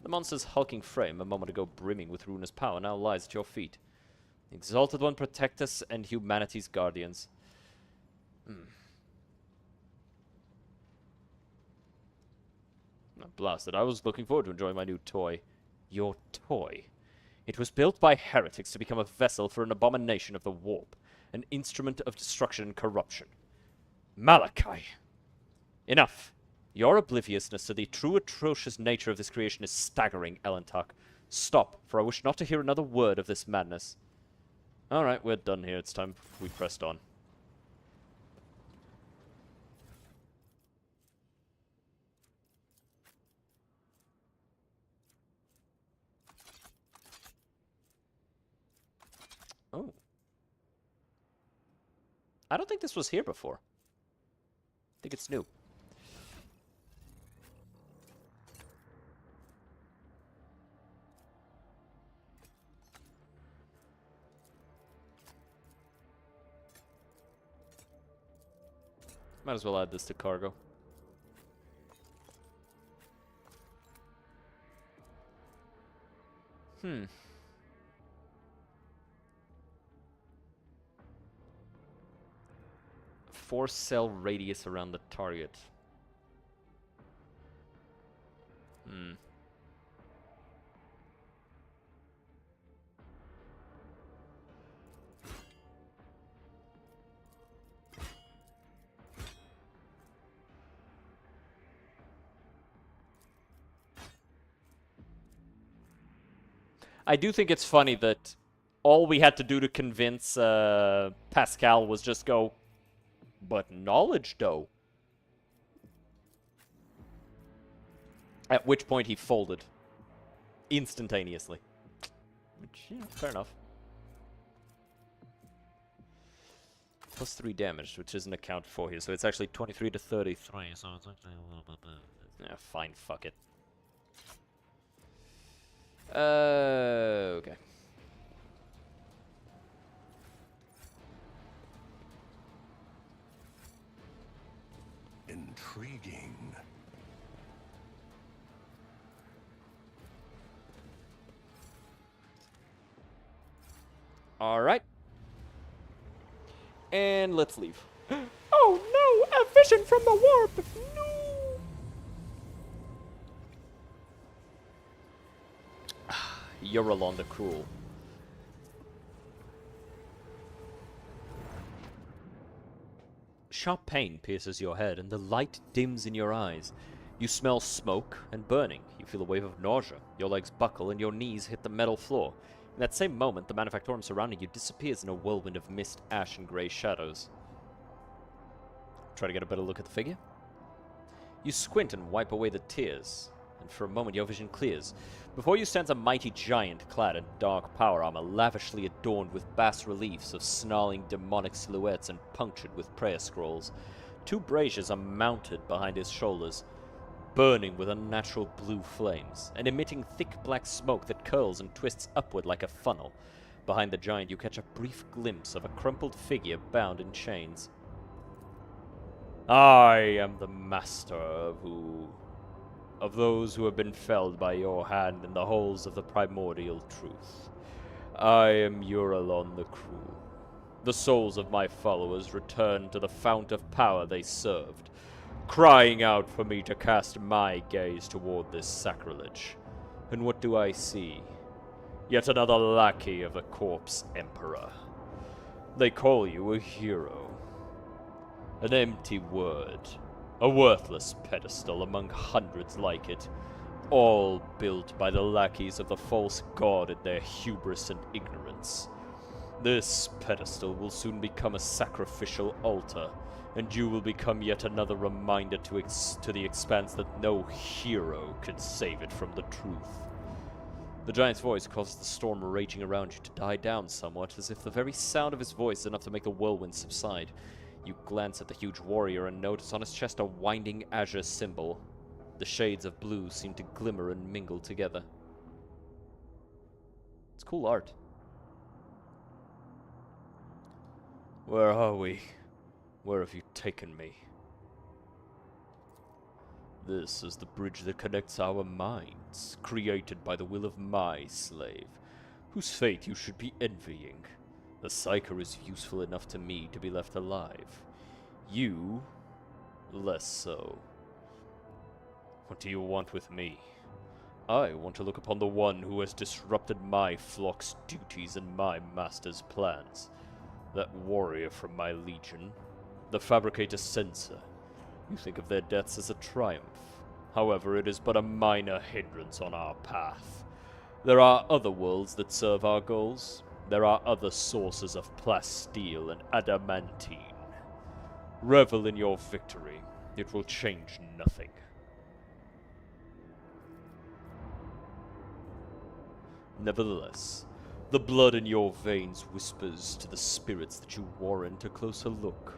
The monster's hulking frame, a moment ago brimming with ruinous power, now lies at your feet. The Exalted One protect us and humanity's guardians. Blasted, I was looking forward to enjoying my new toy. Your toy. It was built by heretics to become a vessel for an abomination of the warp, an instrument of destruction and corruption. Malachi! Enough! Your obliviousness to the true atrocious nature of this creation is staggering, Elentak. Stop, for I wish not to hear another word of this madness. Alright, we're done here. It's time we pressed on. Oh. I don't think this was here before. I think it's new. Might as well add this to cargo. Force cell radius around the target. I do think it's funny that all we had to do to convince Pascal was just go, but knowledge, though. At which point he folded. Instantaneously. Which, yeah, fair enough. Plus 3 damage, which isn't accounted for here, so it's actually 23 to 33, so it's actually a little bit better. Yeah, fine, fuck it. Okay. Intriguing. Alright. And let's leave. Oh no! A vision from the warp! No! Eurolon the Cruel. Sharp pain pierces your head, and the light dims in your eyes. You smell smoke and burning. You feel a wave of nausea. Your legs buckle, and your knees hit the metal floor. In that same moment, the Manufactorum surrounding you disappears in a whirlwind of mist, ash, and grey shadows. Try to get a better look at the figure. You squint and wipe away the tears, and for a moment your vision clears. Before you stands a mighty giant clad in dark power armor, lavishly adorned with bas-reliefs of snarling demonic silhouettes and punctured with prayer scrolls. 2 braziers are mounted behind his shoulders, burning with unnatural blue flames, and emitting thick black smoke that curls and twists upward like a funnel. Behind the giant you catch a brief glimpse of a crumpled figure bound in chains. I am the master of those who have been felled by your hand in the holes of the primordial truth. I am Eurolon the Cruel. The souls of my followers return to the fount of power they served, crying out for me to cast my gaze toward this sacrilege. And what do I see? Yet another lackey of the Corpse Emperor. They call you a hero. An empty word. A worthless pedestal among hundreds like it, all built by the lackeys of the false god in their hubris and ignorance. This pedestal will soon become a sacrificial altar, and you will become yet another reminder to the expanse that no hero can save it from the truth. The giant's voice causes the storm raging around you to die down somewhat, as if the very sound of his voice is enough to make the whirlwind subside. You glance at the huge warrior and notice on his chest a winding azure symbol. The shades of blue seem to glimmer and mingle together. It's cool art. Where are we? Where have you taken me? This is the bridge that connects our minds, created by the will of my slave, whose fate you should be envying. The Psyker is useful enough to me to be left alive. You, less so. What do you want with me? I want to look upon the one who has disrupted my flock's duties and my master's plans. That warrior from my legion, the Fabricator Censor. You think of their deaths as a triumph. However, it is but a minor hindrance on our path. There are other worlds that serve our goals. There are other sources of plasteel and adamantine. Revel in your victory. It will change nothing. Nevertheless, the blood in your veins whispers to the spirits that you warrant a closer look.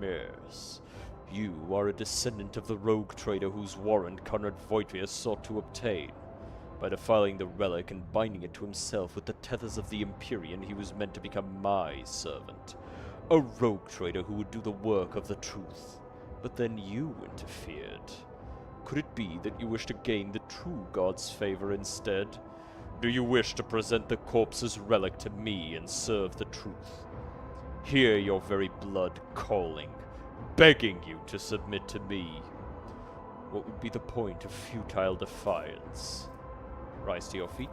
Yes. You are a descendant of the rogue trader whose warrant Conrad Voitrius sought to obtain. By defiling the relic and binding it to himself with the tethers of the Empyrean, he was meant to become my servant. A rogue trader who would do the work of the truth. But then you interfered. Could it be that you wish to gain the true god's favor instead? Do you wish to present the corpse's relic to me and serve the truth? Hear your very blood calling, begging you to submit to me. What would be the point of futile defiance? Rise to your feet.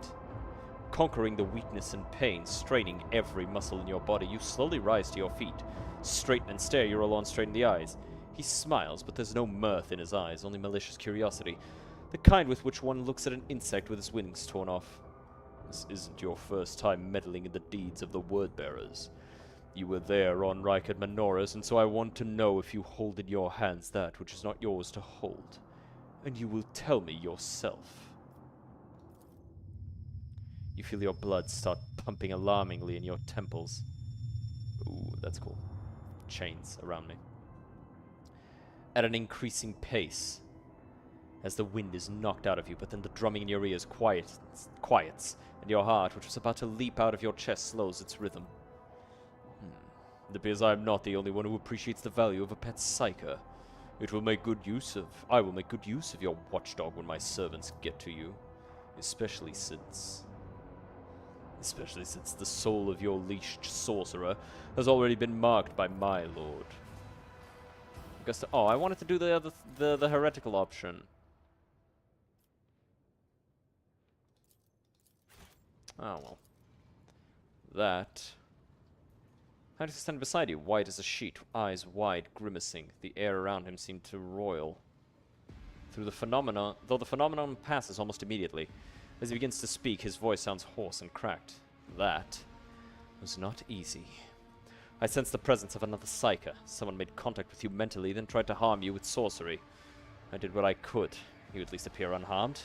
Conquering the weakness and pain, straining every muscle in your body, you slowly rise to your feet. Straighten and stare Eurolon straight in the eyes. He smiles, but there's no mirth in his eyes, only malicious curiosity. The kind with which one looks at an insect with its wings torn off. This isn't your first time meddling in the deeds of the Word-Bearers. You were there on Rikard Menoras, and so I want to know if you hold in your hands that which is not yours to hold. And you will tell me yourself. You feel your blood start pumping alarmingly in your temples. Ooh, that's cool. Chains around me. At an increasing pace, as the wind is knocked out of you, but then the drumming in your ears quiets, and your heart, which was about to leap out of your chest, slows its rhythm. It appears I am not the only one who appreciates the value of a pet psyker. I will make good use of your watchdog when my servants get to you, especially since the soul of your leashed sorcerer has already been marked by my lord. Oh, I wanted to do the heretical option. Oh well. That. How does he stand beside you, white as a sheet, eyes wide, grimacing. The air around him seemed to roil. Though the phenomenon passes almost immediately. As he begins to speak, his voice sounds hoarse and cracked. That was not easy. I sensed the presence of another psyker. Someone made contact with you mentally, then tried to harm you with sorcery. I did what I could. You at least appear unharmed.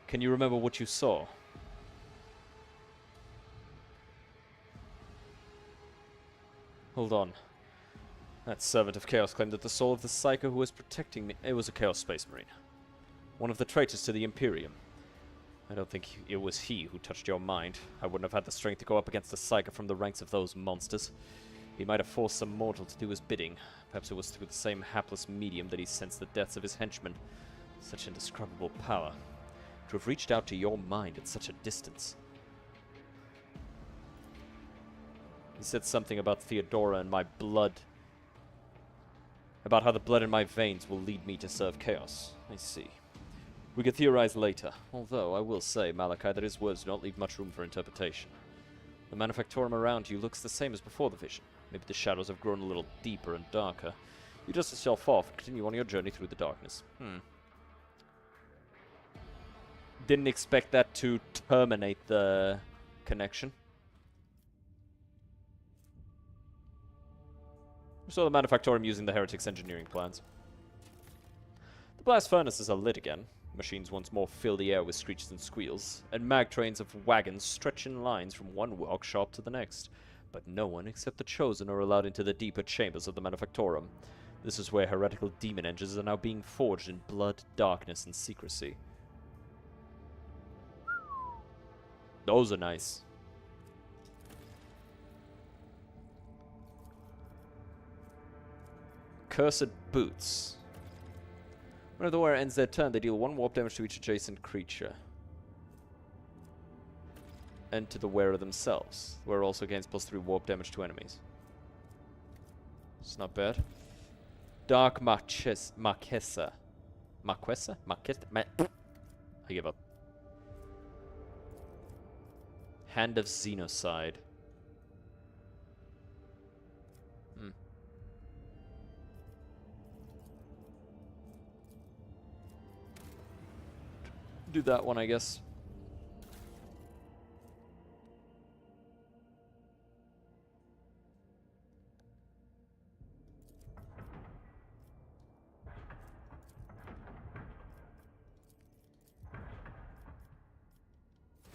Can you remember what you saw? Hold on. That servant of Chaos claimed that the soul of the psyker who was protecting me... It was a Chaos Space Marine. One of the traitors to the Imperium. I don't think it was he who touched your mind. I wouldn't have had the strength to go up against a psyker from the ranks of those monsters. He might have forced some mortal to do his bidding. Perhaps it was through the same hapless medium that he sensed the deaths of his henchmen. Such indescribable power. To have reached out to your mind at such a distance. He said something about Theodora and my blood. About how the blood in my veins will lead me to serve Chaos. I see. We could theorize later. Although, I will say, Malachi, that his words do not leave much room for interpretation. The Manufactorum around you looks the same as before the vision. Maybe the shadows have grown a little deeper and darker. You dust yourself off and continue on your journey through the darkness. Didn't expect that to terminate the connection. We saw the Manufactorum using the Heretics' engineering plans. The blast furnaces are lit again. Machines once more fill the air with screeches and squeals, and mag trains of wagons stretch in lines from one workshop to the next. But no one except the Chosen are allowed into the deeper chambers of the Manufactorum. This is where heretical demon engines are now being forged in blood, darkness, and secrecy. Those are nice. Cursed Boots. Whenever the wearer ends their turn, they deal 1 warp damage to each adjacent creature. And to the wearer themselves. The wearer also gains +3 warp damage to enemies. It's not bad. Dark Marquesa. Marquesa? I give up. Hand of Xenocide. Do that one, I guess.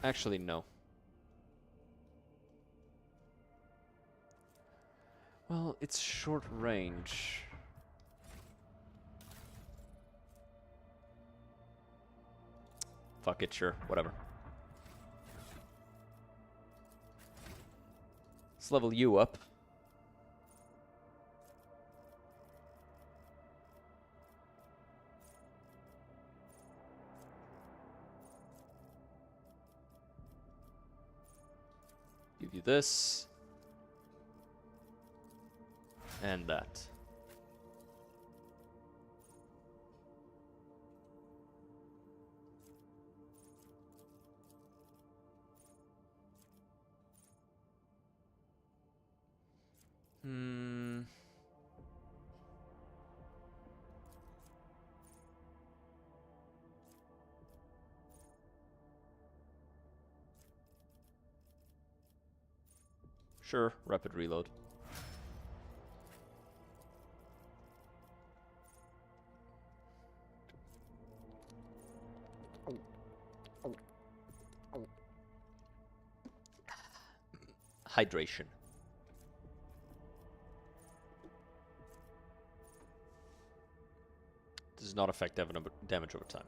Actually, no. Well, it's short range. Fuck it, sure. Whatever. Let's level you up. Give you this. And that. Sure, rapid reload. Hydration. Does not affect damage over time.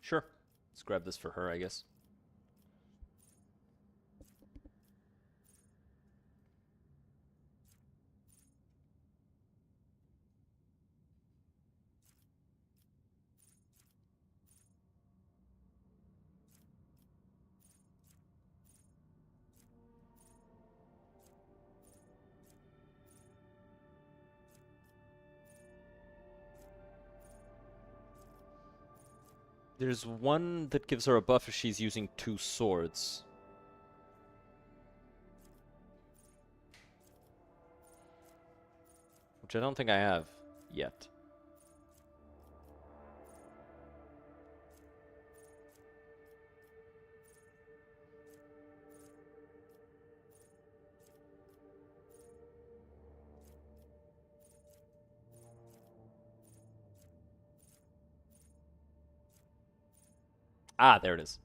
Sure. Let's grab this for her, I guess. There's one that gives her a buff if she's using 2 swords. Which I don't think I have yet. Ah, there it is.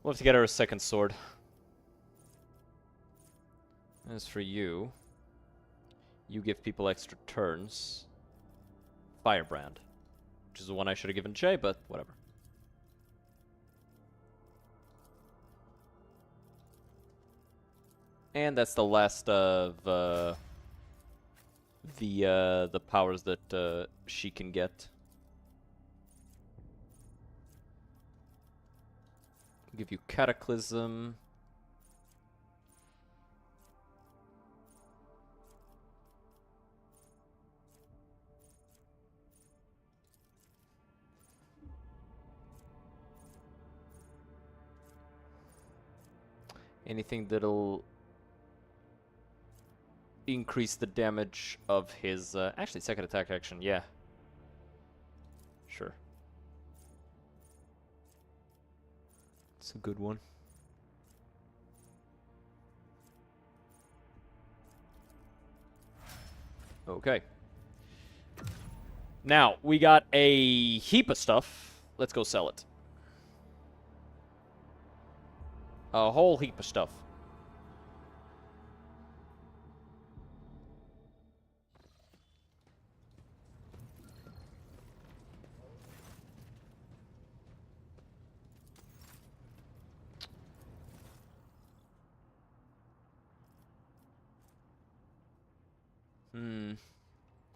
We'll have to get her a second sword. As for you, you give people extra turns. Firebrand. Which is the one I should have given Jay, but whatever. And that's the last of the powers that she can get. Give you Cataclysm. Anything that'll increase the damage of his... actually, second attack action, yeah. Sure. It's a good one. Okay. Now, we got a heap of stuff. Let's go sell it. A whole heap of stuff.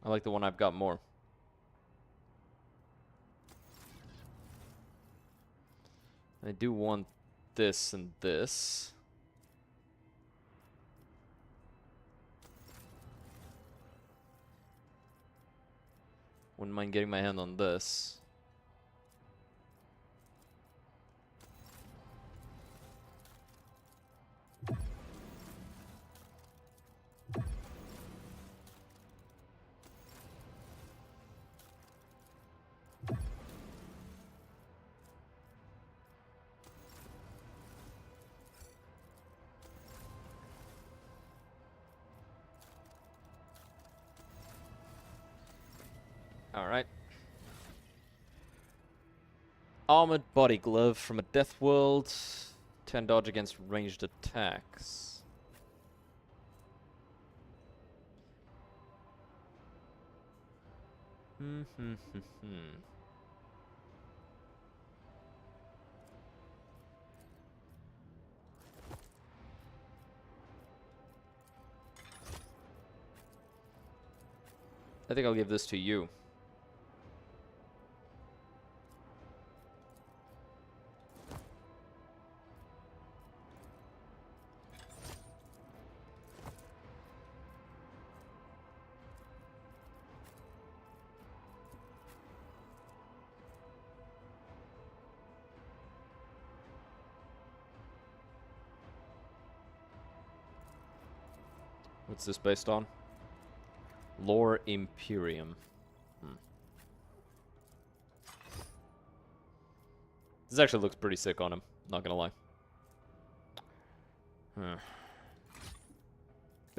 I like the one I've got more. I do want this and this. Wouldn't mind getting my hand on this. Alright. Armored body glove from a death world. 10 dodge against ranged attacks. I think I'll give this to you. What's this based on? Lore Imperium. This actually looks pretty sick on him, not gonna lie. Bit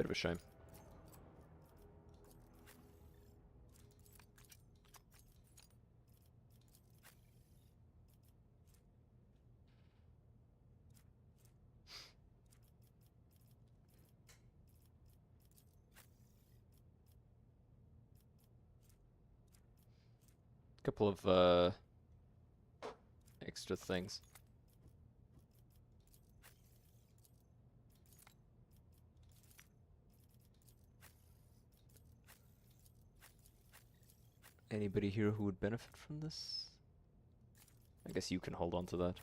of a shame. Couple of extra things. Anybody here who would benefit from this? I guess you can hold on to that.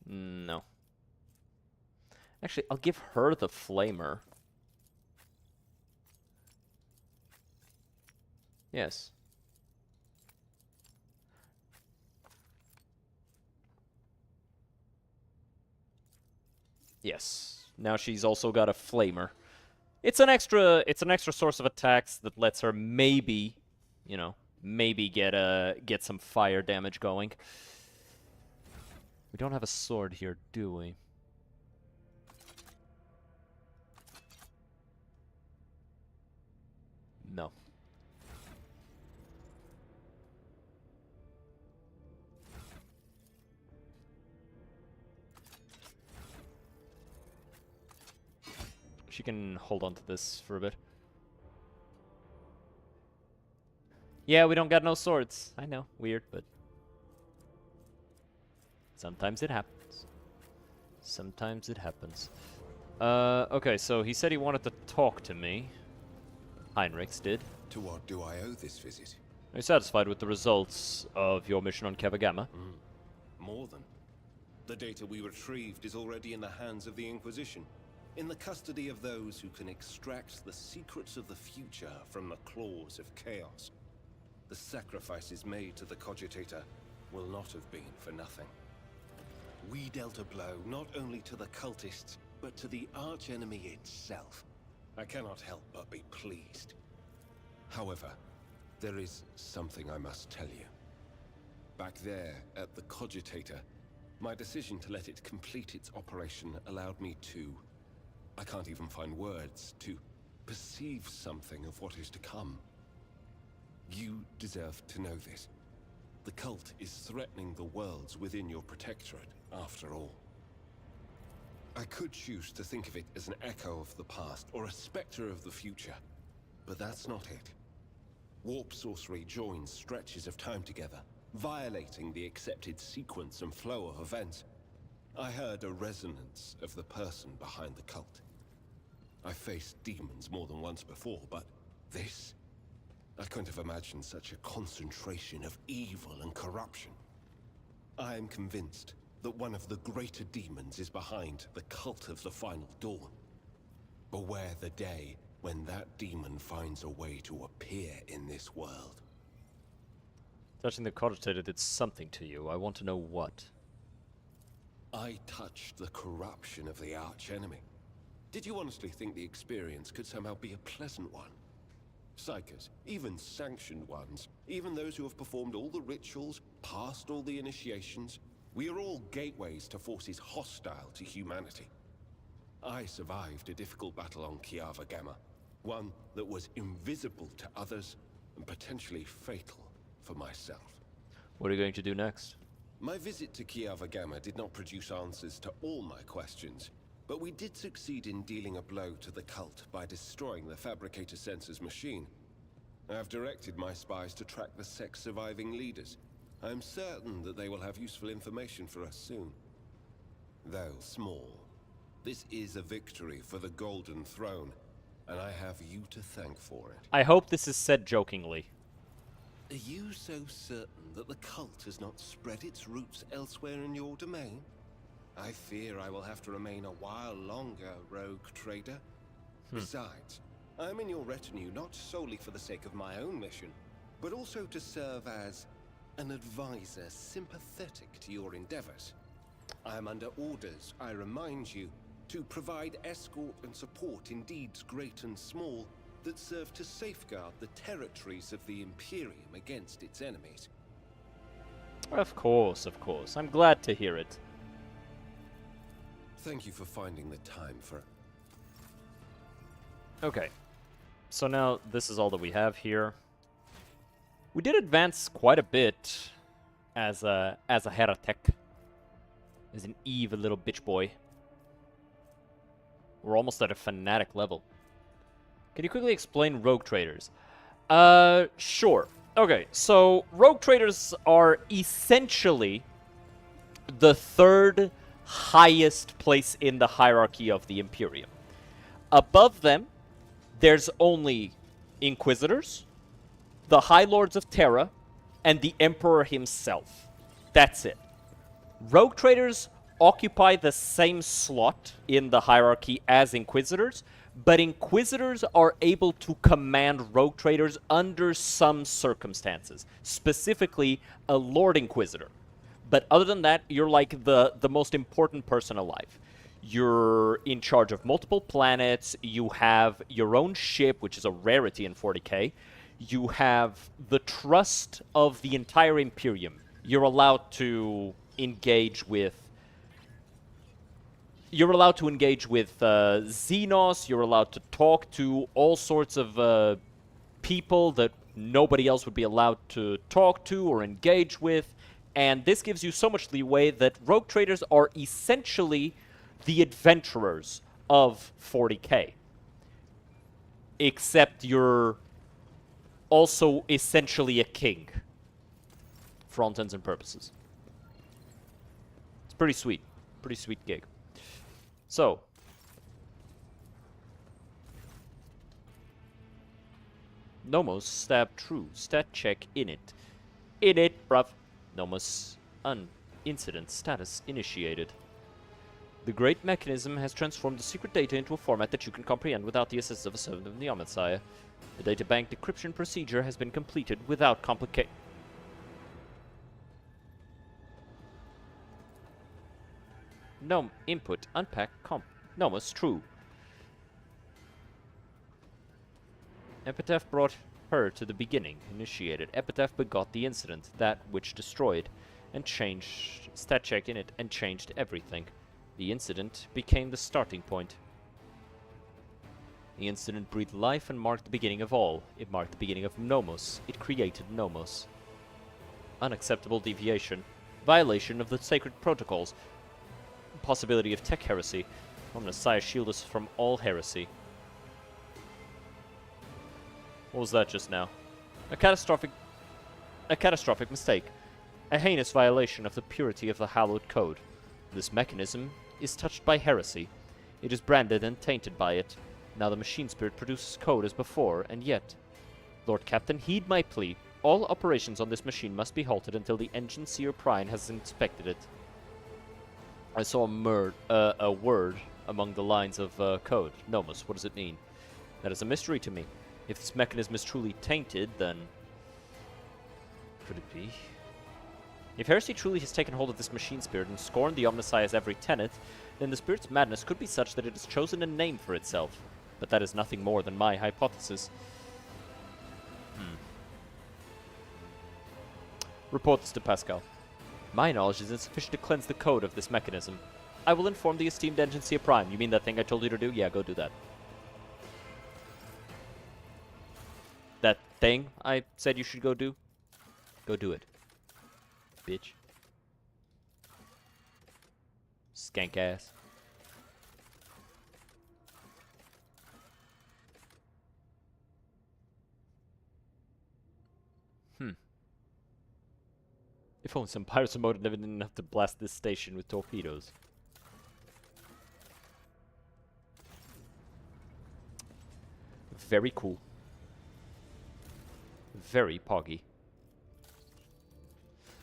No. Actually, I'll give her the flamer. Yes. Yes. Now she's also got a flamer. It's an extra source of attacks that lets her maybe, you know, maybe get some fire damage going. We don't have a sword here, do we? No. She can hold on to this for a bit. Yeah, we don't got no swords. I know, weird, but sometimes it happens. Sometimes it happens. Okay, so he said he wanted to talk to me. Heinrichs did. To what do I owe this visit? Are you satisfied with the results of your mission on Kevagama? More than. The data we retrieved is already in the hands of the Inquisition, in the custody of those who can extract the secrets of the future from the claws of chaos. The sacrifices made to the Cogitator will not have been for nothing. We dealt a blow not only to the cultists, but to the archenemy itself. I cannot help but be pleased. However, there is something I must tell you. Back there at the Cogitator, my decision to let it complete its operation allowed me to... I can't even find words to perceive something of what is to come. You deserve to know this. The cult is threatening the worlds within your protectorate, after all. I could choose to think of it as an echo of the past, or a specter of the future, but that's not it. Warp sorcery joins stretches of time together, violating the accepted sequence and flow of events. I heard a resonance of the person behind the cult. I faced demons more than once before, but this? I couldn't have imagined such a concentration of evil and corruption. I am convinced that one of the greater demons is behind the cult of the Final Dawn. Beware the day when that demon finds a way to appear in this world. Touching the Cogitator did something to you. I want to know what. I touched the corruption of the archenemy. Did you honestly think the experience could somehow be a pleasant one? Psychers, even sanctioned ones, even those who have performed all the rituals, passed all the initiations, we are all gateways to forces hostile to humanity. I survived a difficult battle on Kiava Gamma, one that was invisible to others and potentially fatal for myself. What are you going to do next? My visit to Kiava Gamma did not produce answers to all my questions, but we did succeed in dealing a blow to the cult by destroying the Fabricator Sensor's machine. I have directed my spies to track the sect's surviving leaders, I'm certain that they will have useful information for us soon. Though small, this is a victory for the Golden Throne, and I have you to thank for it. I hope this is said jokingly. Are you so certain that the cult has not spread its roots elsewhere in your domain? I fear I will have to remain a while longer, rogue trader. Besides, I'm in your retinue not solely for the sake of my own mission, but also to serve as an advisor sympathetic to your endeavors. I am under orders, I remind you, to provide escort and support in deeds great and small that serve to safeguard the territories of the Imperium against its enemies. Of course, of course. I'm glad to hear it. Thank you for finding the time for... Okay. So now, this is all that we have here. We did advance quite a bit as a heretic. As an evil little bitch boy. We're almost at a fanatic level. Can you quickly explain rogue traders? Sure. Okay, so rogue traders are essentially the third highest place in the hierarchy of the Imperium. Above them, there's only Inquisitors, the High Lords of Terra, and the Emperor himself. That's it. Rogue traders occupy the same slot in the hierarchy as Inquisitors, but Inquisitors are able to command rogue traders under some circumstances, specifically a Lord Inquisitor. But other than that, you're like the most important person alive. You're in charge of multiple planets, you have your own ship, which is a rarity in 40k, you have the trust of the entire Imperium. You're allowed to engage with Xenos, you're allowed to talk to all sorts of people that nobody else would be allowed to talk to or engage with, and this gives you so much leeway that rogue traders are essentially the adventurers of 40k. Except you're also essentially a king, for all intents and purposes. It's pretty sweet gig. So, Nomos stab true. Stat check in it. In it, bruv. Nomos incident status initiated. The great mechanism has transformed the secret data into a format that you can comprehend without the assistance of a servant of the Omnissiah. The databank decryption procedure has been completed without complication. Gnome input unpack comp. Nomos true. Epitaph brought her to the beginning. Initiated. Epitaph begot the incident, that which destroyed and changed stat check in it and changed everything. The incident became the starting point. The incident breathed life and marked the beginning of all. It marked the beginning of Nomos. It created Nomos. Unacceptable deviation. Violation of the sacred protocols. Possibility of tech heresy. Omnissiah shield us from all heresy. What was that just now? A catastrophic mistake. A heinous violation of the purity of the hallowed code. This mechanism is touched by heresy. It is branded and tainted by it. Now the machine spirit produces code as before, and yet... Lord Captain, heed my plea. All operations on this machine must be halted until the Engine Seer Prime has inspected it. I saw a word among the lines of code. Nomos, what does it mean? That is a mystery to me. If this mechanism is truly tainted, then... Could it be? If heresy truly has taken hold of this machine spirit and scorned the Omnissiah's every tenet, then the spirit's madness could be such that it has chosen a name for itself. But that is nothing more than my hypothesis. Report this to Pascal. My knowledge is insufficient to cleanse the code of this mechanism. I will inform the esteemed Engine Seer Prime. You mean that thing I told you to do? Yeah, go do that. That thing I said you should go do? Go do it. Bitch. Skank ass. If only some pirates remote never didn't have to blast this station with torpedoes. Very cool. Very poggy.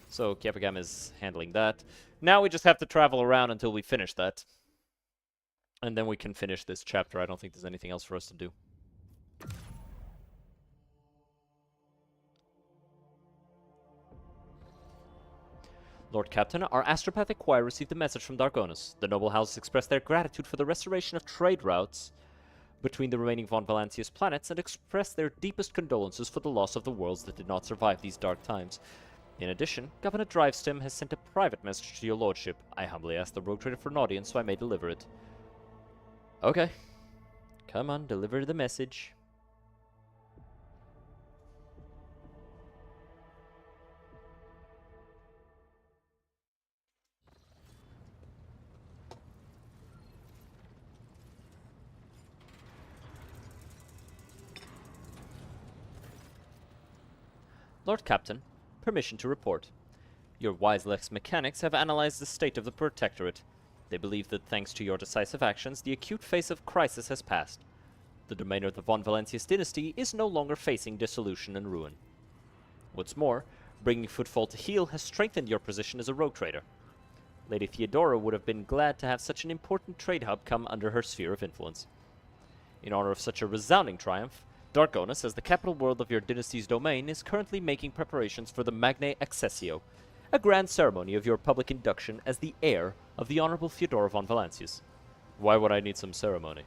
So Kiapagam is handling that. Now we just have to travel around until we finish that. And then we can finish this chapter. I don't think there's anything else for us to do. Lord Captain, our astropathic choir received a message from Dargonus. The noble houses expressed their gratitude for the restoration of trade routes between the remaining Von Valancius planets and expressed their deepest condolences for the loss of the worlds that did not survive these dark times. In addition, Governor Drivestem has sent a private message to your lordship. I humbly asked the rogue trader for an audience so I may deliver it. Okay. Come on, deliver the message. Lord Captain, permission to report. Your Wiselex mechanics have analyzed the state of the Protectorate. They believe that thanks to your decisive actions, the acute phase of crisis has passed. The domain of the Von Valancius dynasty is no longer facing dissolution and ruin. What's more, bringing Footfall to heel has strengthened your position as a rogue trader. Lady Theodora would have been glad to have such an important trade hub come under her sphere of influence. In honor of such a resounding triumph, Dargonus, as the capital world of your dynasty's domain, is currently making preparations for the Magnae Accessio, a grand ceremony of your public induction as the heir of the Honorable Theodora von Valancius. Why would I need some ceremony?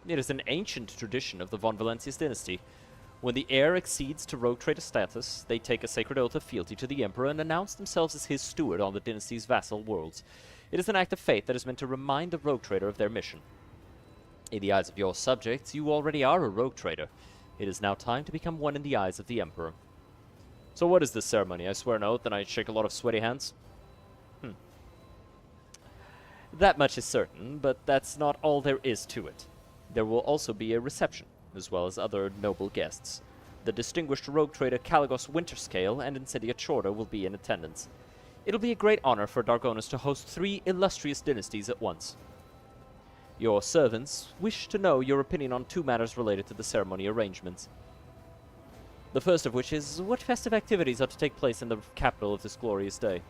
It is an ancient tradition of the Von Valancius dynasty. When the heir exceeds to rogue trader status, they take a sacred oath of fealty to the Emperor and announce themselves as his steward on the dynasty's vassal worlds. It is an act of faith that is meant to remind the rogue trader of their mission. In the eyes of your subjects, you already are a rogue trader. It is now time to become one in the eyes of the Emperor. So what is this ceremony? I swear an oath and I shake a lot of sweaty hands? That much is certain, but that's not all there is to it. There will also be a reception, as well as other noble guests. The distinguished rogue trader Caligos Winterscale and Insidia Chorda will be in attendance. It'll be a great honor for Dargonus to host 3 illustrious dynasties at once. Your servants wish to know your opinion on 2 matters related to the ceremony arrangements. The first of which is what festive activities are to take place in the capital of this glorious day.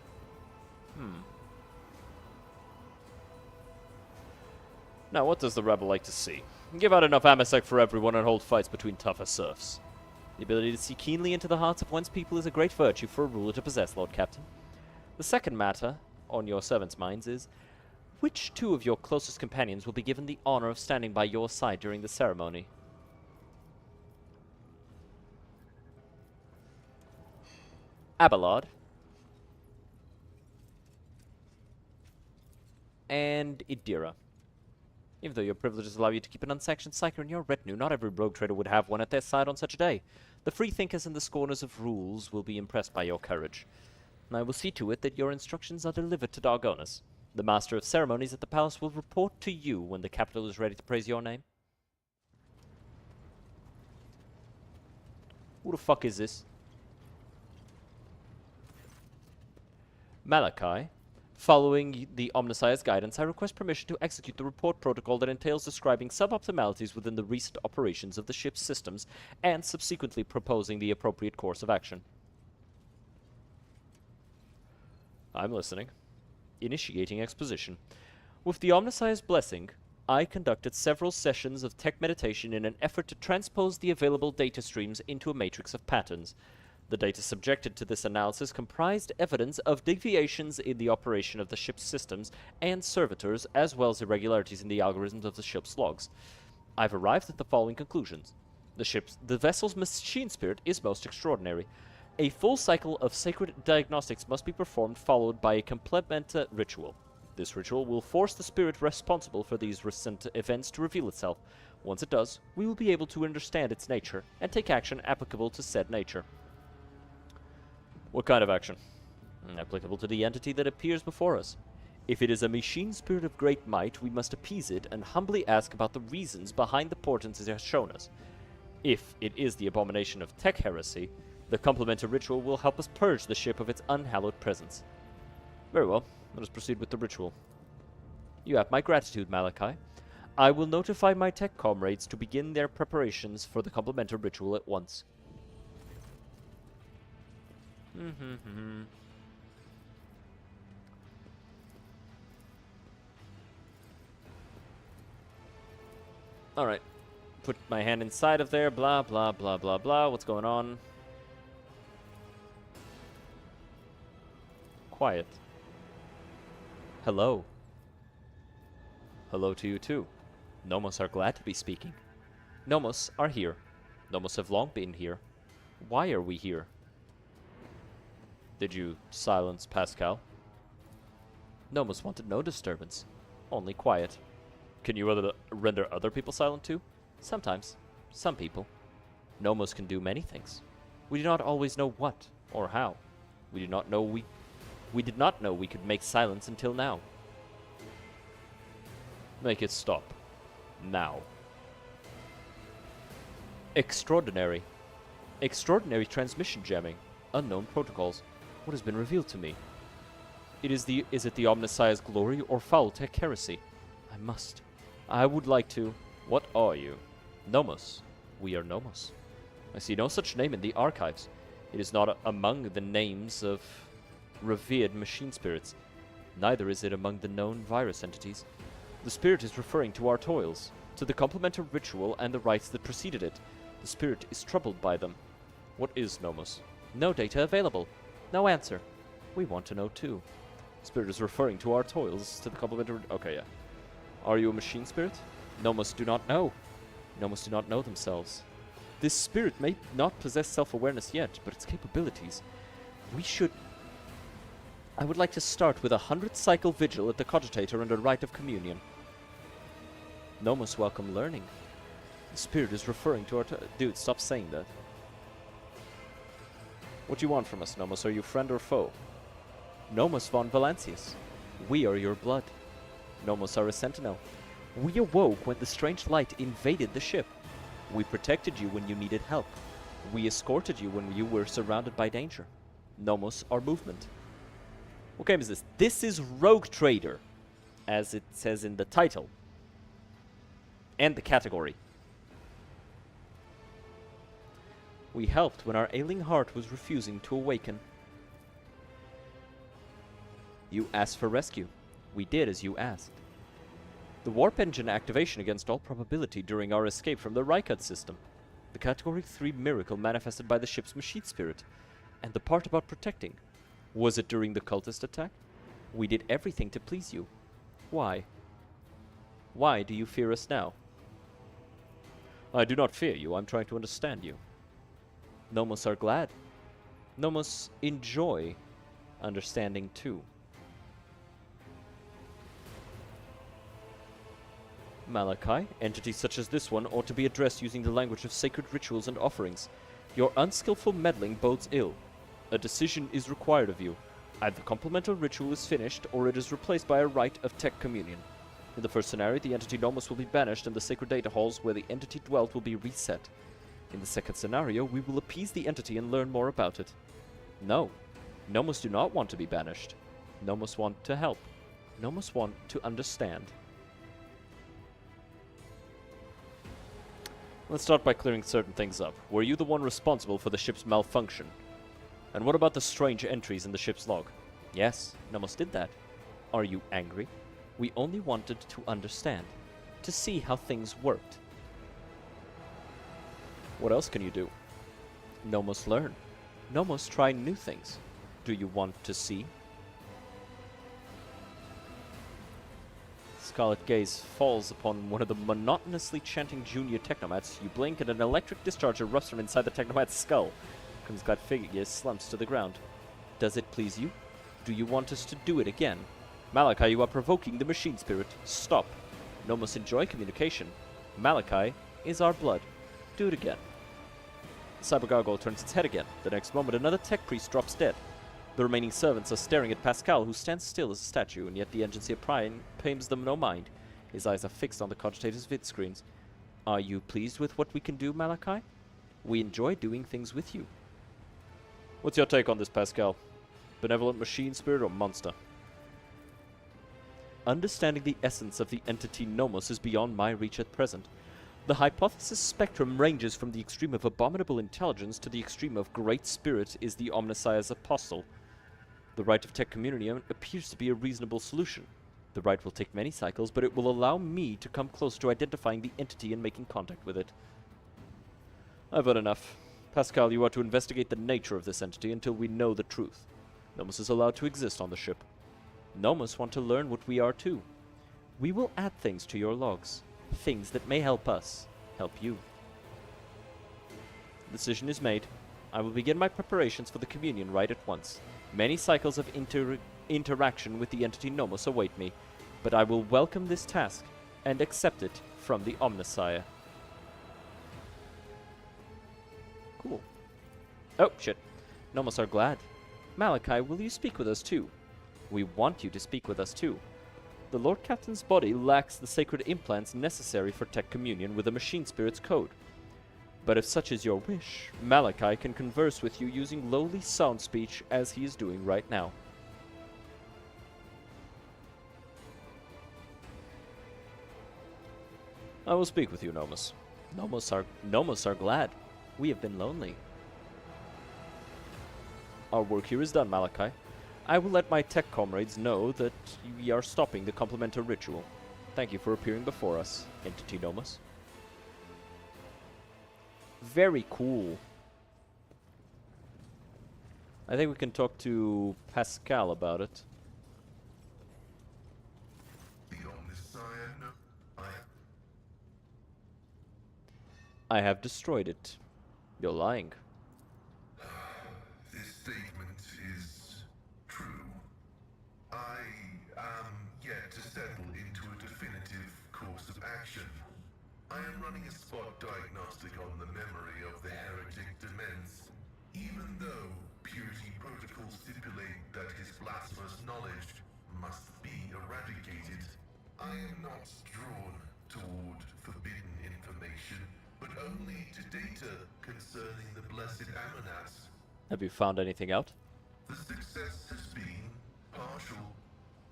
Now, what does the rebel like to see? Give out enough amasec for everyone and hold fights between tougher serfs. The ability to see keenly into the hearts of one's people is a great virtue for a ruler to possess, Lord Captain. The second matter on your servants' minds is, which 2 of your closest companions will be given the honor of standing by your side during the ceremony? Abelard and Idira. Even though your privileges allow you to keep an unsanctioned psyker in your retinue, not every rogue trader would have one at their side on such a day. The freethinkers and the scorners of rules will be impressed by your courage. And I will see to it that your instructions are delivered to Dargonus. The master of ceremonies at the palace will report to you when the capital is ready to praise your name. Who the fuck is this? Malachi. Following the Omnissiah's guidance, I request permission to execute the report protocol that entails describing suboptimalities within the recent operations of the ship's systems and subsequently proposing the appropriate course of action. I'm listening. Initiating exposition. With the Omnissiah's blessing, I conducted several sessions of tech meditation in an effort to transpose the available data streams into a matrix of patterns. The data subjected to this analysis comprised evidence of deviations in the operation of the ship's systems and servitors, as well as irregularities in the algorithms of the ship's logs. I've arrived at the following conclusions. The vessel's machine spirit is most extraordinary. A full cycle of sacred diagnostics must be performed, followed by a complementa ritual. This ritual will force the spirit responsible for these recent events to reveal itself. Once it does, we will be able to understand its nature and take action applicable to said nature. What kind of action? Applicable to the entity that appears before us. If it is a machine spirit of great might, we must appease it and humbly ask about the reasons behind the portents it has shown us. If it is the abomination of tech heresy, The complementary ritual will help us purge the ship of its unhallowed presence. Very well. Let us proceed with the ritual. You have my gratitude, Malachi. I will notify my tech comrades to begin their preparations for the complementary ritual at once. Alright. Put my hand inside of there. Blah, blah, blah, blah, blah. What's going on? Quiet. Hello. Hello to you too. Nomos are glad to be speaking. Nomos are here. Nomos have long been here. Why are we here? Did you silence Pascal? Nomos wanted no disturbance. Only quiet. Can you render other people silent too? Sometimes. Some people. Nomos can do many things. We do not always know what or how. We did not know we could make silence until now. Make it stop. Now. Extraordinary. Extraordinary transmission jamming. Unknown protocols. What has been revealed to me? Is it the Omnissiah's glory or foul tech heresy? I would like to. What are you? Nomos. We are Nomos. I see no such name in the archives. It is not among the names of revered machine spirits. Neither is it among the known virus entities. The spirit is referring to our toils, to the complementary ritual and the rites that preceded it. The spirit is troubled by them. What is Nomos? No data available. No answer. We want to know too. Spirit is referring to our toils, to the complementary... Okay, yeah. Are you a machine spirit? Nomos do not know. Nomos do not know themselves. This spirit may not possess self-awareness yet, but its capabilities... I would like to start with 100-cycle vigil at the cogitator and a rite of communion. Nomos welcome learning. The spirit is referring to our... Dude, stop saying that. What do you want from us, Nomos? Are you friend or foe? Nomos von Valancius. We are your blood. Nomos are a sentinel. We awoke when the strange light invaded the ship. We protected you when you needed help. We escorted you when you were surrounded by danger. Nomos are movement. What game is this? This is Rogue Trader, as it says in the title. And the category. We helped when our ailing heart was refusing to awaken. You asked for rescue. We did as you asked. The warp engine activation against all probability during our escape from the Rykard system. The Category 3 miracle manifested by the ship's machine spirit. And the part about protecting. Was it during the cultist attack? We did everything to please you. Why? Why do you fear us now? I do not fear you. I'm trying to understand you. Nomos are glad. Nomos enjoy understanding too. Malachi, entities such as this one ought to be addressed using the language of sacred rituals and offerings. Your unskillful meddling bodes ill. A decision is required of you. Either the complementary ritual is finished, or it is replaced by a rite of tech communion. In the first scenario, the entity Nomos will be banished and the sacred data halls where the entity dwelt will be reset. In the second scenario, we will appease the entity and learn more about it. No. Nomos do not want to be banished. Nomos want to help. Nomos want to understand. Let's start by clearing certain things up. Were you the one responsible for the ship's malfunction? And what about the strange entries in the ship's log? Yes, Nomos did that. Are you angry? We only wanted to understand. To see how things worked. What else can you do? Nomos learn. Nomos try new things. Do you want to see? Scarlet gaze falls upon one of the monotonously chanting junior technomats. You blink and an electric discharge erupts from inside the technomat's skull. Comes glad figure slumps to the ground. Does it please you? Do you want us to do it again? Malachi, you are provoking the machine spirit. Stop. Nomos enjoy communication. Malachi is our blood. Do it again. The cyber gargoyle turns its head again. The next moment, another tech priest drops dead. The remaining servants are staring at Pascal, who stands still as a statue, and yet the agency of Prime pays them no mind. His eyes are fixed on the cogitator's vid screens. Are you pleased with what we can do, Malachi? We enjoy doing things with you. What's your take on this, Pascal? Benevolent machine spirit or monster? Understanding the essence of the entity Nomos is beyond my reach at present. The hypothesis spectrum ranges from the extreme of abominable intelligence to the extreme of great spirit is the Omnissiah's apostle. The rite of tech communion appears to be a reasonable solution. The rite will take many cycles, but it will allow me to come close to identifying the entity and making contact with it. I've had enough. Pascal, you are to investigate the nature of this entity until we know the truth. Nomos is allowed to exist on the ship. Nomos want to learn what we are too. We will add things to your logs. Things that may help us help you. The decision is made. I will begin my preparations for the communion rite at once. Many cycles of interaction with the entity Nomos await me, but I will welcome this task and accept it from the Omnissiah. Cool. Oh, shit. Nomos are glad. Malachi, will you speak with us too? We want you to speak with us too. The Lord Captain's body lacks the sacred implants necessary for tech communion with the machine spirit's code. But if such is your wish, Malachi can converse with you using lowly sound speech as he is doing right now. I will speak with you, Nomos. Nomos are glad. We have been lonely. Our work here is done, Malachi. I will let my tech comrades know that we are stopping the complementar ritual. Thank you for appearing before us, Entity Nomos. Very cool. I think we can talk to Pascal about it. The Omnissiah, I have destroyed it. You're lying. This statement is true. I am yet to settle into a definitive course of action. I am running a spot diagnostic on the memory of the heretic Demens. Even though purity protocols stipulate that his blasphemous knowledge must be eradicated, I am not drawn toward forbidden information, but only to data concerning the blessed Amanats. Have you found anything out? The success has been partial.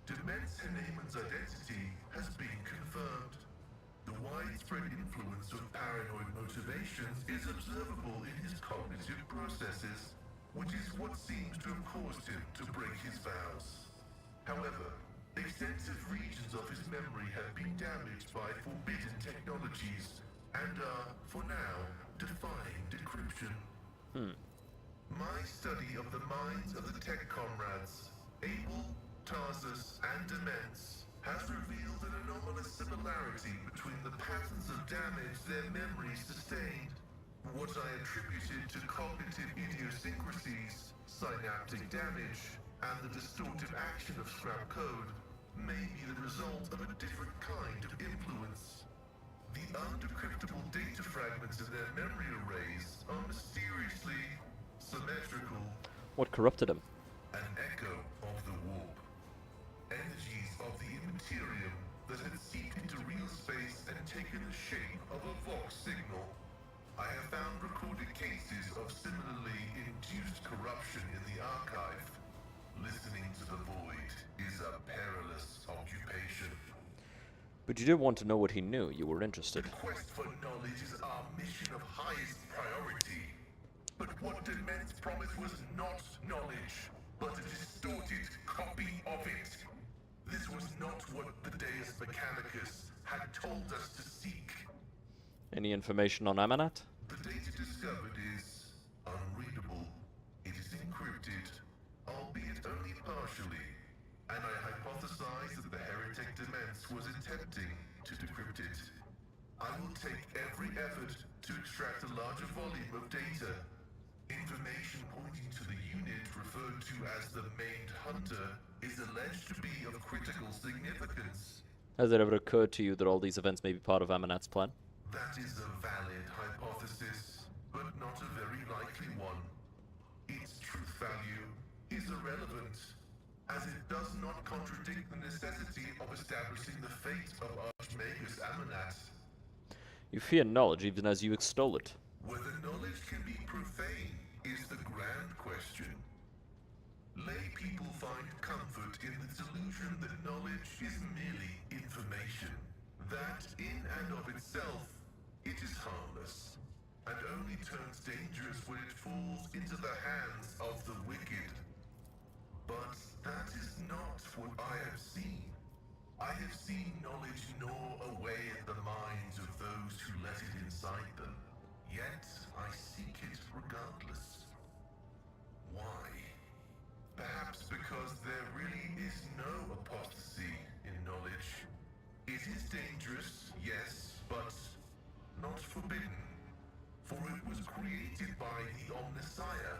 Demens Haneman's identity has been confirmed. The widespread influence of paranoid motivations is observable in his cognitive processes, which is what seems to have caused him to break his vows. However, extensive regions of his memory have been damaged by forbidden technologies and are, for now, defying decryption. My study of the minds of the tech comrades, Abel, Tarsus, and Demens, has revealed an anomalous similarity between the patterns of damage their memories sustained. What I attributed to cognitive idiosyncrasies, synaptic damage, and the distortive action of scrap code may be the result of a different kind of influence. The undecryptable data fragments in their memory arrays are mysteriously symmetrical. What corrupted him? An echo of the warp. Energies of the immaterium that had seeped into real space and taken the shape of a Vox signal. I have found recorded cases of similarly induced corruption in the archive. Listening to the void is a perilous occupation. But you did want to know what he knew. You were interested. The quest for knowledge is our mission of highest priority. But what Demens promised was not knowledge, but a distorted copy of it. This was not what the Deus Mechanicus had told us to seek. Any information on Amanat? The data discovered is unreadable. It is encrypted, albeit only partially, and I hypothesize that the heretic Demens was attempting to decrypt it. I will take every effort to extract a larger volume of data. Information pointing to the unit referred to as the Maimed Hunter is alleged to be of critical significance. Has it ever occurred to you that all these events may be part of Amanat's plan? That is a valid hypothesis, but not a very likely one. Its truth value is irrelevant, as it does not contradict the necessity of establishing the fate of Archmagus Amanat. You fear knowledge even as you extol it. Whether knowledge can be profane is the grand question. Lay people find comfort in the delusion that knowledge is merely information. That, in and of itself, it is harmless, and only turns dangerous when it falls into the hands of the wicked. But that is not what I have seen. I have seen knowledge gnaw away at the minds of those who let it inside them. Yet I seek it regardless. Why? Perhaps because there really is no apostasy in knowledge. It is dangerous, yes, but not forbidden. For it was created by the Omnissiah.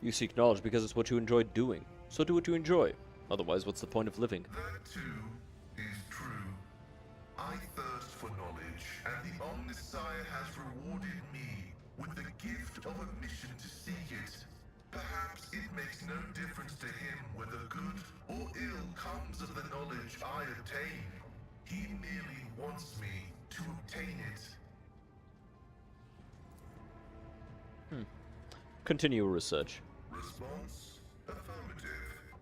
You seek knowledge because it's what you enjoy doing. So do what you enjoy. Otherwise, what's the point of living? That too is true. I thirst for knowledge, and the Omnissiah has rewarded me with the gift of a mission to seek it. Perhaps it makes no difference to him whether good or ill comes of the knowledge I obtain. He merely wants me to obtain it. Continue research. Response: affirmative.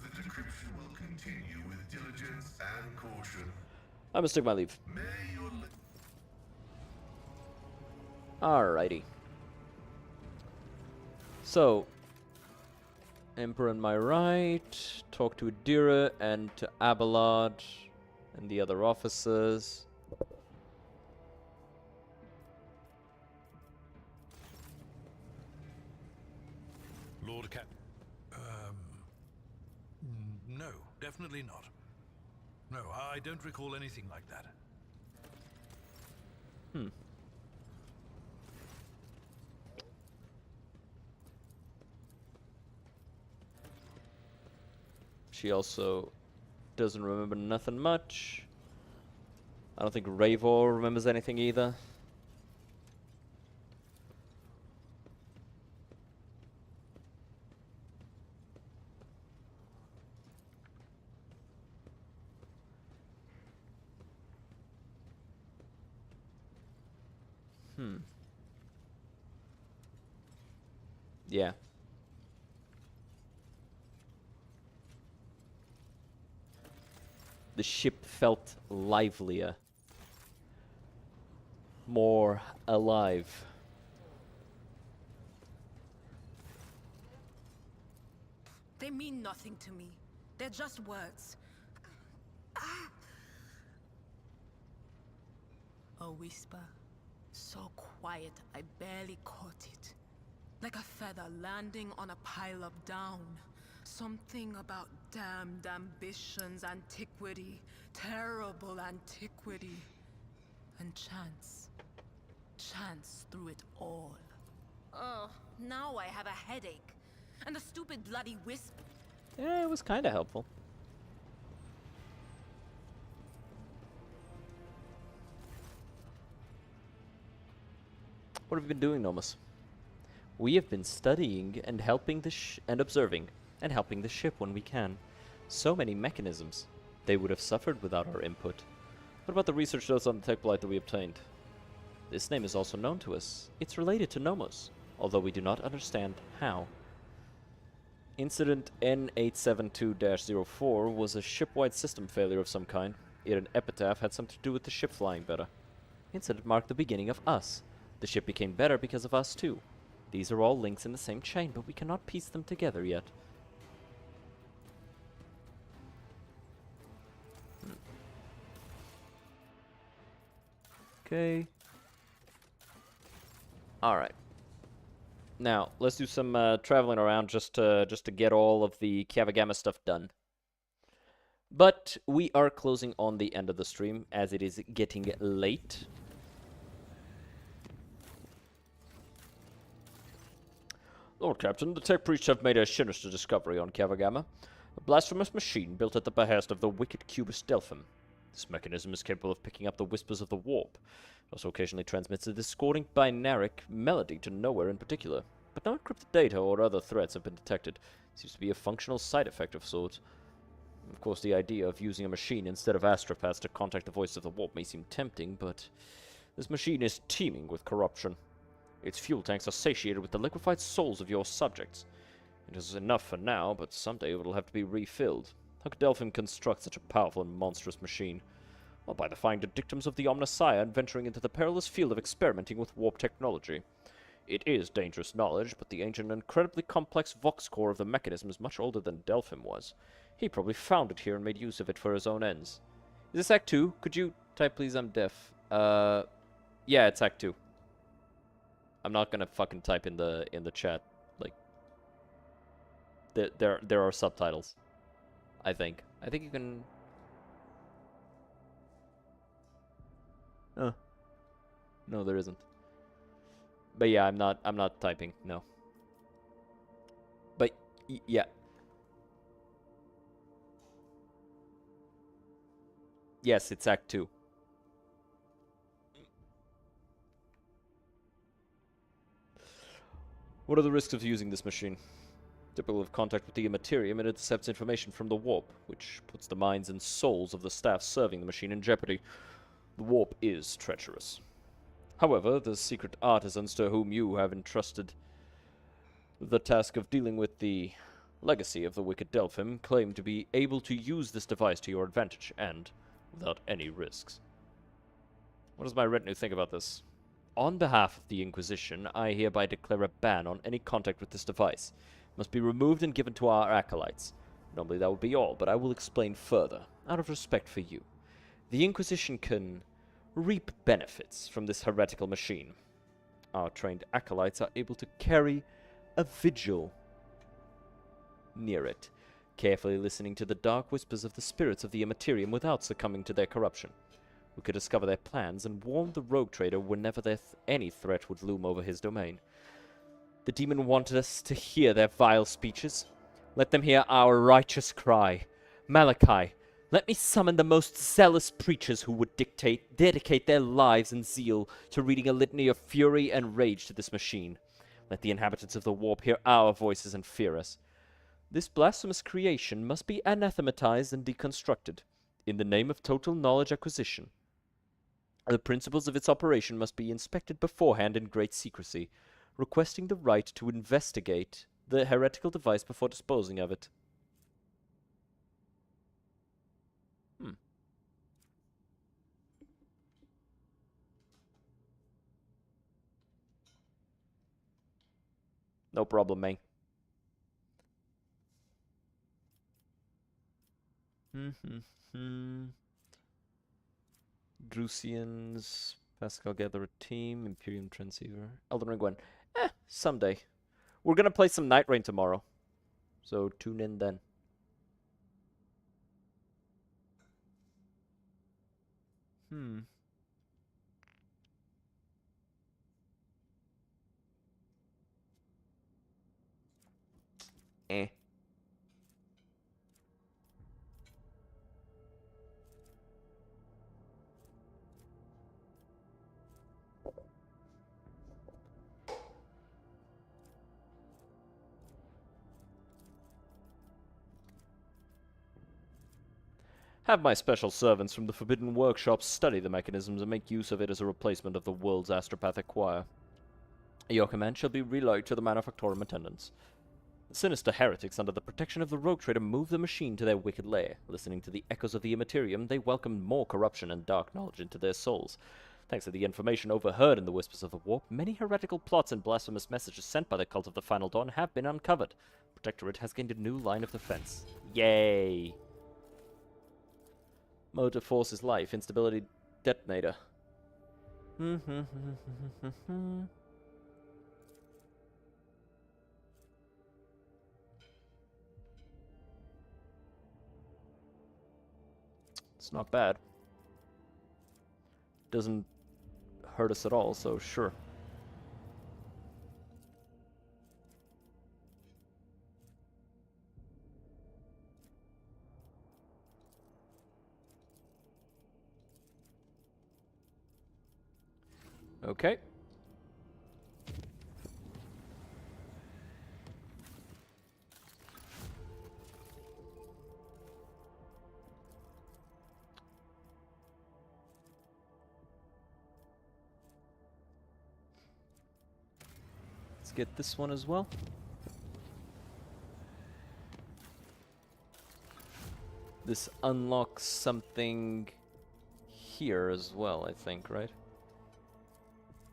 The decryption will continue with diligence and caution. I must take my leave. May your Alrighty. So, Emperor on my right, talk to Adira and to Abelard and the other officers. Lord Cap... no, definitely not. No, I don't recall anything like that. She also doesn't remember nothing much. I don't think Ravor remembers anything either. Yeah. The ship felt livelier. More alive. They mean nothing to me. They're just words. A whisper. So quiet, I barely caught it. Like a feather landing on a pile of down. Something about damned ambitions, antiquity, terrible antiquity. And chance. Chance through it all. Oh, now I have a headache. And the stupid bloody wisp. Yeah, it was kind of helpful. What have you been doing, Nomus? We have been studying and helping the and observing and helping the ship when we can. So many mechanisms. They would have suffered without our input. What about the research notes on the tech blight that we obtained? This name is also known to us. It's related to Nomos, although we do not understand how. Incident N872-04 was a ship-wide system failure of some kind. Yet an epitaph had something to do with the ship flying better. Incident marked the beginning of us. The ship became better because of us too. These are all links in the same chain, but we cannot piece them together yet. Okay. Alright. Now, let's do some traveling around just to get all of the Kavagama stuff done. But we are closing on the end of the stream, as it is getting late. Lord Captain, the tech priests have made a sinister discovery on Kavagama. A blasphemous machine built at the behest of the wicked Cubist Delphim. This mechanism is capable of picking up the whispers of the warp. It also occasionally transmits a discording binaric melody to nowhere in particular. But no encrypted data or other threats have been detected. Seems to be a functional side effect of sorts. Of course, the idea of using a machine instead of astropaths to contact the voice of the warp may seem tempting, but this machine is teeming with corruption. Its fuel tanks are satiated with the liquefied souls of your subjects. It is enough for now, but someday it will have to be refilled. How could Delphim construct such a powerful and monstrous machine? Well, by defying the dictums of the Omnissiah and venturing into the perilous field of experimenting with warp technology. It is dangerous knowledge, but the ancient and incredibly complex vox core of the mechanism is much older than Delphim was. He probably found it here and made use of it for his own ends. Is this Act 2? Could you type, please? I'm deaf. Yeah, it's Act 2. I'm not gonna fucking type in the chat. Like, there are subtitles. I think you can. No, there isn't. But yeah, I'm not typing. No. But yeah. Yes, it's Act 2. What are the risks of using this machine? Typical of contact with the Immaterium, it intercepts information from the warp, which puts the minds and souls of the staff serving the machine in jeopardy. The warp is treacherous. However, the secret artisans to whom you have entrusted the task of dealing with the legacy of the wicked Delphim claim to be able to use this device to your advantage, and without any risks. What does my retinue think about this? On behalf of the Inquisition, I hereby declare a ban on any contact with this device. It must be removed and given to our acolytes. Normally that would be all, but I will explain further, out of respect for you. The Inquisition can reap benefits from this heretical machine. Our trained acolytes are able to carry a vigil near it, carefully listening to the dark whispers of the spirits of the Immaterium without succumbing to their corruption. We could discover their plans and warn the rogue trader whenever any threat would loom over his domain. The demon wanted us to hear their vile speeches. Let them hear our righteous cry. Malachi, let me summon the most zealous preachers who would dedicate their lives and zeal to reading a litany of fury and rage to this machine. Let the inhabitants of the warp hear our voices and fear us. This blasphemous creation must be anathematized and deconstructed, in the name of total knowledge acquisition. The principles of its operation must be inspected beforehand in great secrecy, requesting the right to investigate the heretical device before disposing of it. No problem, man. Drusians, Pascal gather a team, Imperium Transceiver, Elden Ring Gwen. Someday. We're gonna play some Night Rain tomorrow, so tune in then. Have my special servants from the Forbidden Workshop study the mechanisms and make use of it as a replacement of the world's astropathic choir. Your command shall be relayed to the Manufactorum attendants. The sinister heretics under the protection of the rogue trader moved the machine to their wicked lair. Listening to the echoes of the Immaterium, they welcomed more corruption and dark knowledge into their souls. Thanks to the information overheard in the whispers of the warp, many heretical plots and blasphemous messages sent by the cult of the Final Dawn have been uncovered. Protectorate has gained a new line of defense. Yay! Motive force is life. Instability detonator. It's not bad. Doesn't hurt us at all, so sure. Okay. Let's get this one as well. This unlocks something here as well, I think, right?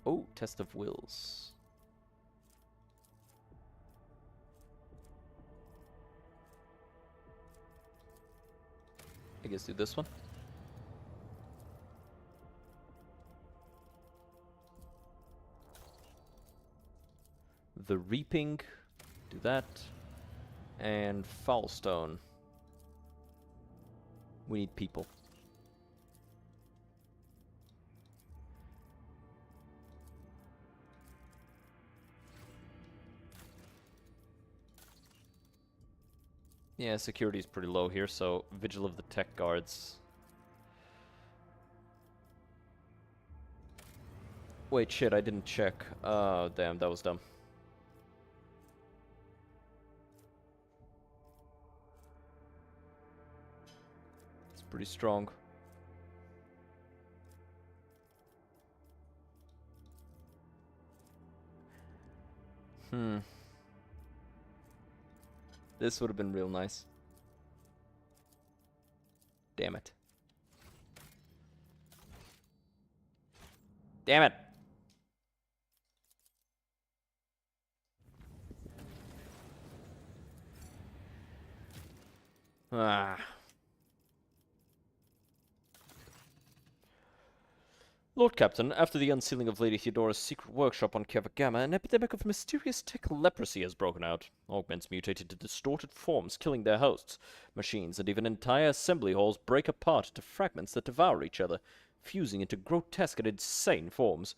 Oh, test of wills. I guess do this one. The Reaping, do that. And Foulstone. We need people. Yeah, security is pretty low here, so Vigil of the Tech Guards. Wait, shit, I didn't check. Oh, damn, that was dumb. It's pretty strong. This would have been real nice. Damn it. Damn it! Ah. Lord Captain, after the unsealing of Lady Theodora's secret workshop on Kavagama, an epidemic of mysterious tech leprosy has broken out. Augments mutate into distorted forms, killing their hosts. Machines and even entire assembly halls break apart into fragments that devour each other, fusing into grotesque and insane forms.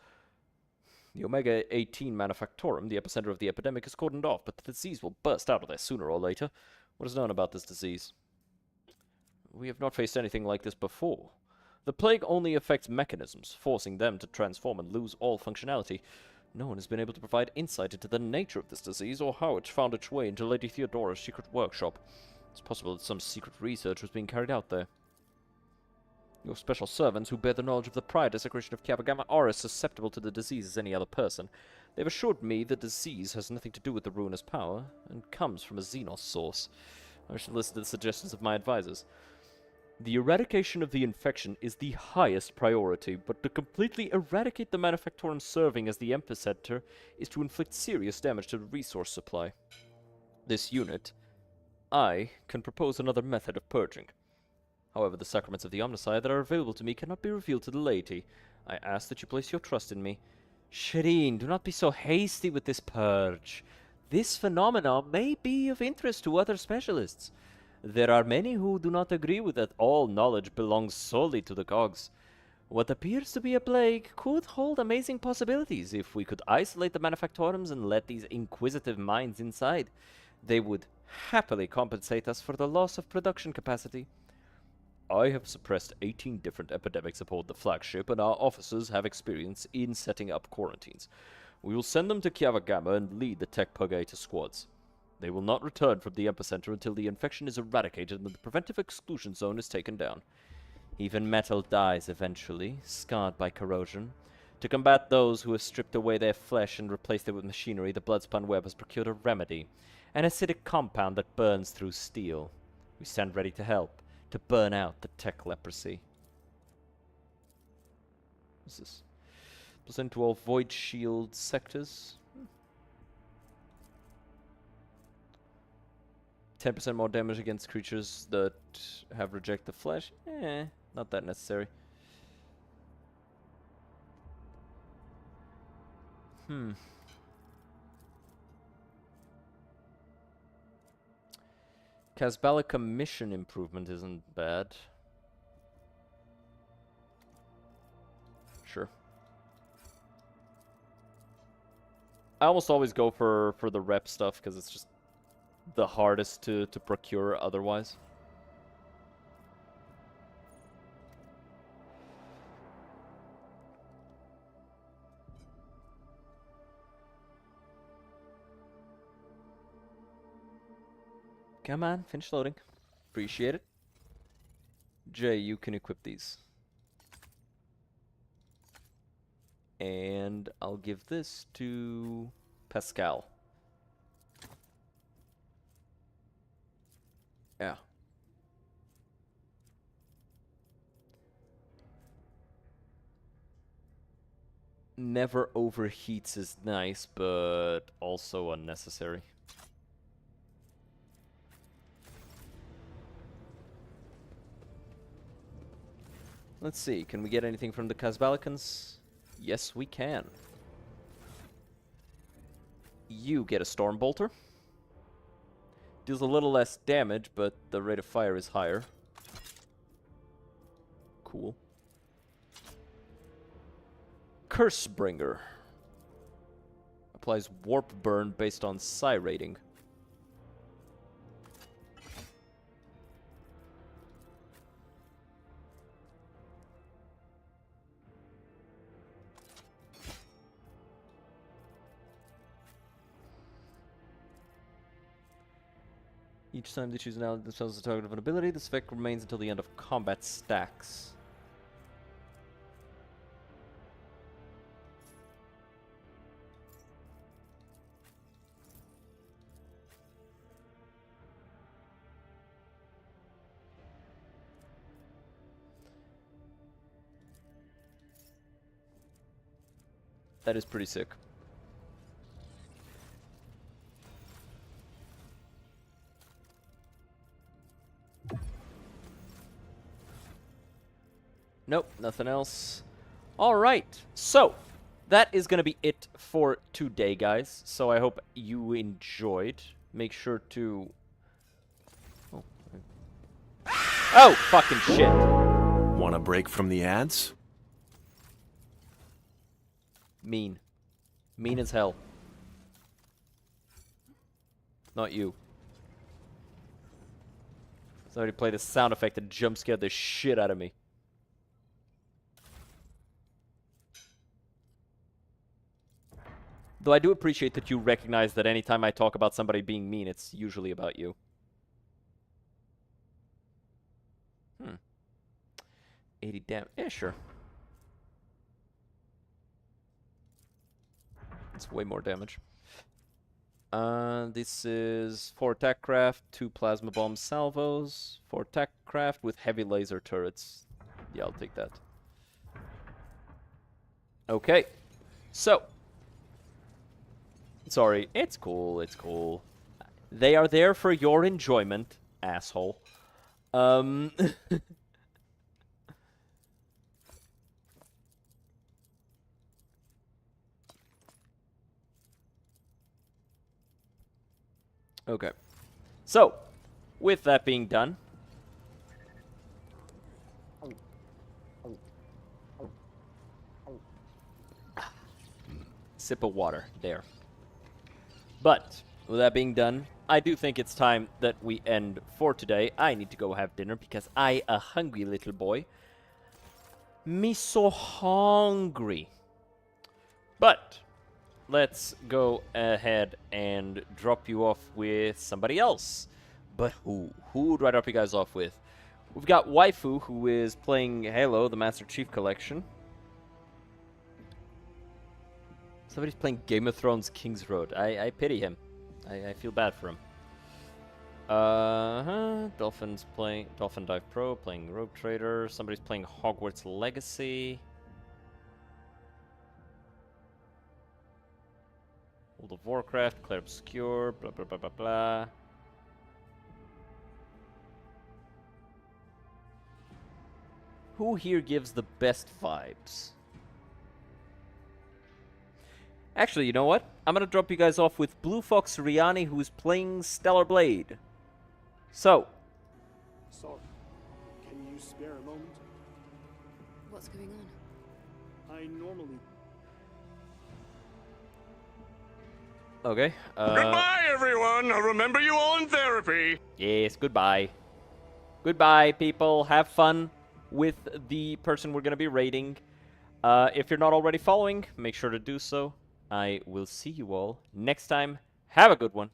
The Omega-18 Manufactorum, the epicenter of the epidemic, is cordoned off, but the disease will burst out of there sooner or later. What is known about this disease? We have not faced anything like this before. The plague only affects mechanisms, forcing them to transform and lose all functionality. No one has been able to provide insight into the nature of this disease or how it found its way into Lady Theodora's secret workshop. It's possible that some secret research was being carried out there. Your special servants, who bear the knowledge of the prior desecration of Kavagama, are as susceptible to the disease as any other person. They've assured me the disease has nothing to do with the ruinous power, and comes from a Xenos source. I should listen to the suggestions of my advisors. The eradication of the infection is the highest priority, but to completely eradicate the Manufactorum serving as the epicenter is to inflict serious damage to the resource supply. This unit, I can propose another method of purging. However, the sacraments of the Omnicide that are available to me cannot be revealed to the laity. I ask that you place your trust in me. Shireen, do not be so hasty with this purge. This phenomenon may be of interest to other specialists. There are many who do not agree with that all knowledge belongs solely to the cogs. What appears to be a plague could hold amazing possibilities if we could isolate the Manufactorums and let these inquisitive minds inside. They would happily compensate us for the loss of production capacity. I have suppressed 18 different epidemics aboard the flagship, and our officers have experience in setting up quarantines. We will send them to Kavagama and lead the Tech Purgator squads. They will not return from the epicenter until the infection is eradicated and the preventive exclusion zone is taken down. Even metal dies eventually, scarred by corrosion. To combat those who have stripped away their flesh and replaced it with machinery, the Bloodspun Web has procured a remedy, an acidic compound that burns through steel. We stand ready to help, to burn out the tech leprosy. What's this? Present to all Void Shield sectors. 10% more damage against creatures that have rejected flesh. Not that necessary. Casbalica mission improvement isn't bad. Sure. I almost always go for the rep stuff because it's just the hardest to procure otherwise. Come on, finish loading. Appreciate it. Jay, you can equip these. And I'll give this to Pascal. Yeah. Never overheats is nice, but also unnecessary. Let's see, can we get anything from the Kazbalikans? Yes, we can. You get a Storm Bolter. Deals a little less damage, but the rate of fire is higher. Cool. Cursebringer. Applies Warp Burn based on Psi rating. Each time they choose an ally themselves as the target of an ability, this effect remains until the end of combat stacks. That is pretty sick. Nope, nothing else. Alright, so that is going to be it for today, guys. So I hope you enjoyed. Make sure to... Oh, fucking shit. Want a break from the ads? Mean. Mean as hell. Not you. Somebody played a sound effect that jump scared the shit out of me. Though I do appreciate that you recognize that anytime I talk about somebody being mean, it's usually about you. 80 damage. Yeah, sure. It's way more damage. This is 4 attack craft, 2 plasma bomb salvos, 4 attack craft with heavy laser turrets. Yeah, I'll take that. Okay. So. Sorry, it's cool, it's cool. They are there for your enjoyment, asshole. Okay. So, with that being done, sip of water there. But, with that being done, I do think it's time that we end for today. I need to go have dinner because I a hungry little boy. Me so hungry. But, let's go ahead and drop you off with somebody else. But who? Who do I drop you guys off with? We've got Waifu, who is playing Halo, the Master Chief Collection. Somebody's playing Game of Thrones King's Road. I pity him. I feel bad for him. Dolphin's playing Dolphin Dive Pro, playing Rogue Trader. Somebody's playing Hogwarts Legacy. World of Warcraft, Claire Obscure, blah blah blah blah blah. Who here gives the best vibes? Actually, you know what? I'm gonna drop you guys off with Blue Fox Riani, who's playing Stellar Blade. So. Sorry. Can you spare a moment? What's going on? I normally... Okay. Goodbye, everyone. I'll remember you all in therapy. Yes, goodbye. Goodbye, people. Have fun with the person we're gonna be raiding. If you're not already following, make sure to do so. I will see you all next time. Have a good one.